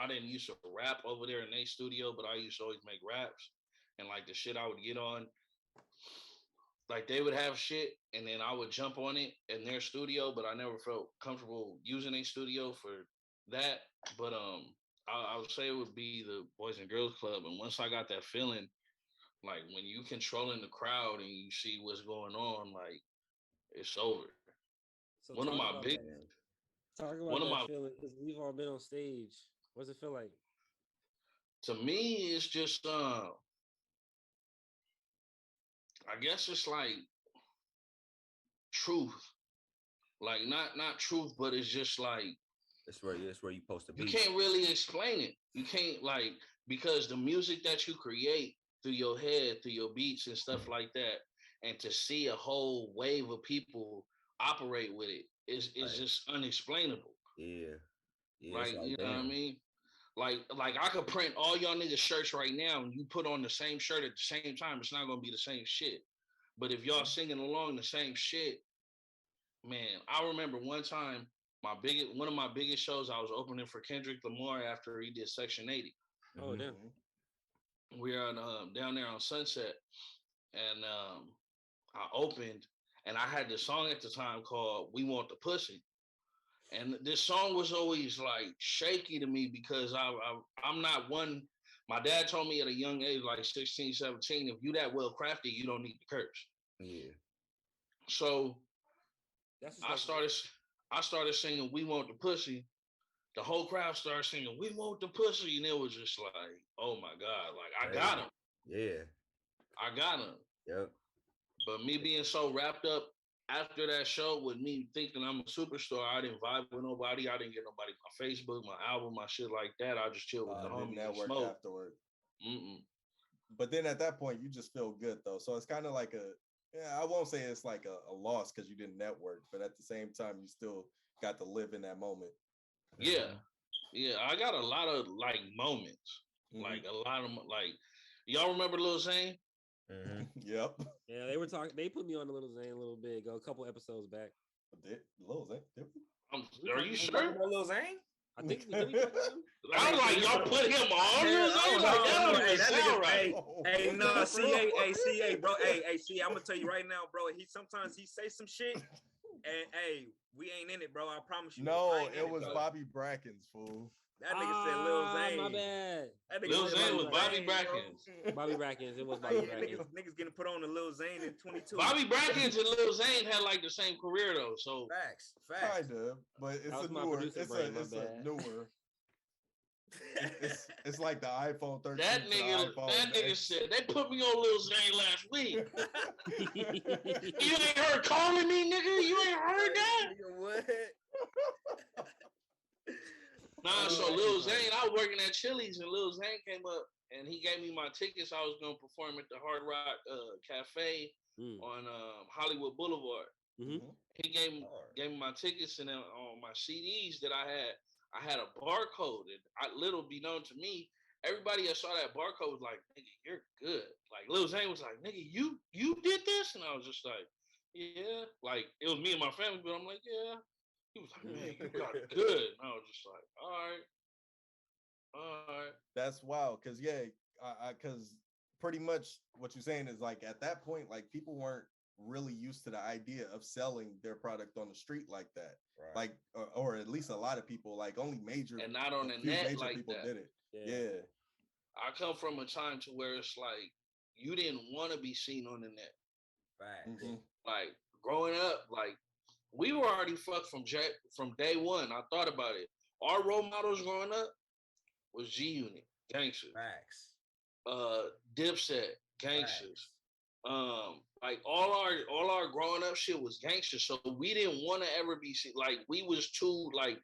didn't used to rap over there in their studio, but I used to always make raps, and like the shit I would get on, like they would have shit, and then I would jump on it in their studio, but I never felt comfortable using a studio for that. But I would say it would be the Boys and Girls Club, and once I got that feeling, like when you controlling the crowd and you see what's going on, like it's over. So One of my big, talk about one of that my, feeling because we've all been on stage. What's it feel like? to me, it's just I guess it's like truth, like not truth, but it's just like That's where you're supposed to be. you can't really explain it. You can't like because the music that you create through your head, through your beats and stuff like that, and to see a whole wave of people operate with it is just unexplainable. Yeah. Like you know what I mean? Like I could print all y'all niggas shirts right now and you put on the same shirt at the same time, it's not gonna be the same shit. But if y'all singing along the same shit, man, I remember one time one of my biggest shows I was opening for Kendrick Lamar after he did Section 80. Oh damn. We were down there on Sunset, and I opened, and I had this song at the time called "We Want the Pussy," and this song was always like shaky to me because I'm not one. My dad told me at a young age, like 16, 17, if you that well crafted, you don't need to curse. Yeah. So I started singing "We Want the Pussy." The whole crowd started singing "We Want the Pussy," and it was just like, oh my God, like I got him. Yeah. I got him. Yep. But me being so wrapped up after that show with me thinking I'm a superstar, I didn't vibe with nobody. I didn't get nobody my Facebook, my album, my shit like that. I just chilled with the homies and smoke afterward. But then at that point, you just feel good though. So it's kind of like I won't say it's like a loss because you didn't network, but at the same time, you still got to live in that moment. Yeah, I got a lot of like moments, like a lot of like, y'all remember Lil Zane? Yep. Yeah, they were talking. They put me on a Lil Zane a little bit ago, a couple episodes back. Lil Zane? Are you sure? Lil Zane? I think we talk about him. I was like, y'all put him on Lil Zane? Like that don't even sound right. Hey, no, CA, bro. Hey, CA, I'm gonna tell you right now, bro. Sometimes he say some shit, and hey, we ain't in it, bro. I promise you. No, it was Bobby Bracken's, fool. That nigga said Lil Zane. My bad. Lil Zane was Bobby Brackens. Bobby Brackens. It was Bobby Brackens. Niggas getting put on to Lil Zane in 22. Bobby Brackens and Lil Zane had like the same career though. So facts. Kinda, but it's a newer. It's a newer. It's like the iPhone 13. That nigga said they put me on Lil Zane last week. You ain't heard calling me, nigga. You ain't heard that. What? Nah, so Lil Zane, I was working at Chili's and Lil Zane came up and he gave me my tickets. I was gonna perform at the Hard Rock Cafe on Hollywood Boulevard. He gave me my tickets, and then on my CDs that I had a barcode. And little be known to me, everybody that saw that barcode was like, "Nigga, you're good." Like Lil Zane was like, "Nigga, you did this," and I was just like, "Yeah." Like it was me and my family, but I'm like, "Yeah." He was like, "Man, you got it good." And I was just like, all right. That's wild, because because pretty much what you're saying is like at that point, like people weren't really used to the idea of selling their product on the street like that, right? Like, or at least a lot of people, like only major and not on the net like people that. Did it. Yeah. I come from a time to where it's like you didn't want to be seen on the net. Right. Like growing up, like. We were already fucked from day one. I thought about it. Our role models growing up was G Unit, gangsters. Facts. Dipset, gangsters. Like all our growing up shit was gangsters. So we didn't want to ever be seen. Like we was too like.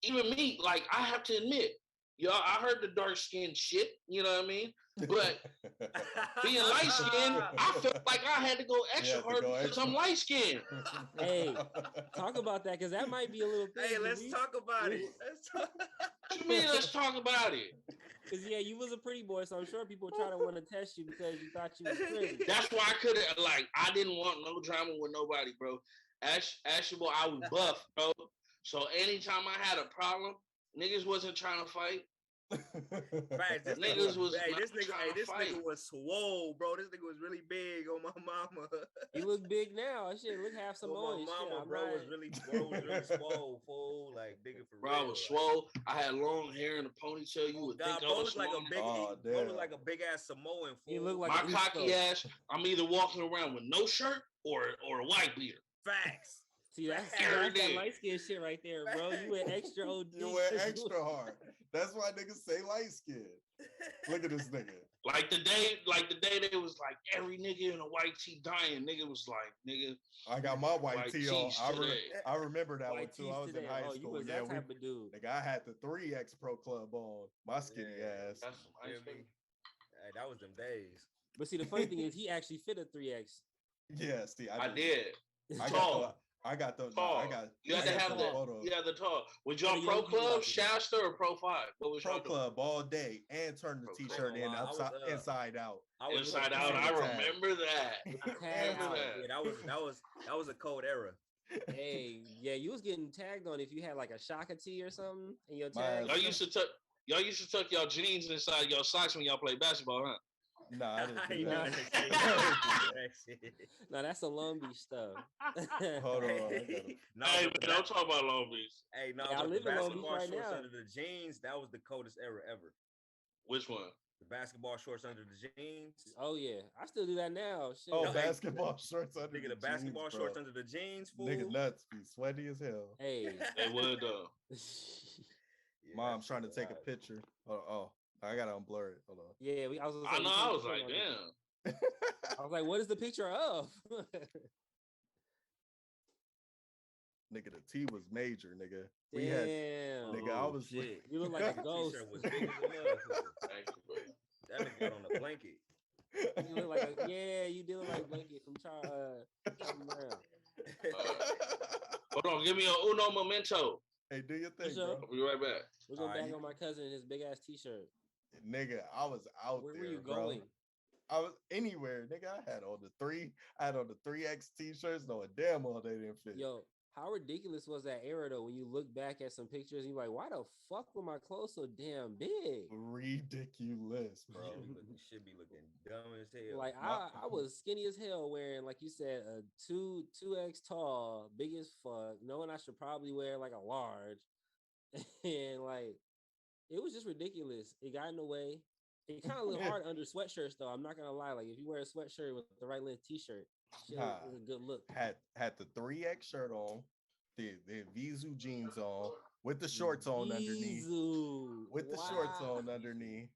Even me, like I have to admit, y'all, I heard the dark skin shit. You know what I mean? But being light skinned, I felt like I had to go extra hard because I'm light skinned. Hey, talk about that because that might be a little thing. Hey, let's talk about it. What you mean? Let's talk about it. Because you was a pretty boy, so I'm sure people try to want to test you because you thought you was pretty. That's why I couldn't I didn't want no drama with nobody, bro. Actually, boy, I was buff, bro. So anytime I had a problem, niggas wasn't trying to fight. Facts, this Niggas nigga was hey, not this nigga, trying to this fight. nigga was swole, bro. This nigga was really big on my mama. He look big now. Shit, look half On Samoan. my mama, Shit, bro, was really swole, fool. Like nigga for Bro, real. I was swole. I had long hair and a ponytail. You would think God, I bro was look like a Samoan. big, Oh, bro look damn. like a big ass Samoan. Fool. He look like My a cocky Uso. ass. I'm either walking around with no shirt or a white beater. Facts. See, that's Every that day. light skin shit right there, bro. You went extra OD. You went extra hard. That's why niggas say light skin. Look at this nigga. Like the day they was like every nigga in a white tee dying. Nigga was like, nigga. I got my white White tee on. tees I, today. I remember that one White too. tees I was today. in high Oh, you school. was Yeah, that type of dude. nigga, I had the 3X Pro Club on. My skinny ass. That's some ice Feel cream. me? Hey, that was them days. But see, the funny thing is, he actually fit a 3X. Yeah, see, I did. I Tall. got I got the Tall. I got You had I to got have the that. photo. You had the tall. Was For y'all the Pro young people Club, out there. Shasta, or Pro 5? What was Pro y'all doing? Club all day and turn the Pro t-shirt Club. in I was, upside inside out. I was Inside out. I remember that. Tag out. Yeah, that was a cold era. Hey, yeah, you was getting tagged on if you had like a Shaka tee or something in your My tag. Y'all used to tuck y'all jeans inside y'all socks when y'all play basketball, huh? Nah, I didn't do You know that. that shit. No, that's the Long Beach stuff. Hold on. I No, Hey, but man, don't talk about Long Beach. hey, no, Yeah, I but live the in Long Beach basketball right shorts now. under the jeans, that was the coldest era ever. Which one? The basketball shorts under the jeans. Oh yeah, I still do that now. Shit. Oh, No, hey, basketball shorts under Nigga, the the basketball jeans, shorts bro. under the jeans, fool. Nigga nuts be sweaty as hell. Hey, They would though. Yeah, Mom's that trying to shit take a wild. picture. Oh, I gotta unblur it. Hold on. yeah, I was. gonna I say, know. we I can't was put like, on it. damn. I was like, what is the picture of? Nigga, the T was major, nigga. We Damn. had nigga, I Oh, was shit. You look like a That ghost. t-shirt was big as a motherfucker. Thank you, bro. That nigga got on a blanket. You look like you do look like Blanket from Charlie Brown. Hold on, give me a uno momento. Hey, do your thing, sure. bro. I'll be right back. We're gonna Alright, bag you- on my cousin in his big ass t-shirt. Nigga, I was out Where there, were you bro. going? I was anywhere, nigga. I had on the 3X t-shirts. No, a damn well they didn't fit. Yo, how ridiculous was that era though? When you look back at some pictures, and you're like, why the fuck were my clothes so damn big? Ridiculous, bro. Should be looking dumb as hell. Like I was skinny as hell, wearing like you said a 2X tall, big as fuck, knowing I should probably wear like a large, and like it was just ridiculous. It got in the way. It kind of looked hard under sweatshirts though. I'm not gonna lie. Like if you wear a sweatshirt with the right length t-shirt, shit is a good look. Had the 3X shirt on, the Vizu jeans on, with the shorts on underneath. Vizu. With the shorts Wow. on underneath.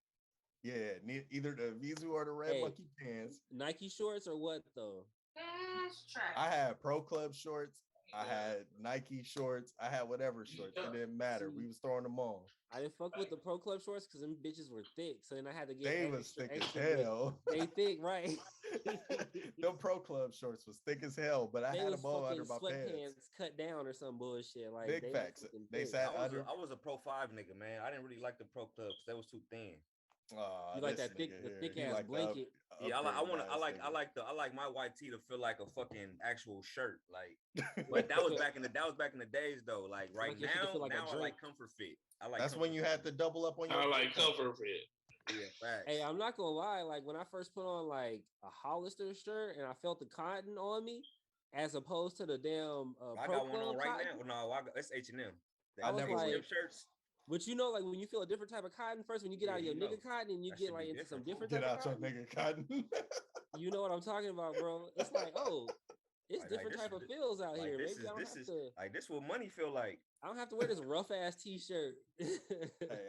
Yeah, either the Vizu or the red Hey. monkey pants. Nike shorts or what though? I had Pro Club shorts. I had Nike shorts. I had whatever shorts. It didn't matter. We was throwing them on. I didn't fuck with the Pro Club shorts because them bitches were thick. So then I had to get They extra, was thick as extra big. hell. They thick, right? Them Pro Club shorts was thick as hell, but I They had was them all fucking under my sweatpants pants. cut down or some bullshit. Like Big they facts. was fucking They thick. sat I under. was a Pro 5 nigga, man. I didn't really like the Pro Clubs. They was too thin. Aw, You like this that thick, nigga the here, thick he ass like the blanket. Yeah, I upgraded ass nigga. like my white tee to feel like a fucking actual shirt. Like, but that was back in the days though. Like right Like your shit to now, feel like a now I drink. like comfort fit. I like That's when comfort you fit. had to double up on your. I like comfort fit. Yeah, facts. Hey, I'm not gonna lie. Like when I first put on like a Hollister shirt and I felt the cotton on me, as opposed to the damn I Pro got one Club on right cotton. now. No, it's H&M. I was like- shirts. But you know, like when you feel a different type of cotton first, when you get Yeah, out of your you nigga know. cotton and you That get should like be into some different. different Get type out of your cotton, nigga cotton. you know what I'm talking about, bro. It's like, oh, it's Like, different this type is of feels out Like, here. this Maybe I don't is have to. like this what money feel like. I don't have to wear this rough ass t-shirt. Hey,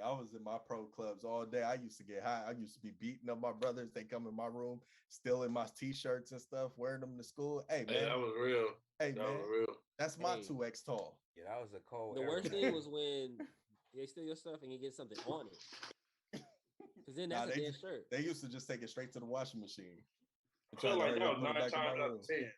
I was in my pro clubs all day. I used to get high. I used to be beating up my brothers. They come in my room, stealing my t-shirts and stuff, wearing them to school. Hey, Hey, man. that was real. Hey, That man. was real. That's my Hey. 2X tall. Yeah, that was a cold. The era, worst man. thing was when they steal your stuff and you get something on it. Because then Nah, that's a dead shirt. They used to just take it straight to the washing machine. I feel like that was 9 Put it times back in my out of 10.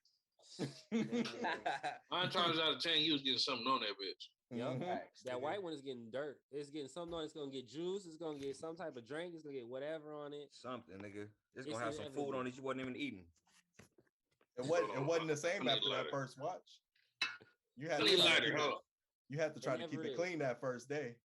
9 times out of 10, you was getting something on that bitch. Yup. Mhm. Facts, That nigga. white one is getting dirt. It's getting something on it. It's gonna get juice. It's gonna get some type of drink. It's gonna get whatever on it. Something, nigga. It's It's gonna have some food inevitable. on it you wasn't even eating. It wasn't the same I need after lighter. that first watch. You had I to need try to lighter, figure- huh? You had to try to keep never it is. clean that first day.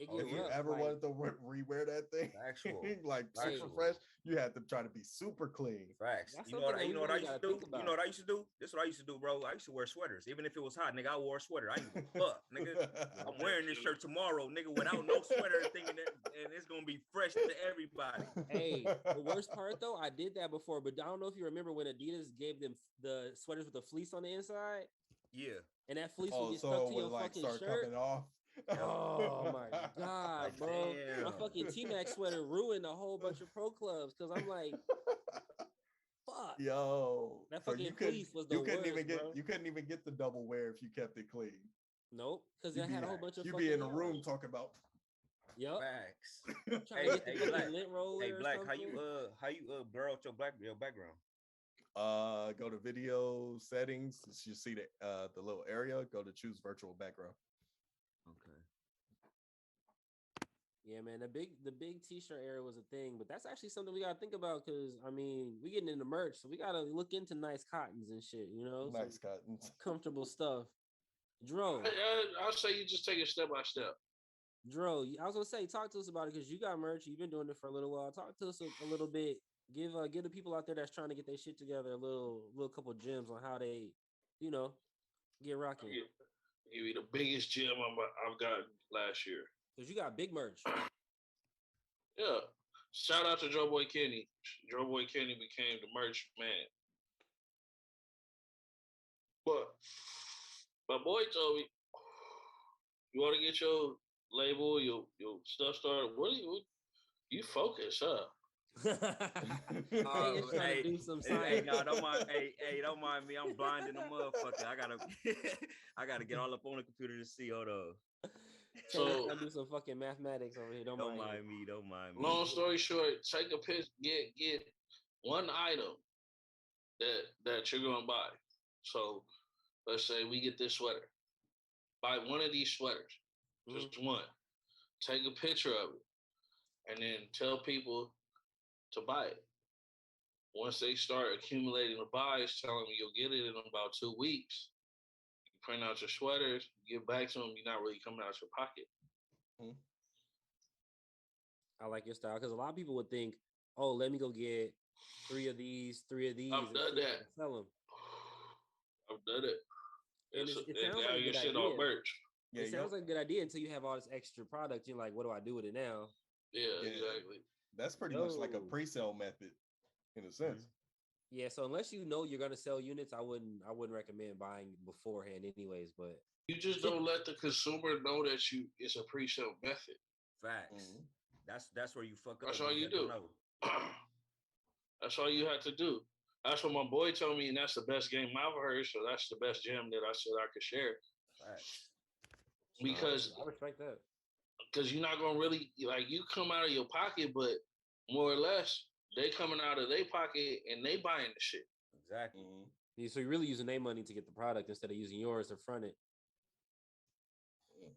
It If get you rough. ever Like, wanted to rewear that thing, Actual. like super Actual. fresh, you had to try to be super clean. Facts. That's You know what? something You that know we what I really used to gotta do? think You know about. what I used to do? This is what I used to do, bro. I used to wear sweaters, even if it was hot, nigga. I wore a sweater. I ain't give a fuck, nigga. I'm wearing this shirt tomorrow, nigga, without no sweater, thinking that, and it's gonna be fresh to everybody. Hey, the worst part though, I did that before, but I don't know if you remember when Adidas gave them the sweaters with the fleece on the inside, Yeah. and that fleece Oh, would get so stuck it to would your like fucking start shirt. coming off. Oh my god, Like, bro! damn. My fucking T-Max sweater ruined a whole bunch of pro clubs because I'm like, fuck. Yo, That so fucking fleece was the you couldn't even worst, get bro. you couldn't even get the double wear if you kept it clean. Nope, because You it had a whole bunch of you fucking be in the yarn. room talking about. Yup. Facts. Trying to get the hey, fucking Black. lint roller. Hey, or Black. something. How you blur out your background? Go to video settings. You see the little area. Go to choose virtual background. Okay. Yeah, man, the big t-shirt era was a thing, but that's actually something we gotta think about because I mean we getting into merch, so we gotta look into nice cottons and shit, you know, Nice some cottons. comfortable stuff. Dro, I'll say you just take it step by step. I was gonna say, talk to us about it because you got merch, you've been doing it for a little while. Talk to us a little bit. Give the people out there that's trying to get their shit together a little couple gems on how they, you know, get rocking. Give you the biggest gem I've got last year. Because you got big merch. Yeah. Shout out to DroBoyCA. DroBoyCA became the merch man. But my boy told me, you want to get your label, your stuff started. What you focus, huh? Hey, it's trying to do some Hey, science. no, don't mind. Hey, don't mind me. I'm blind in the motherfucker. I gotta get all up on the computer to see. Hold on. So I do some fucking mathematics over here. Don't mind me. Don't mind me. long story short, take a pic, get one item that you're gonna buy. So let's say we get this sweater. Buy one of these sweaters, just one. Take a picture of it, and then tell people to buy it. Once they start accumulating the buys, tell them you'll get it in about 2 weeks. You print out your sweaters, give back to them. You're not really coming out your pocket. I like your style because a lot of people would think, "Oh, let me go get three of these, I've done that. Sell them." I've done it. And it sounds now like a your good shit idea. on merch. Yeah, It sounds like a good idea until you have all this extra product. You're like, "What do I do with it now?" Yeah, exactly. That's pretty much like a pre-sale method, in a sense. Yeah, so unless you know you're gonna sell units, I wouldn't recommend buying beforehand, anyways. But You just don't let the consumer know that it's a pre-sale method. Facts. That's where you fuck up. That's all you do. That's all you have to do. That's what my boy told me, and that's the best game I've heard. So that's the best gem that I said I could share. Facts. Because I respect that. Because you're not gonna really like you come out of your pocket, but more or less they coming out of their pocket and they buying the shit. Exactly. So you're really using their money to get the product instead of using yours to front it.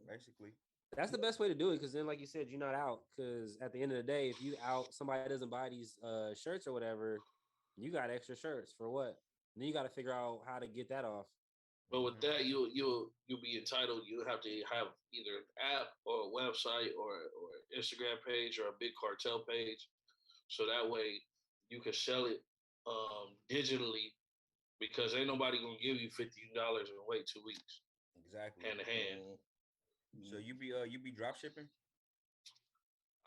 Basically. That's the best way to do it because then, like you said, you're not out. Because at the end of the day, if you out, somebody doesn't buy these shirts or whatever, you got extra shirts for what? And then you got to figure out how to get that off. But with that, you'll be entitled. You'll have to have either an app or a website or Instagram page or a big cartel page, so that way you can sell it digitally. Because ain't nobody gonna give you $15 and wait 2 weeks. Exactly. Hand to hand. So you be drop shipping?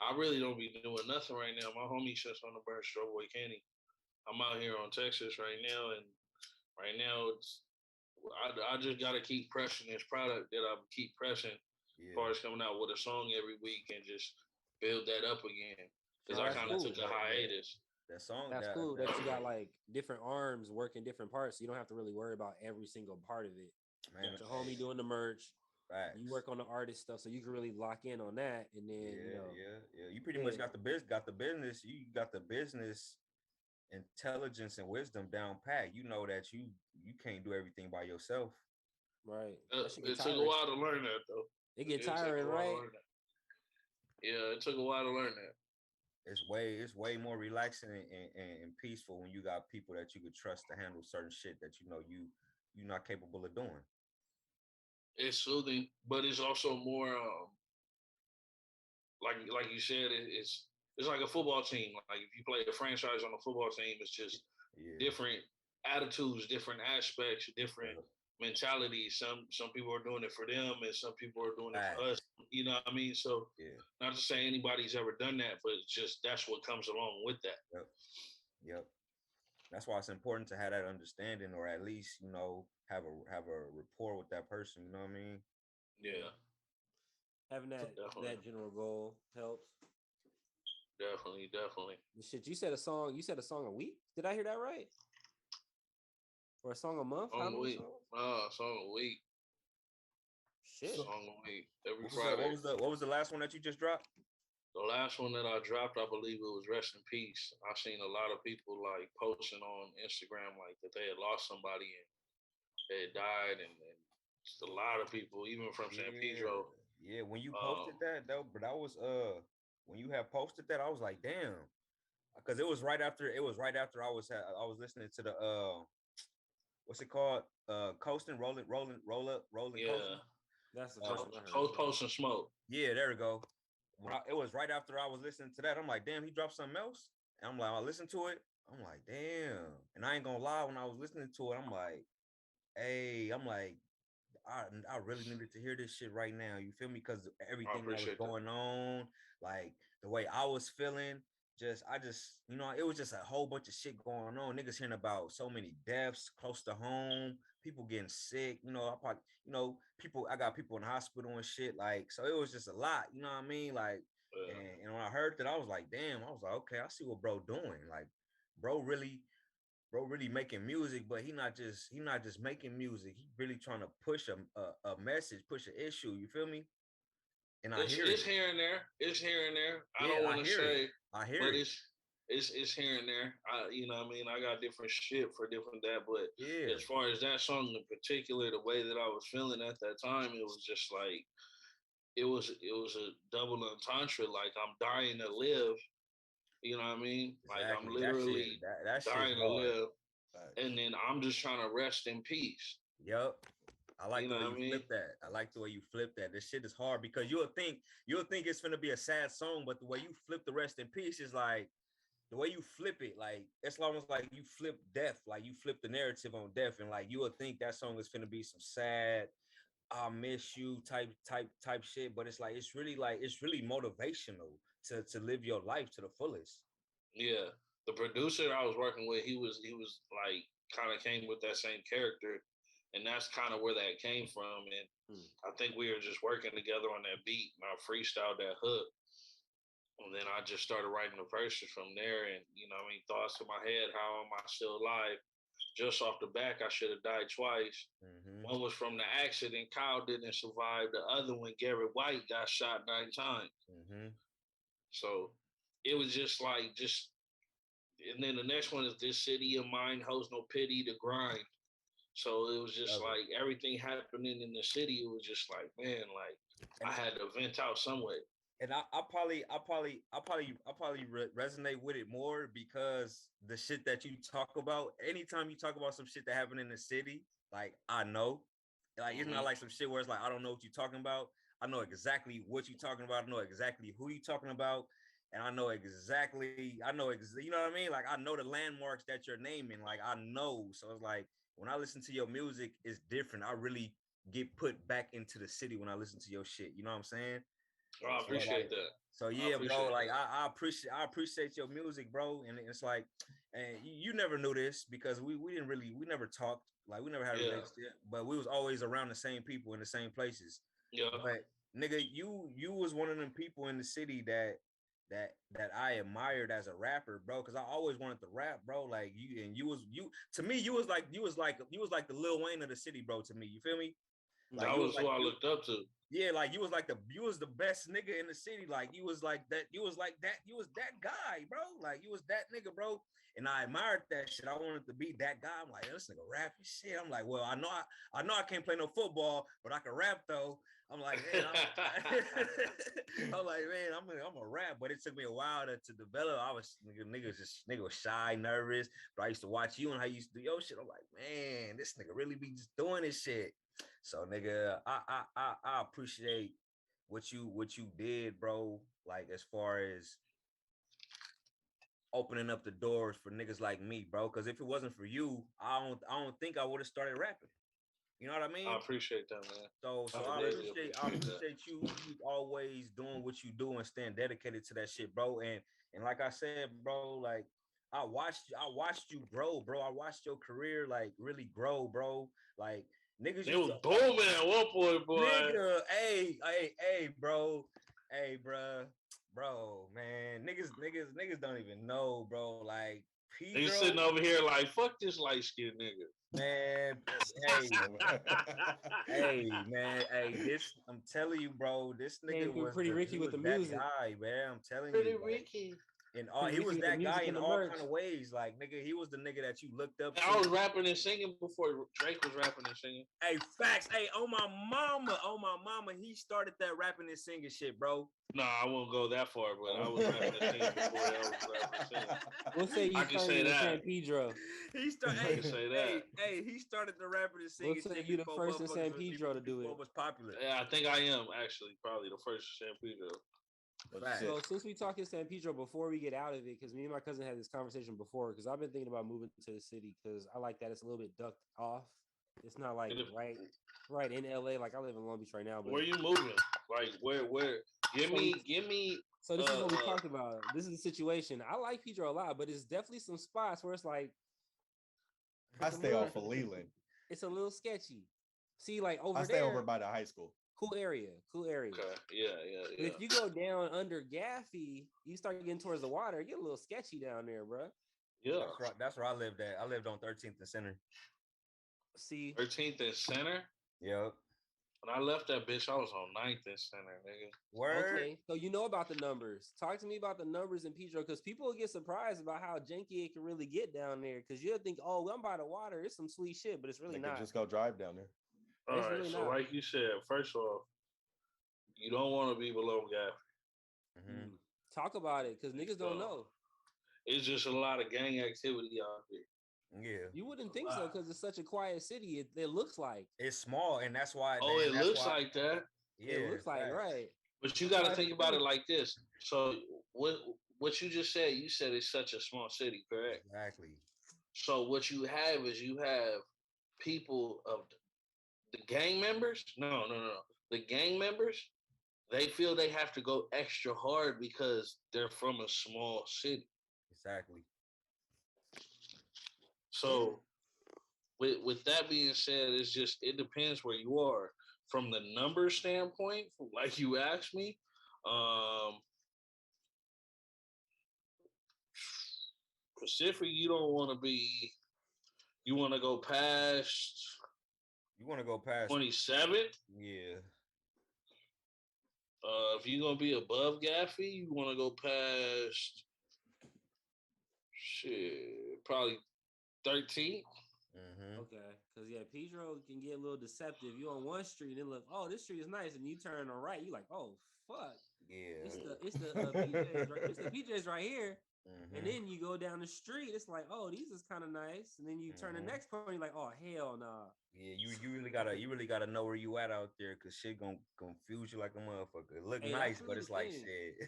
I really don't be doing nothing right now. My homie sits on the burn DroBoyCA. I'm out here on Texas right now, and right now I just gotta keep pressing this product that I keep pressing. As far as coming out with a song every week and just build that up again. Because I kind of took a hiatus. That song. That's cool. That you got like different arms working different parts, so you don't have to really worry about every single part of it. Man, your homie doing the merch. Facts. You work on the artist stuff, so you can really lock in on that. And then you pretty much got the business. You got the business intelligence and wisdom down pat. You know that you can't do everything by yourself. Right. It took a while to learn that though. It get tiring, right? Yeah, it took a while to learn that. It's way more relaxing and peaceful when you got people that you could trust to handle certain shit that you know you're not capable of doing. It's soothing, but it's also more like you said, it's like a football team. Like if you play a franchise on a football team, it's just different attitudes, different aspects, different mentalities. Some people are doing it for them, and some people are doing it for us. You know what I mean? So not to say anybody's ever done that, but it's just that's what comes along with that. Yep. That's why it's important to have that understanding, or at least have a rapport with that person. You know what I mean? Yeah. Having that general goal helps. Definitely. Shit, you said a song a week? Did I hear that right? Or a song a month? Song a week. Song a week. Shit. Song a week. Every Friday. What was the last one that you just dropped? The last one that I dropped, I believe it was Rest in Peace. I've seen a lot of people like posting on Instagram like that they had lost somebody and they had died, and just a lot of people, even from San Pedro. Yeah, when you posted that though, but that was when you had posted that, I was like, damn, because it was right after I was listening to the what's it called? Coasting, rolling. Yeah, coasting. That's the first one. Post and Smoke. Yeah, there we go. It was right after I was listening to that. I'm like, damn, he dropped something else. And I'm like, I listened to it. I'm like, damn. And I ain't gonna lie, when I was listening to it, I'm like, hey, I really needed to hear this shit right now. You feel me? Because everything that was going on, like the way I was feeling, I just, it was just a whole bunch of shit going on. Niggas hearing about so many deaths close to home, people getting sick. I got people in the hospital and shit. Like, so it was just a lot. You know what I mean? Like, and when I heard that, I was like, damn. I was like, okay, I see what bro doing. Like, bro really making music, but he not just making music. He really trying to push a message, push an issue. You feel me? And it's here and there. It's here and there. I don't want to say, but it's here and there. You know what I mean? I got different shit for different that, but as far as that song in particular, the way that I was feeling at that time, it was just like it was a double entendre. Like I'm dying to live. You know what I mean? Like I'm literally dying to live, and then I'm just trying to rest in peace. Yep. I like the way you flip that. I like the way you flip that. This shit is hard because you'll think it's gonna be a sad song, but the way you flip the rest in peace is like the way you flip it. Like it's almost like you flip death, like you flip the narrative on death, and like you would think that song is gonna be some sad, I miss you type shit, but it's like it's really motivational to live your life to the fullest. Yeah, the producer I was working with, he was like kind of came with that same character. And that's kind of where that came from. And I think we were just working together on that beat, and I freestyled that hook. And then I just started writing the verses from there. And, thoughts in my head, how am I still alive? Just off the back, I should have died twice. Mm-hmm. One was from the accident. Kyle didn't survive. The other one, Garrett White, got shot 9 times. Mm-hmm. So it was just like, and then the next one is this city of mine holds no pity to grind. So it was just like everything happening in the city. It was just like, man, like I had to vent out some way. And I probably resonate with it more because the shit that you talk about, anytime you talk about some shit that happened in the city, like I know, like it's not like some shit where it's like I don't know what you're talking about. I know exactly what you're talking about. I know exactly who you're talking about, and I know exactly, you know what I mean? Like I know the landmarks that you're naming. Like I know, so it's like. When I listen to your music, it's different. I really get put back into the city when I listen to your shit. You know what I'm saying? Oh, I appreciate that. So yeah, bro. Like I appreciate your music, bro. And it's like, and you never knew this because we never talked. Like we never had a relationship, but we was always around the same people in the same places. Yeah. But nigga, you was one of them people in the city that I admired as a rapper, bro, because I always wanted to rap, bro. Like you to me, you was like the Lil Wayne of the city, bro. To me, you feel me? Like that was who I looked up to. Yeah, like you was the best nigga in the city. Like you was that guy, bro. Like you was that nigga, bro. And I admired that shit. I wanted to be that guy. I'm like, this nigga rapping shit. I'm like, well, I know I can't play no football, but I can rap though. I'm like, man, I'm like, man, I'm a rap, but it took me a while to develop. I was nigga was shy, nervous, but I used to watch you and how you used to do your shit. I'm like, man, this nigga really be just doing this shit. So nigga, I appreciate what you did, bro. Like as far as opening up the doors for niggas like me, bro. Because if it wasn't for you, I don't think I would have started rapping. You know what I mean? I appreciate that, man. So I really appreciate you always doing what you do and staying dedicated to that shit, bro. And like I said, bro, like I watched you grow, bro. I watched your career like really grow, bro. Like niggas It used was to booming at one point, boy. nigga, hey, bro. Hey, bro, man. Niggas don't even know, bro. Like They Pedro, sitting over here like, fuck this light skinned nigga. man. This I'm telling you, bro. This nigga Came through was Pretty Ricky he with was the that music. guy, man. I'm telling Pretty you, like, Ricky. and all Pretty he was Ricky with the that music guy in and the all merch. kind of ways. Like nigga, he was the nigga that you looked up to. I was rapping and singing before Drake was rapping and singing. Hey, facts. Hey, on my mama, he started that rapping and singing shit, bro. No, I won't go that far, but I was rapping and singing before I was rapping and singing. We'll say you I can started say in that. San Pedro. He started. I can say that. Hey, he started the rapping and We'll singing say shit you the before first in motherfuckers San was- Pedro to do before it. it was popular. Yeah, I think I am actually probably the first San Pedro. Facts. So since we talking San Pedro, before we get out of it, because me and my cousin had this conversation before, because I've been thinking about moving to the city because I like that it's a little bit ducked off. It's not like right in LA. Like I live in Long Beach right now. But Where you moving? Like where? Give me. So this is what we talked about. This is the situation. I like Pedro a lot, but it's definitely some spots where it's like I stay off of Leland. it's a little sketchy. See, like over I stay there, over by the high school. cool area. Okay. Yeah. But if you go down under Gaffey, you start getting towards the water, it get a little sketchy down there, bro. Yeah. That's where I lived at. I lived on 13th and Center. See, 13th and Center. Yep. When I left that bitch, I was on 9th and Center, nigga. Word. okay, so you know about the numbers. Talk to me about the numbers in Pedro, because people will get surprised about how janky it can really get down there. Because you'll think, oh, I'm by the water, it's some sweet shit, but it's really not. Just go drive down there. All It's right, really so not. like you said, first off, you don't want to be below Gaffey. Mhm. Talk about it, because niggas don't know. It's just a lot of gang activity out there. Yeah. You wouldn't think so, because it's such a quiet city. It looks like. It's small, and that's why. Oh, it that's looks why- like that. Yeah, It looks like, facts. right. But you got to think about it like this. So what you just said, you said it's such a small city, correct? Exactly. So what you have is you have people of the gang members. No. The gang members, they feel they have to go extra hard because they're from a small city. Exactly. So with that being said, it depends where you are. From the number standpoint, like you asked me, Pacific, you don't want to be. You want to go past. You want to go past 27. Yeah. If you're gonna be above Gaffey, you want to go past. Shit, probably 13. Mm-hmm. Okay, because yeah, Pedro can get a little deceptive. You on one street and it look, oh, this street is nice, and you turn on right, you like, oh fuck, Yeah. it's the PJs, right, it's the PJs right here. Mm-hmm. And then you go down the street, it's like, oh, these is kind of nice. And then you turn the next corner, you're like, oh hell nah. Yeah, you really gotta know where you at out there, cause shit gonna confuse you like a motherfucker. It look Hey, nice, that's but really it's the like thing.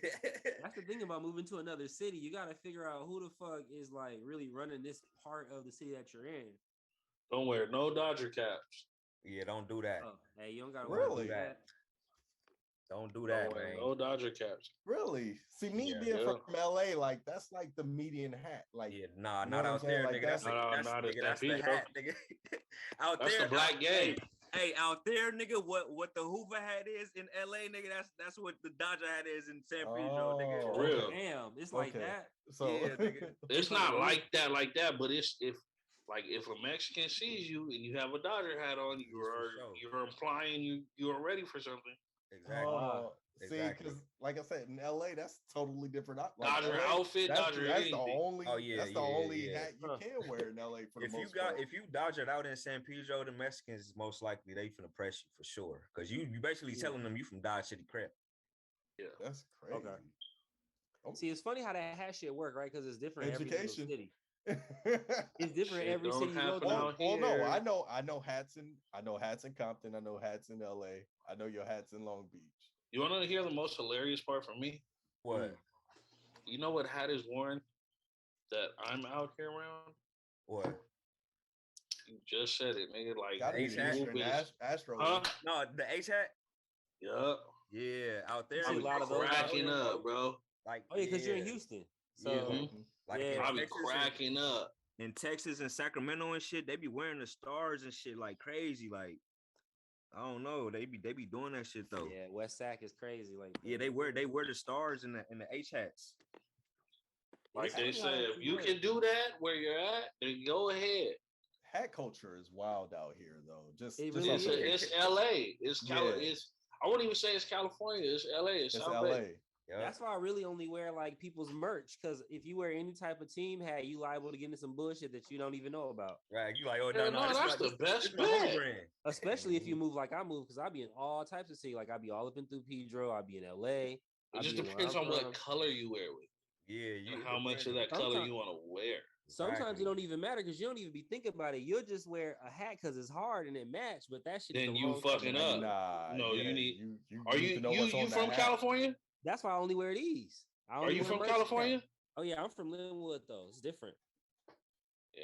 shit. That's the thing about moving to another city. You gotta figure out who the fuck is like really running this part of the city that you're in. Don't wear no Dodger caps. Yeah, don't do that. Oh, hey, you don't gotta Really? worry about that. Don't do Don't that, wear man. no Dodger caps. Really? See, me Yeah. being Yeah. from LA, like that's like the median hat. Like, Yeah, nah, you not know what I'm out saying? there, Like, nigga. That's that's- that's not nigga, at that's the Pedro. hat, nigga. Out That's there, the black out- game. Hey, out there, nigga, what the Hoover hat is in LA, nigga, that's what the Dodger hat is in San Pedro, nigga. Oh, For real. okay. Damn, it's like Okay. that. So Yeah, nigga. It's not like that, but it's if a Mexican sees you and you have a Dodger hat on, It's for sure. you're implying you are ready for something. Exactly. Oh, see, Exactly. because like I said, in LA, that's totally different. Like, Dodger LA, outfit, Dodger that's the anything. only. Oh, yeah, that's the yeah, only yeah. hat you can wear in LA for the If most part. you dodge it out in San Pedro, the Mexicans most likely they finna press you for sure, cause you basically Yeah. telling them you from Dodge City crap. Yeah. That's crazy. See, it's funny how that hat shit work, right? Because it's different in every single Education. city. It's different Shit every don't city you go happen to. out Oh no, here. I know hats in Compton. I know hats in LA. I know your hats in Long Beach. You want to hear the most hilarious part for me? What? You know what hat is worn that I'm out here around? What? You just said it, nigga. Like, Gotta be the H-hat? Houston Astros. huh? No, the H hat. Yup. Yeah, out there. see a I'm lot of those out cracking here, up, bro. Like, Oh yeah, because you're in Houston. So Yeah. Like Yeah. in I be Texas and- cracking up. In Texas and Sacramento and shit, they be wearing the stars and shit like crazy. Like, I don't know, they be doing that shit though. yeah, West Sac is crazy. Like Yeah, they wear the stars and the H hats. Like It's they funny how said, that if shit you work. can do that where you're at, then go ahead. Hat culture is wild out here, though. Just, It just really on It's, some- is. it's LA. It's Yeah. It's. I wouldn't even say it's California. It's LA. It's it's South LA. Bay. Yeah. That's why I really only wear like people's merch. Because if you wear any type of team hat, you liable to get into some bullshit that you don't even know about. Right. You like, oh Yeah, no, no, that's the best This my home bet. brand. Especially if you move like I move, because I be in all types of cities. Like I be all up in through Pedro. I be in LA. It just depends on what color you wear with, Yeah, you. and how much of that color you want to wear. Sometimes Exactly. it don't even matter because you don't even be thinking about it. You'll just wear a hat because it's hard and it match, but that shit. Then is the you wrong fucking color. up. Nah, No, yeah, you need. You Are need to know you what's on that from hat. California? That's why I only wear these. I Are only you wear from merch like that. California? Oh yeah, I'm from Linwood though. It's different. Yeah,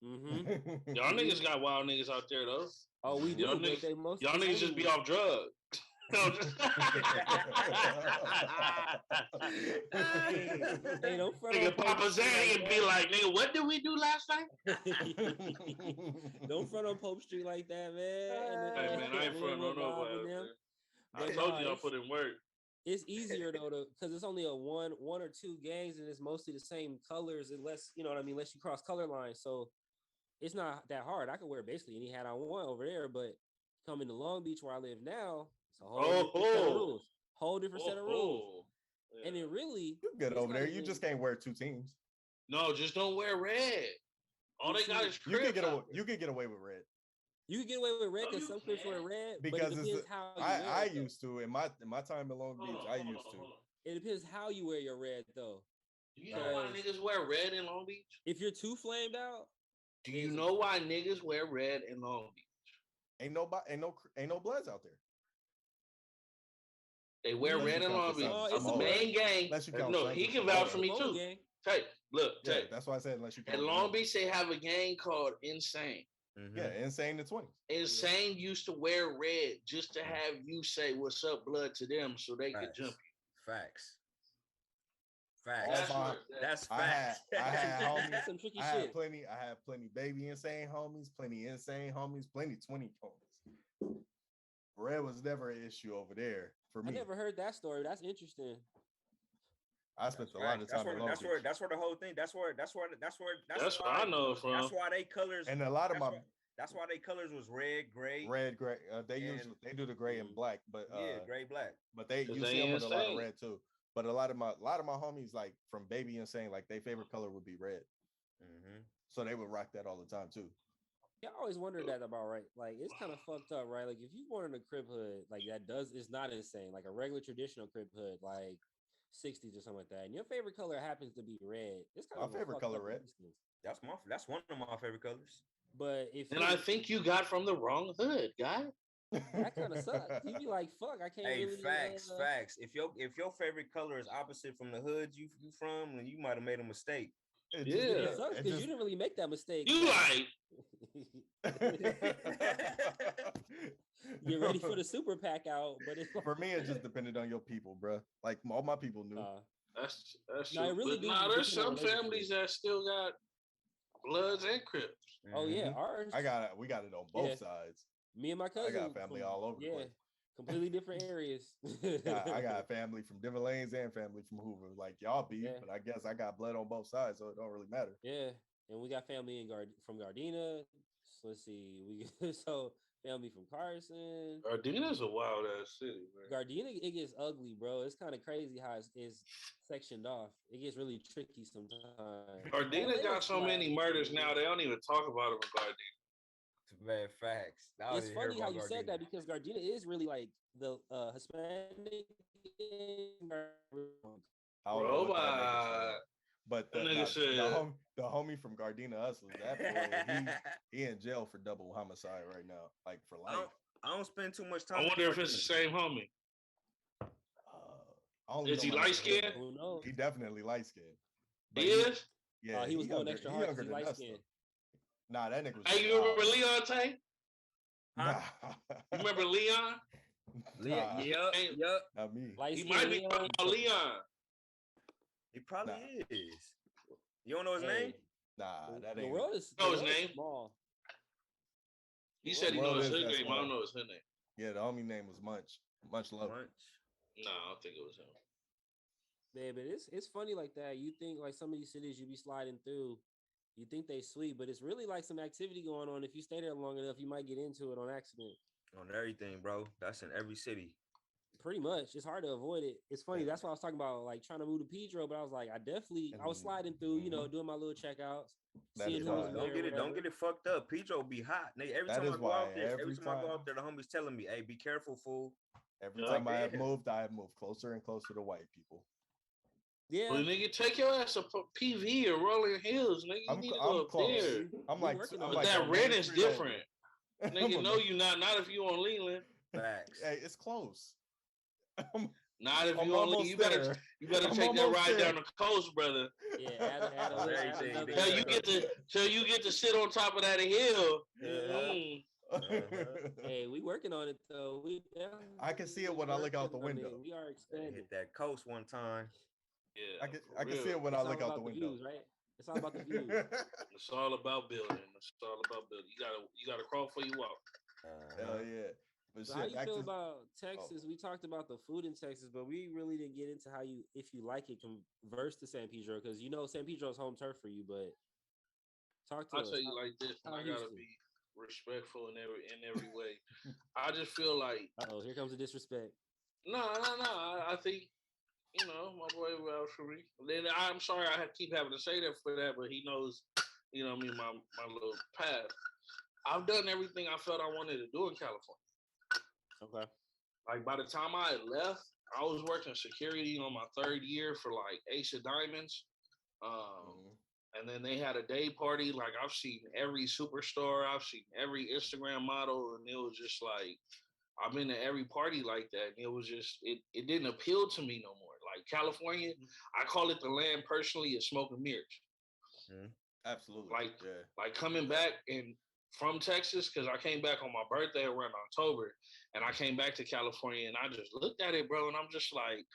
Mm-hmm. Y'all niggas got wild niggas out there though. Oh, we do. Y'all but niggas, they most y'all niggas just be off drugs. No, just- Hey, don't front on Nigga, Papa Pope Street Zanny like and be like, nigga, what did we do last night? Don't front on Pope Street like that, man. Hey man, I ain't front on Linwood Bob nobody. and them. Man. I But told nah, you y'all it's- put in work. It's easier though, because it's only a one or two gangs, and it's mostly the same colors, unless you know what I mean. Unless you cross color lines, so it's not that hard. I could wear basically any hat I want over there, but coming to Long Beach where I live now, it's a whole different set of rules. Whole different set of rules, Yeah. and it really You get it's over not there. You even- just can't wear two teams. No, just don't wear red. All You they got see, is You can Crips get away. out there. You can get away with red You can get away with red No, because you some Crips wear can't. red, because but it it's. depends how you wear I it, though. used to in my time in Long Hold Beach. on, I hold used on, to. hold on. It depends how you wear your red though. Do you know why niggas wear red in Long Beach? If you're too flamed out, Do you know why niggas wear red in Long Beach? Ain't no Bloods out there. They wear Unless red you in count Long the Beach. Sons Oh, of it's A a Samoa. main gang. Unless you count No, Sons he of can Samoa. vouch for me Samoa too. gang. Hey, look, Yeah, Tay. that's why I said unless you count. In Long Beach, they have a gang called Insane. Mhm. Yeah, insane the 20s. Insane used to wear red just to have you say "What's up, blood" to them, so they could Facts. jump Facts. All Facts. my- That's I had facts. homies. That's some tricky I had shit. plenty baby insane homies, plenty insane homies, plenty 20 homies. Red was never an issue over there for I me. never heard that story. That's interesting. I spent a lot of time in Long Beach. That's where the whole thing. That's where That's why where I know it from. That's why they colors. And a lot of That's why they colors was red, gray, red, gray. They and- do the gray and black, but yeah, gray, black. but they 'Cause you they see them with a lot of insane. red too. But a lot of my homies like from baby insane, like their favorite color would be red, Mm-hmm. so they would rock that all the time too. Yeah, I always wondered that about right. Like it's kind of fucked up, right? Like if you born in a crib hood, like it's not insane. Like a regular traditional crib hood, like 60s or something like that. And your favorite color happens to be red. It's kind My of a favorite fucked color up red. existence. That's one of my favorite colors. But if And I think you got from the wrong hood, guy. that kind of sucks. You be like, fuck, I can't Hey, really. facts. If your favorite color is opposite from the hood you from, then you might have made a mistake. It Yeah. It sucks it because you didn't really make that mistake. You like You're ready for the super pack out, but it's For me, it just depended on your people, bro. Like all my people knew. that's No, it true. really But do nah, there's depend on some families that still got Bloods and Crips. Oh yeah, Mhm. ours. We got it on both Yeah. sides. Me and my I cousin. got family all over the place. Completely different areas. I got family from different lanes and family from Hoover. Like y'all beef, Yeah. but I guess I got blood on both sides, so it don't really matter. Yeah, and we got family in from Gardena. So let's see, so family from Carson. Gardina's a wild ass city, man. Gardena, it gets ugly, bro. It's kind of crazy how it's sectioned off. It gets really tricky sometimes. Gardena LA got is so flat. many murders now, they don't even talk about them in Gardena. Man, facts. I It's didn't hear funny how about you said Gardena. that because Gardena is really like the Hispanic. I don't know what that nigga's Robot. from. But That nigga said, the homie from Gardena Hustlers, that boy, he in jail for double homicide right now, like for life. I don't spend too much I time. wonder if it's the same homie. Is he light skinned? Who knows? He definitely light skinned. He is? Yeah, he was going extra hard because he light skinned. Nah, that nigga was. Hey, you remember Leon Tay? Nah. You remember Leon? Yup. Not me. He might be talking about Leon. He probably is. You don't know his name? Nah, that The ain't. world is know his name? small. He said he knows his hood name. I don't know his hood name. Yeah, the homie name was Munch. Munch Love. No, I don't think it was him. Man, but it's funny like that. You think like some of these cities you be sliding through, you think they sweet, but it's really like some activity going on. If you stay there long enough, you might get into it on accident. On everything, bro. That's in every city. Pretty much. It's hard to avoid it. It's funny. That's why I was talking about like trying to move to Pedro, but I was like, I was sliding through, doing my little checkouts. Seeing who was there, don't get it fucked up. Pedro be hot. Every time I go out there, the homies telling me, hey, be careful, fool. Every time I have moved closer and closer to white people. Yeah. Well, nigga, take your ass up PV or Rolling Hills, nigga. You need to go up there. I'm like, but that rent is different. Nigga, no, you not if you on Leland. Facts. Hey, it's close. Not if you on Leland. You better take that ride down the coast, brother. Yeah, till you get to sit on top of that hill. Hey, we working on it though. I can see it when I look out the window. We are expanding. Hit that coast one time. Yeah, I can see it when I look out the window. Views, right? It's all about the views. It's all about building. You gotta crawl before you walk. Hell yeah. But so how you feel about Texas? We talked about the food in Texas, but we really didn't get into how if you like it, converse to San Pedro, because San Pedro's home turf for you. But talk to us. I'll tell you like this: I gotta be respectful in every way. I just feel like, here comes the disrespect. No. I think my boy vouched for me. Then I'm sorry I keep having to say that for that, but he knows, my little path. I've done everything I felt I wanted to do in California. Okay. Like by the time I had left, I was working security on my third year for like Ace of Diamonds. And then they had a day party. Like I've seen every superstar, I've seen every Instagram model, and it was just like I've been to every party like that. And it was just it didn't appeal to me no more. Like California, I call it the land personally of smoke and mirrors. Absolutely. Like coming back and from Texas, because I came back on my birthday around October, and I came back to California, and I just looked at it, bro, and I'm just like,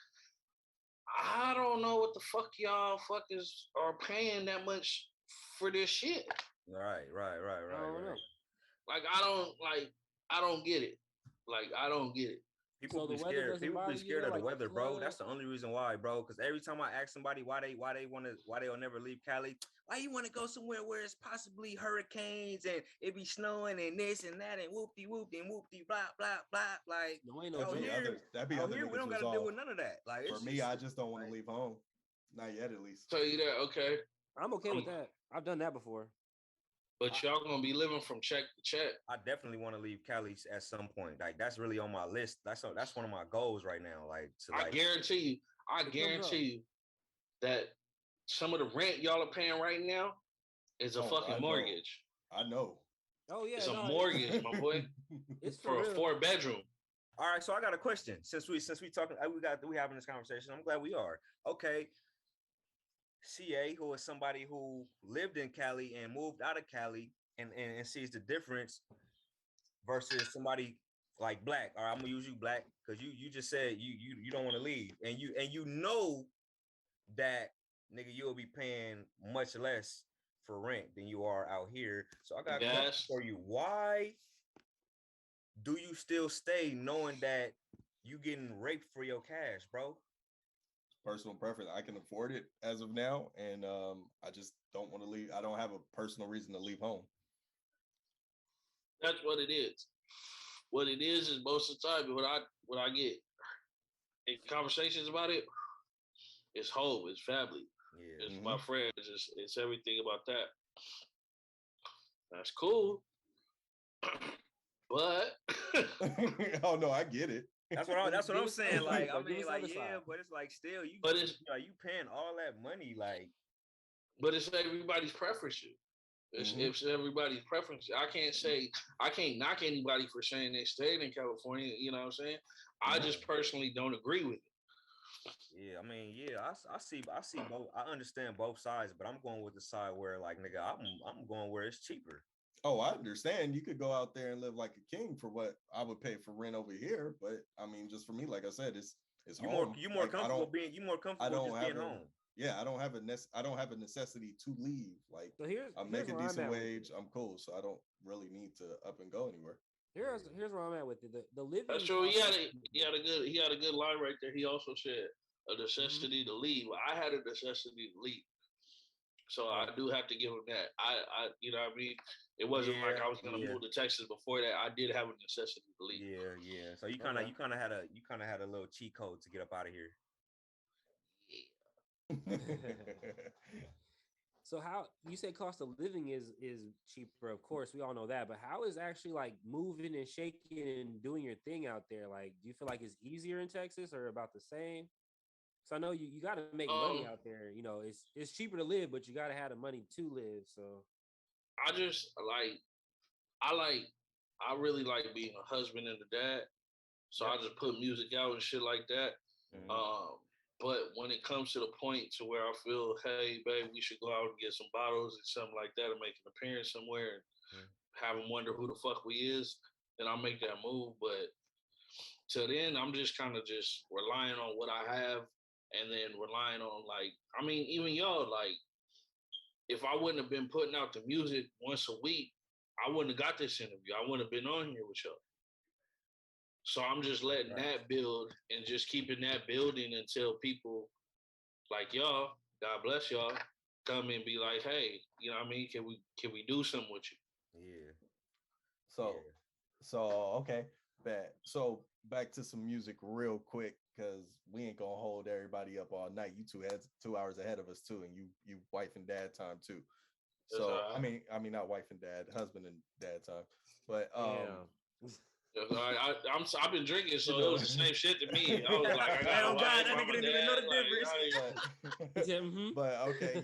I don't know what the fuck y'all fuckers are paying that much for this shit. Right. Like I don't get it. Like I don't get it. People be scared. People be scared of the weather, bro. That's the only reason why, bro. Because every time I ask somebody why they'll never leave Cali, why you want to go somewhere where it's possibly hurricanes and it be snowing and this and that and whoopty and whoopty blah blah blah. Like we don't got to deal with none of that. Like for me, I just don't want to leave home. Not yet, at least. Tell you that, okay. I'm okay with that. I've done that before. But y'all gonna be living from check to check. I definitely want to leave Cali at some point. Like that's really on my list. That's one of my goals right now. I guarantee you that some of the rent y'all are paying right now is a fucking mortgage. I know. Oh yeah, it's a mortgage, my boy. It's for a 4-bedroom. All right, so I got a question. Since we talking, we having this conversation. I'm glad we are. Okay. CA, who is somebody who lived in Cali and moved out of Cali and sees the difference versus somebody like Black. All right, I'm gonna use you, Black, because you just said you don't want to leave, and you know that nigga you'll be paying much less for rent than you are out here. So I got a question for you. Why do you still stay knowing that you getting raped for your cash, bro? Personal preference. I can afford it as of now, and I just don't want to leave. I don't have a personal reason to leave home. That's what it is. What it is most of the time what I get in conversations about it, it's home, it's family, it's my friends, it's everything about that. That's cool, but oh no, I get it. That's what I'm saying. Like, I mean, like, yeah, but it's like still you paying all that money. Like, But it's everybody's preference. It's everybody's preference. I can't knock anybody for saying they stayed in California. You know what I'm saying? I just personally don't agree with it. Yeah, I mean, I see both. I understand both sides, but I'm going with the side where, like, nigga, I'm going where it's cheaper. Oh, I understand. You could go out there and live like a king for what I would pay for rent over here, but I mean, just for me, like I said, it's home. You more comfortable being just being home. Yeah, I don't have a necessity to leave. Like, So I'm making decent wage. I'm cool, so I don't really need to up and go anywhere. Here's where I'm at with it. The living. That's true. He had a good line right there. He also said a necessity to leave. I had a necessity to leave, so I do have to give him that. I you know what I mean. It wasn't like I was gonna move to Texas before that. I did have a necessity to leave. Yeah. So you kind of had a little cheat code to get up out of here. So how you say cost of living is cheaper? Of course, we all know that. But how is actually like moving and shaking and doing your thing out there? Like, do you feel like it's easier in Texas or about the same? So I know you got to make money out there. You know, it's cheaper to live, but you got to have the money to live. So I just I really like being a husband and a dad. So I just put music out and shit like that. But when it comes to the point to where I feel, hey, babe, we should go out and get some bottles and something like that and make an appearance somewhere and have them wonder who the fuck we is, then I'll make that move. But till then, I'm just kind of just relying on what I have and then relying on, like, I mean, even y'all, like, if I wouldn't have been putting out the music once a week, I wouldn't have got this interview. I wouldn't have been on here with y'all. So I'm just letting that build and just keeping that building until people like y'all, God bless y'all, come and be like, hey, you know what I mean? Can we do something with you? Yeah. So okay, bad. So back to some music real quick, because we ain't gonna hold everybody up all night. You 2 hours ahead of us too, and you wife and dad time too. So I mean not wife and dad, husband and dad time. But I've been drinking, so it was the same shit to me. I was like, I got that nigga didn't even know the difference. But okay,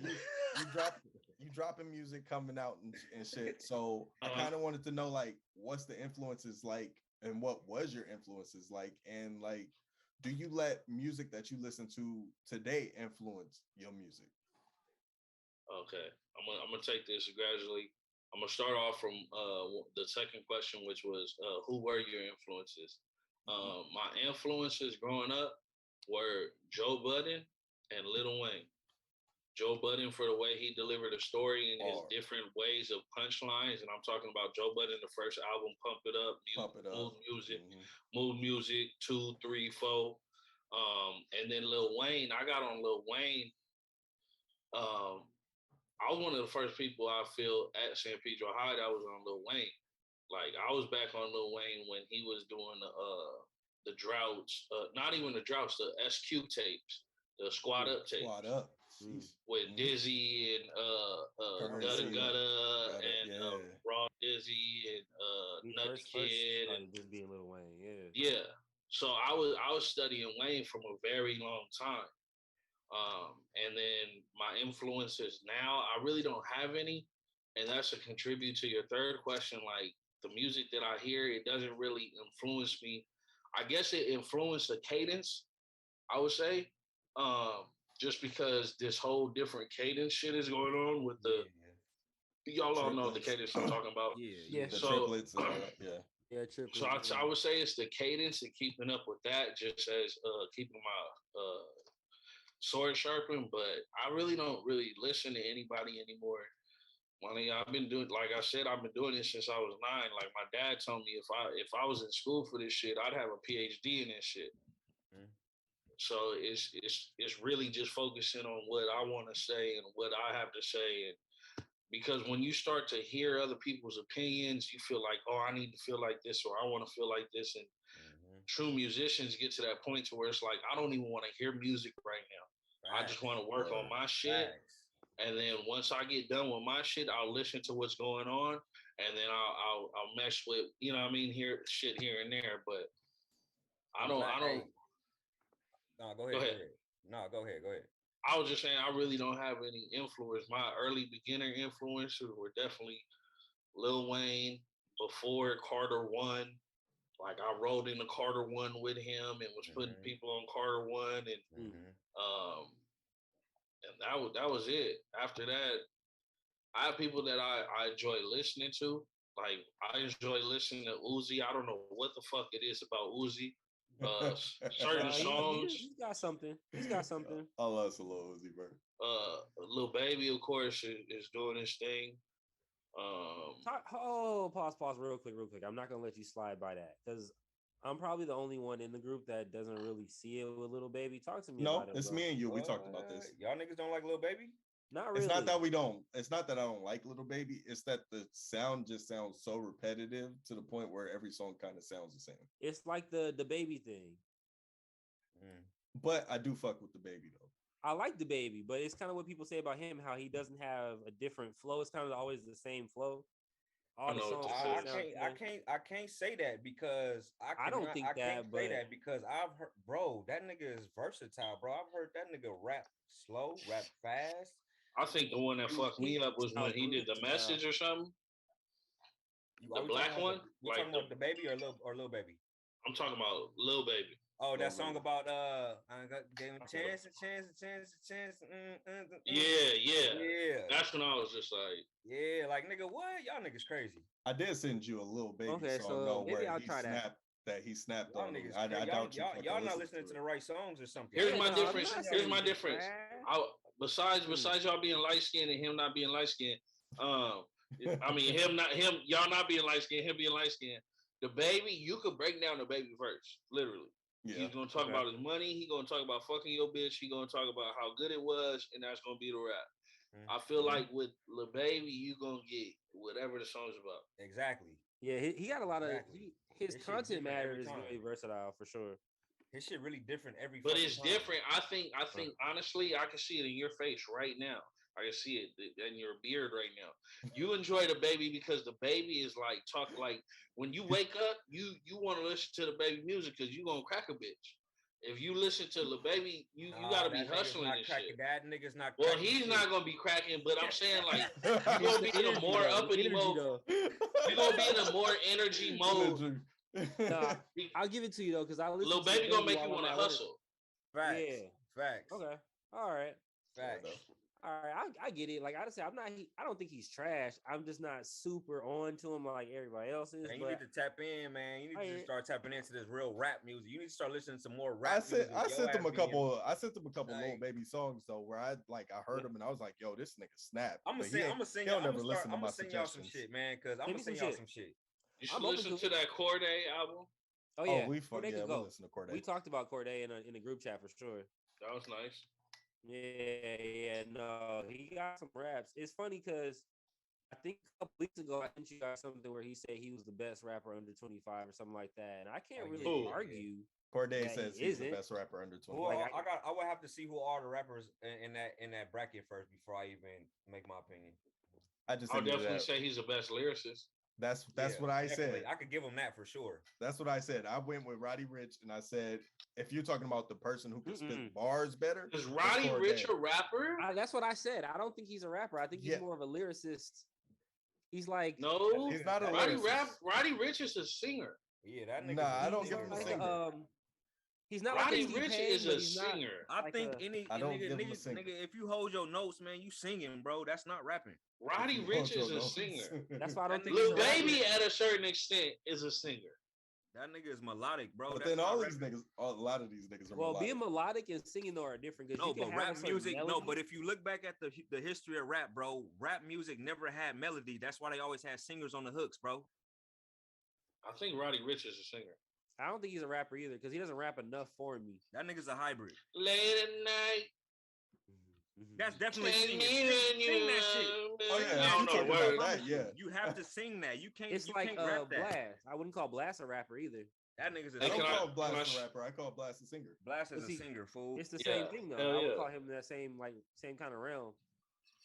you dropping music coming out and shit. So I kind of wanted to know, like, what's the influences like, and what was your influences like, and like, do you let music that you listen to today influence your music? Okay, I'm gonna take this gradually. I'm gonna start off from the second question, which was who were your influences? My influences growing up were Joe Budden and Lil Wayne. Joe Budden for the way he delivered a story in his different ways of punchlines, and I'm talking about Joe Budden, the first album, Pump It Up, Mood Music, 2, 3, 4, and then Lil Wayne. I got on Lil Wayne. I was one of the first people I feel at San Pedro High that was on Lil Wayne. Like, I was back on Lil Wayne when he was doing the droughts, not even the droughts, the SQ tapes, the Squad Up tapes. Squad Up. With Dizzy and Gutta and Raw Dizzy and Nut the Kid and just being Lil Wayne, yeah. So I was studying Wayne from a very long time. And then my influences now, I really don't have any. And that's a contribute to your third question. Like, the music that I hear, it doesn't really influence me. I guess it influenced the cadence, I would say. Just because this whole different cadence shit is going on with y'all all know the cadence I'm talking about. Yeah. The triplets and all that, triplets. So I would say it's the cadence and keeping up with that, just as keeping my sword sharpened, but I really don't listen to anybody anymore. I've been doing, like I said, I've been doing this since I was 9. Like, my dad told me if I was in school for this shit, I'd have a PhD in this shit. So it's really just focusing on what I want to say and what I have to say, and because when you start to hear other people's opinions, you feel like, oh, I need to feel like this, or I want to feel like this, and true musicians get to that point to where it's like, I don't even want to hear music right now. I just want to work on my shit. And then once I get done with my shit, I'll listen to what's going on, and then I'll mess with, you know what I mean, here and there. But I don't. No, go ahead. No, go ahead. I was just saying I really don't have any influence. My early beginner influences were definitely Lil Wayne before Carter One. Like I rode in the Carter One with him and was putting people on Carter One, um, and that was it. After that, I have people that I enjoy listening to. Like I enjoy listening to Uzi. I don't know what the fuck it is about Uzi. Certain songs. He's got something. He's got something. I love a little Uzi, bro. Lil Baby, of course, is doing his thing. Pause, real quick. I'm not gonna let you slide by that because I'm probably the only one in the group that doesn't really see it with Lil Baby. Talk to me. No, about it, it's bro. me and you. We talked about this. Y'all niggas don't like Lil Baby? Not really. It's not that we don't. It's not that I don't like Lil Baby. It's that the sound just sounds so repetitive to the point where every song kind of sounds the same. It's like the baby thing. But I do fuck with the Baby though. I like the Baby, but it's kind of what people say about him, how he doesn't have a different flow. It's kind of always the same flow. All the songs. I can't say that because I can't say that because I've heard, bro, that nigga is versatile, bro. I've heard that nigga rap slow, rap fast. I think the one that fucked me up was when he did The Message or something. The black one? You talking about the Baby or Lil Baby? I'm talking about Lil Baby. Oh, that song about I gave him a chance. Yeah. That's when I was just like, yeah, like nigga, what? Y'all niggas crazy. I did send you a Lil Baby song so maybe where I'll try that. He snapped Y'all on me. niggas, I doubt y'all not listening to the right songs or something. Here's my difference. Besides y'all being light skinned and him not being light skinned, I mean y'all not being light skinned, him being light skinned. The Baby, you could break down the Baby verse, literally. Yeah. He's gonna talk about his money. He's gonna talk about fucking your bitch. He's gonna talk about how good it was, and that's gonna be the rap. I feel like with Lil Baby, you gonna get whatever the song's about. Exactly. Yeah, he got a lot of his content matter is very versatile for sure. His shit really different every. But it's different. I think honestly, I can see it in your face right now. I can see it in your beard right now. You enjoy the Baby because the Baby is like like when you wake up, you want to listen to the Baby music because you gonna crack a bitch. If you listen to the Baby, you gotta be hustling and shit. That nigga's not. Well, he's not gonna be cracking, but I'm saying like you gonna be in a more uppity mode. You gonna be in a more energy mode. Nah, I'll give it to you though because I listen. Lil Baby gonna make you want to hustle. Facts. Yeah. Facts. Okay. All right. Facts. All right, I get it. Like I say, I don't think he's trash. I'm just not super on to him like everybody else is. Man, you need to tap in, man. You need to start tapping into this real rap music. You need to start listening to more rap music. I sent them a couple Lil Baby songs though, where I heard them and I was like, yo, this nigga snap. I'm gonna send y'all some shit, man, because I'm gonna send y'all some shit. You should listen to that Corday album. Oh yeah, we listen to Corday. We talked about Corday in the group chat for sure. That was nice. Yeah, no, he got some raps. It's funny because I think a couple weeks ago I think you got something where he said he was the best rapper under 25 or something like that, and I can't really argue. Corday says he's the best rapper under 25. Well, I would have to see who are the rappers in that bracket first before I even make my opinion. I'll definitely say he's the best lyricist. That's what I said. I could give him that for sure. That's what I said. I went with Roddy Ricch, and I said, if you're talking about the person who can spit bars better, is Roddy Ricch a rapper? That's what I said. I don't think he's a rapper. I think he's more of a lyricist. He's like he's not a Roddy Ricch is a singer. Yeah, that nigga. Nah, I don't give him a singer. He's not Roddy Ricch is a singer. I think any nigga, if you hold your notes, man, you singing, bro. That's not rapping. Roddy Ricch is a singer. That's why I don't think Lil Baby at a certain extent is a singer. That nigga is melodic, bro. But then a lot of these niggas are melodic. Being melodic and singing though are different. No, but rap music, but if you look back at the history of rap, bro, rap music never had melody. That's why they always had singers on the hooks, bro. I think Roddy Ricch is a singer. I don't think he's a rapper either because he doesn't rap enough for me. That nigga's a hybrid. Late at night. That's definitely singing. Sing that shit. Oh yeah, I don't know about that. Yeah, you have to sing that. You can't. It's like rap that. Blast. I wouldn't call Blast a rapper either. That nigga's a singer. I don't call Blast a rapper. I call Blast a singer. Blast is a singer, fool. It's the same thing though. I would call him that same kind of realm.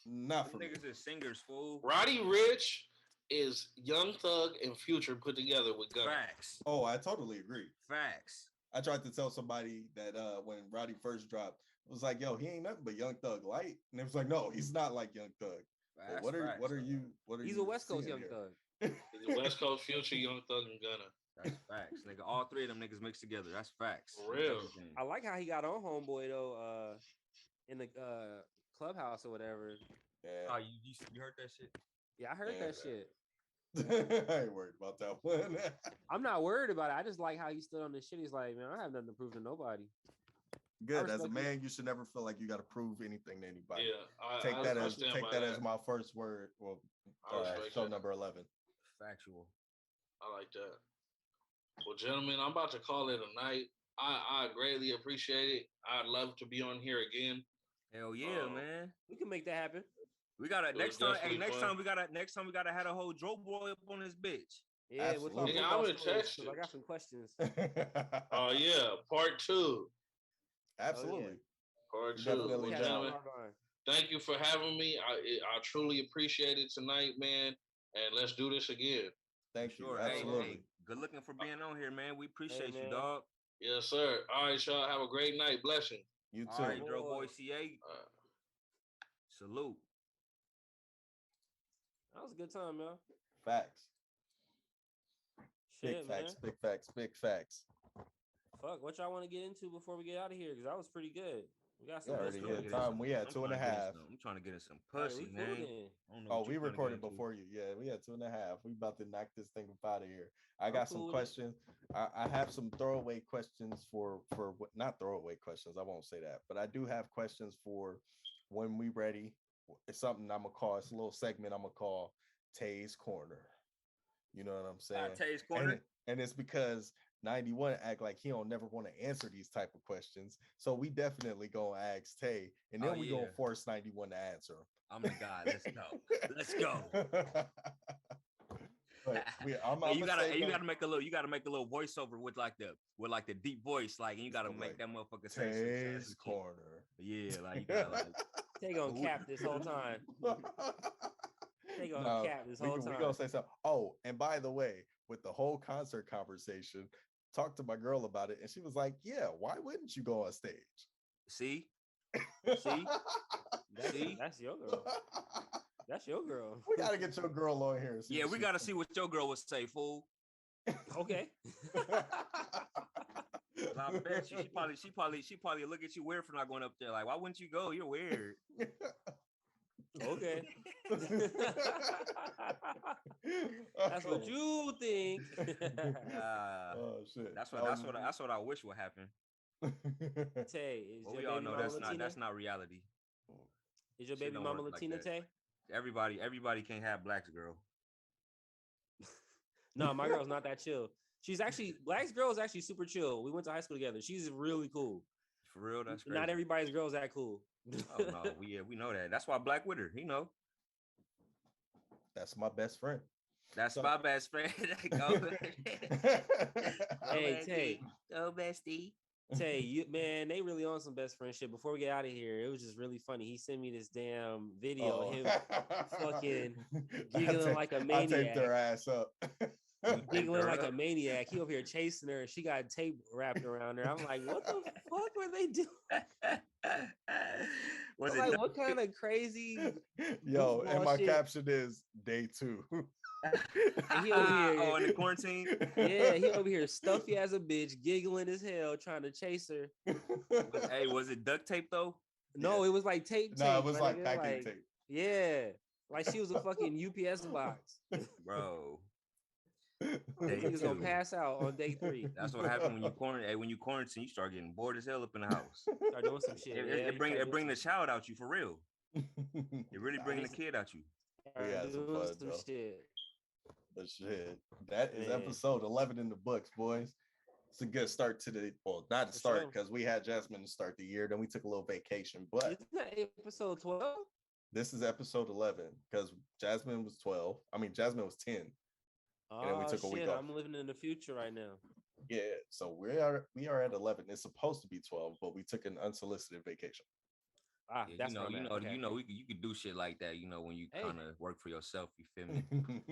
Not for niggas is singers, fool. Roddy Ricch is Young Thug and Future put together with Gunna. Facts. Oh, I totally agree. Facts. I tried to tell somebody that when Roddy first dropped, was like, yo, he ain't nothing but Young Thug light. And it was like, no, he's not like Young Thug. But what are you? He's a West Coast Young Thug. He's a West Coast Future, Young Thug, and Gunna. That's facts, nigga. All three of them niggas mixed together. That's facts. For real. I like how he got on Homeboy though, in the clubhouse or whatever. Yeah. Oh, you heard that shit? Yeah, I heard that shit. I ain't worried about that one. I'm not worried about it. I just like how he stood on this shit. He's like, man, I have nothing to prove to nobody. Good. As a man, you should never feel like you got to prove anything to anybody. Yeah, take that as my first word. Well, show number 11. Factual. I like that. Well, gentlemen, I'm about to call it a night. I greatly appreciate it. I'd love to be on here again. Hell yeah, man. We can make that happen. We gotta next time we gotta have a whole Dro Boy up on this bitch. Yeah, we'll talk about I'm gonna text you. I got some questions. Oh yeah, part 2. Absolutely. Part 2. Well, gentlemen, thank you for having me. I truly appreciate it tonight, man. And let's do this again. Thank you. Absolutely. Hey, good looking for being on here, man. We appreciate you, dog. Yes, sir. All right, y'all. Have a great night. Blessing. You too. All right, Dro Boy CA. Salute. That was a good time, man. Facts. Shit, big facts. Fuck, what y'all want to get into before we get out of here? Because that was pretty good. We got some already hit time. We had 2.5. I'm trying to get in some pussy, man. We recorded before you. Yeah, we had 2.5. We about to knock this thing up out of here. I got some questions. I have some throwaway questions for not throwaway questions. I won't say that, but I do have questions for when we ready. It's something I'm gonna call. It's a little segment I'm gonna call Tay's Corner. You know what I'm saying? Tay's Corner. And it's because 91 act like he don't never want to answer these type of questions. So we definitely gonna ask Tay, and then we gonna force 91 to answer them. I'm the guy. Let's go. But you gotta make a little voiceover with the deep voice, like, and you gotta make that motherfucker say Tay's Corner. Yeah, like you gotta like they gonna cap this whole time. They gonna cap this whole time. We gonna say something. Oh, and by the way, with the whole concert conversation, talked to my girl about it, and she was like, "Yeah, why wouldn't you go on stage?" See, that's your girl. That's your girl. We gotta get your girl on here. Yeah, we gotta see what your girl would say, fool. Okay. I bet you she probably look at you weird for not going up there. Like, why wouldn't you go? You're weird. Okay. That's what you think. Oh shit. That's what I wish would happen. Tay, we all know that's not reality. Is your baby mama Latina, like Tay? Everybody can't have Black's girl. No, my girl's not that chill. Black's girl is actually super chill. We went to high school together. She's really cool. For real, that's crazy. Not everybody's girl is that cool. Oh no, we know that. That's why Black with her. That's my best friend. That's my best friend. Hey, Tay. Go bestie. Tay, man, they really on some best friend shit. Before we get out of here, it was just really funny. He sent me this damn video of him fucking giggling like a maniac. I taped their ass up. Giggling like a maniac. He over here chasing her. She got tape wrapped around her. I'm like, what the fuck were they doing? What kind of crazy? Yo, and my caption is day 2. And he over here, in the quarantine. Yeah, he over here stuffy as a bitch, giggling as hell, trying to chase her. Was it duct tape though? No, it was like tape. No, it was like packing tape. Yeah, like she was a fucking UPS box, bro. He was gonna pass out on day 3. That's what happened when you quarantine. Hey, when you quarantine, you start getting bored as hell up in the house. Start doing some shit. It bring the child out you for real. It really bring the kid out you. Yeah, some shit. But shit, that is episode 11 in the books, boys. It's a good start to not to start because we had Jasmine to start the year, then we took a little vacation. But isn't that episode 12? This is episode 11 because Jasmine was 12. I mean, Jasmine was 10. And then we took a week off. I'm living in the future right now. Yeah, so we are at 11. It's supposed to be 12, but we took an unsolicited vacation. That's you could do shit like that, when you kind of work for yourself, you feel me?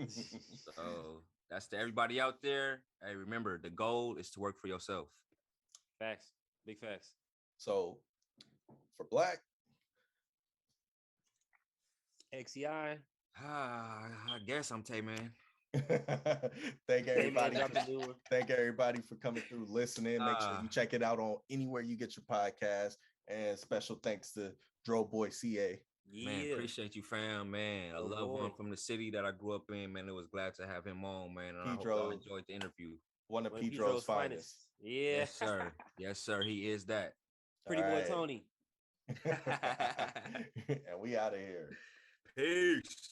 So that's to everybody out there. Hey, remember, the goal is to work for yourself. Facts. Big facts. So For Black. XCI. I guess I'm Tay, man. Thank everybody. Drop the new one. Thank everybody for coming through, listening. Make sure you check it out on anywhere you get your podcast. And special thanks to Dro Boy CA. Man, appreciate you, fam, man. I love one boy. from the city that I grew up in, man. It was glad to have him on, man. And I hope Pedro. y'all enjoyed the interview. One of Pedro's finest. Yeah. Yes, sir. Yes, sir. He is that. Pretty boy Tony. And we out of here. Peace.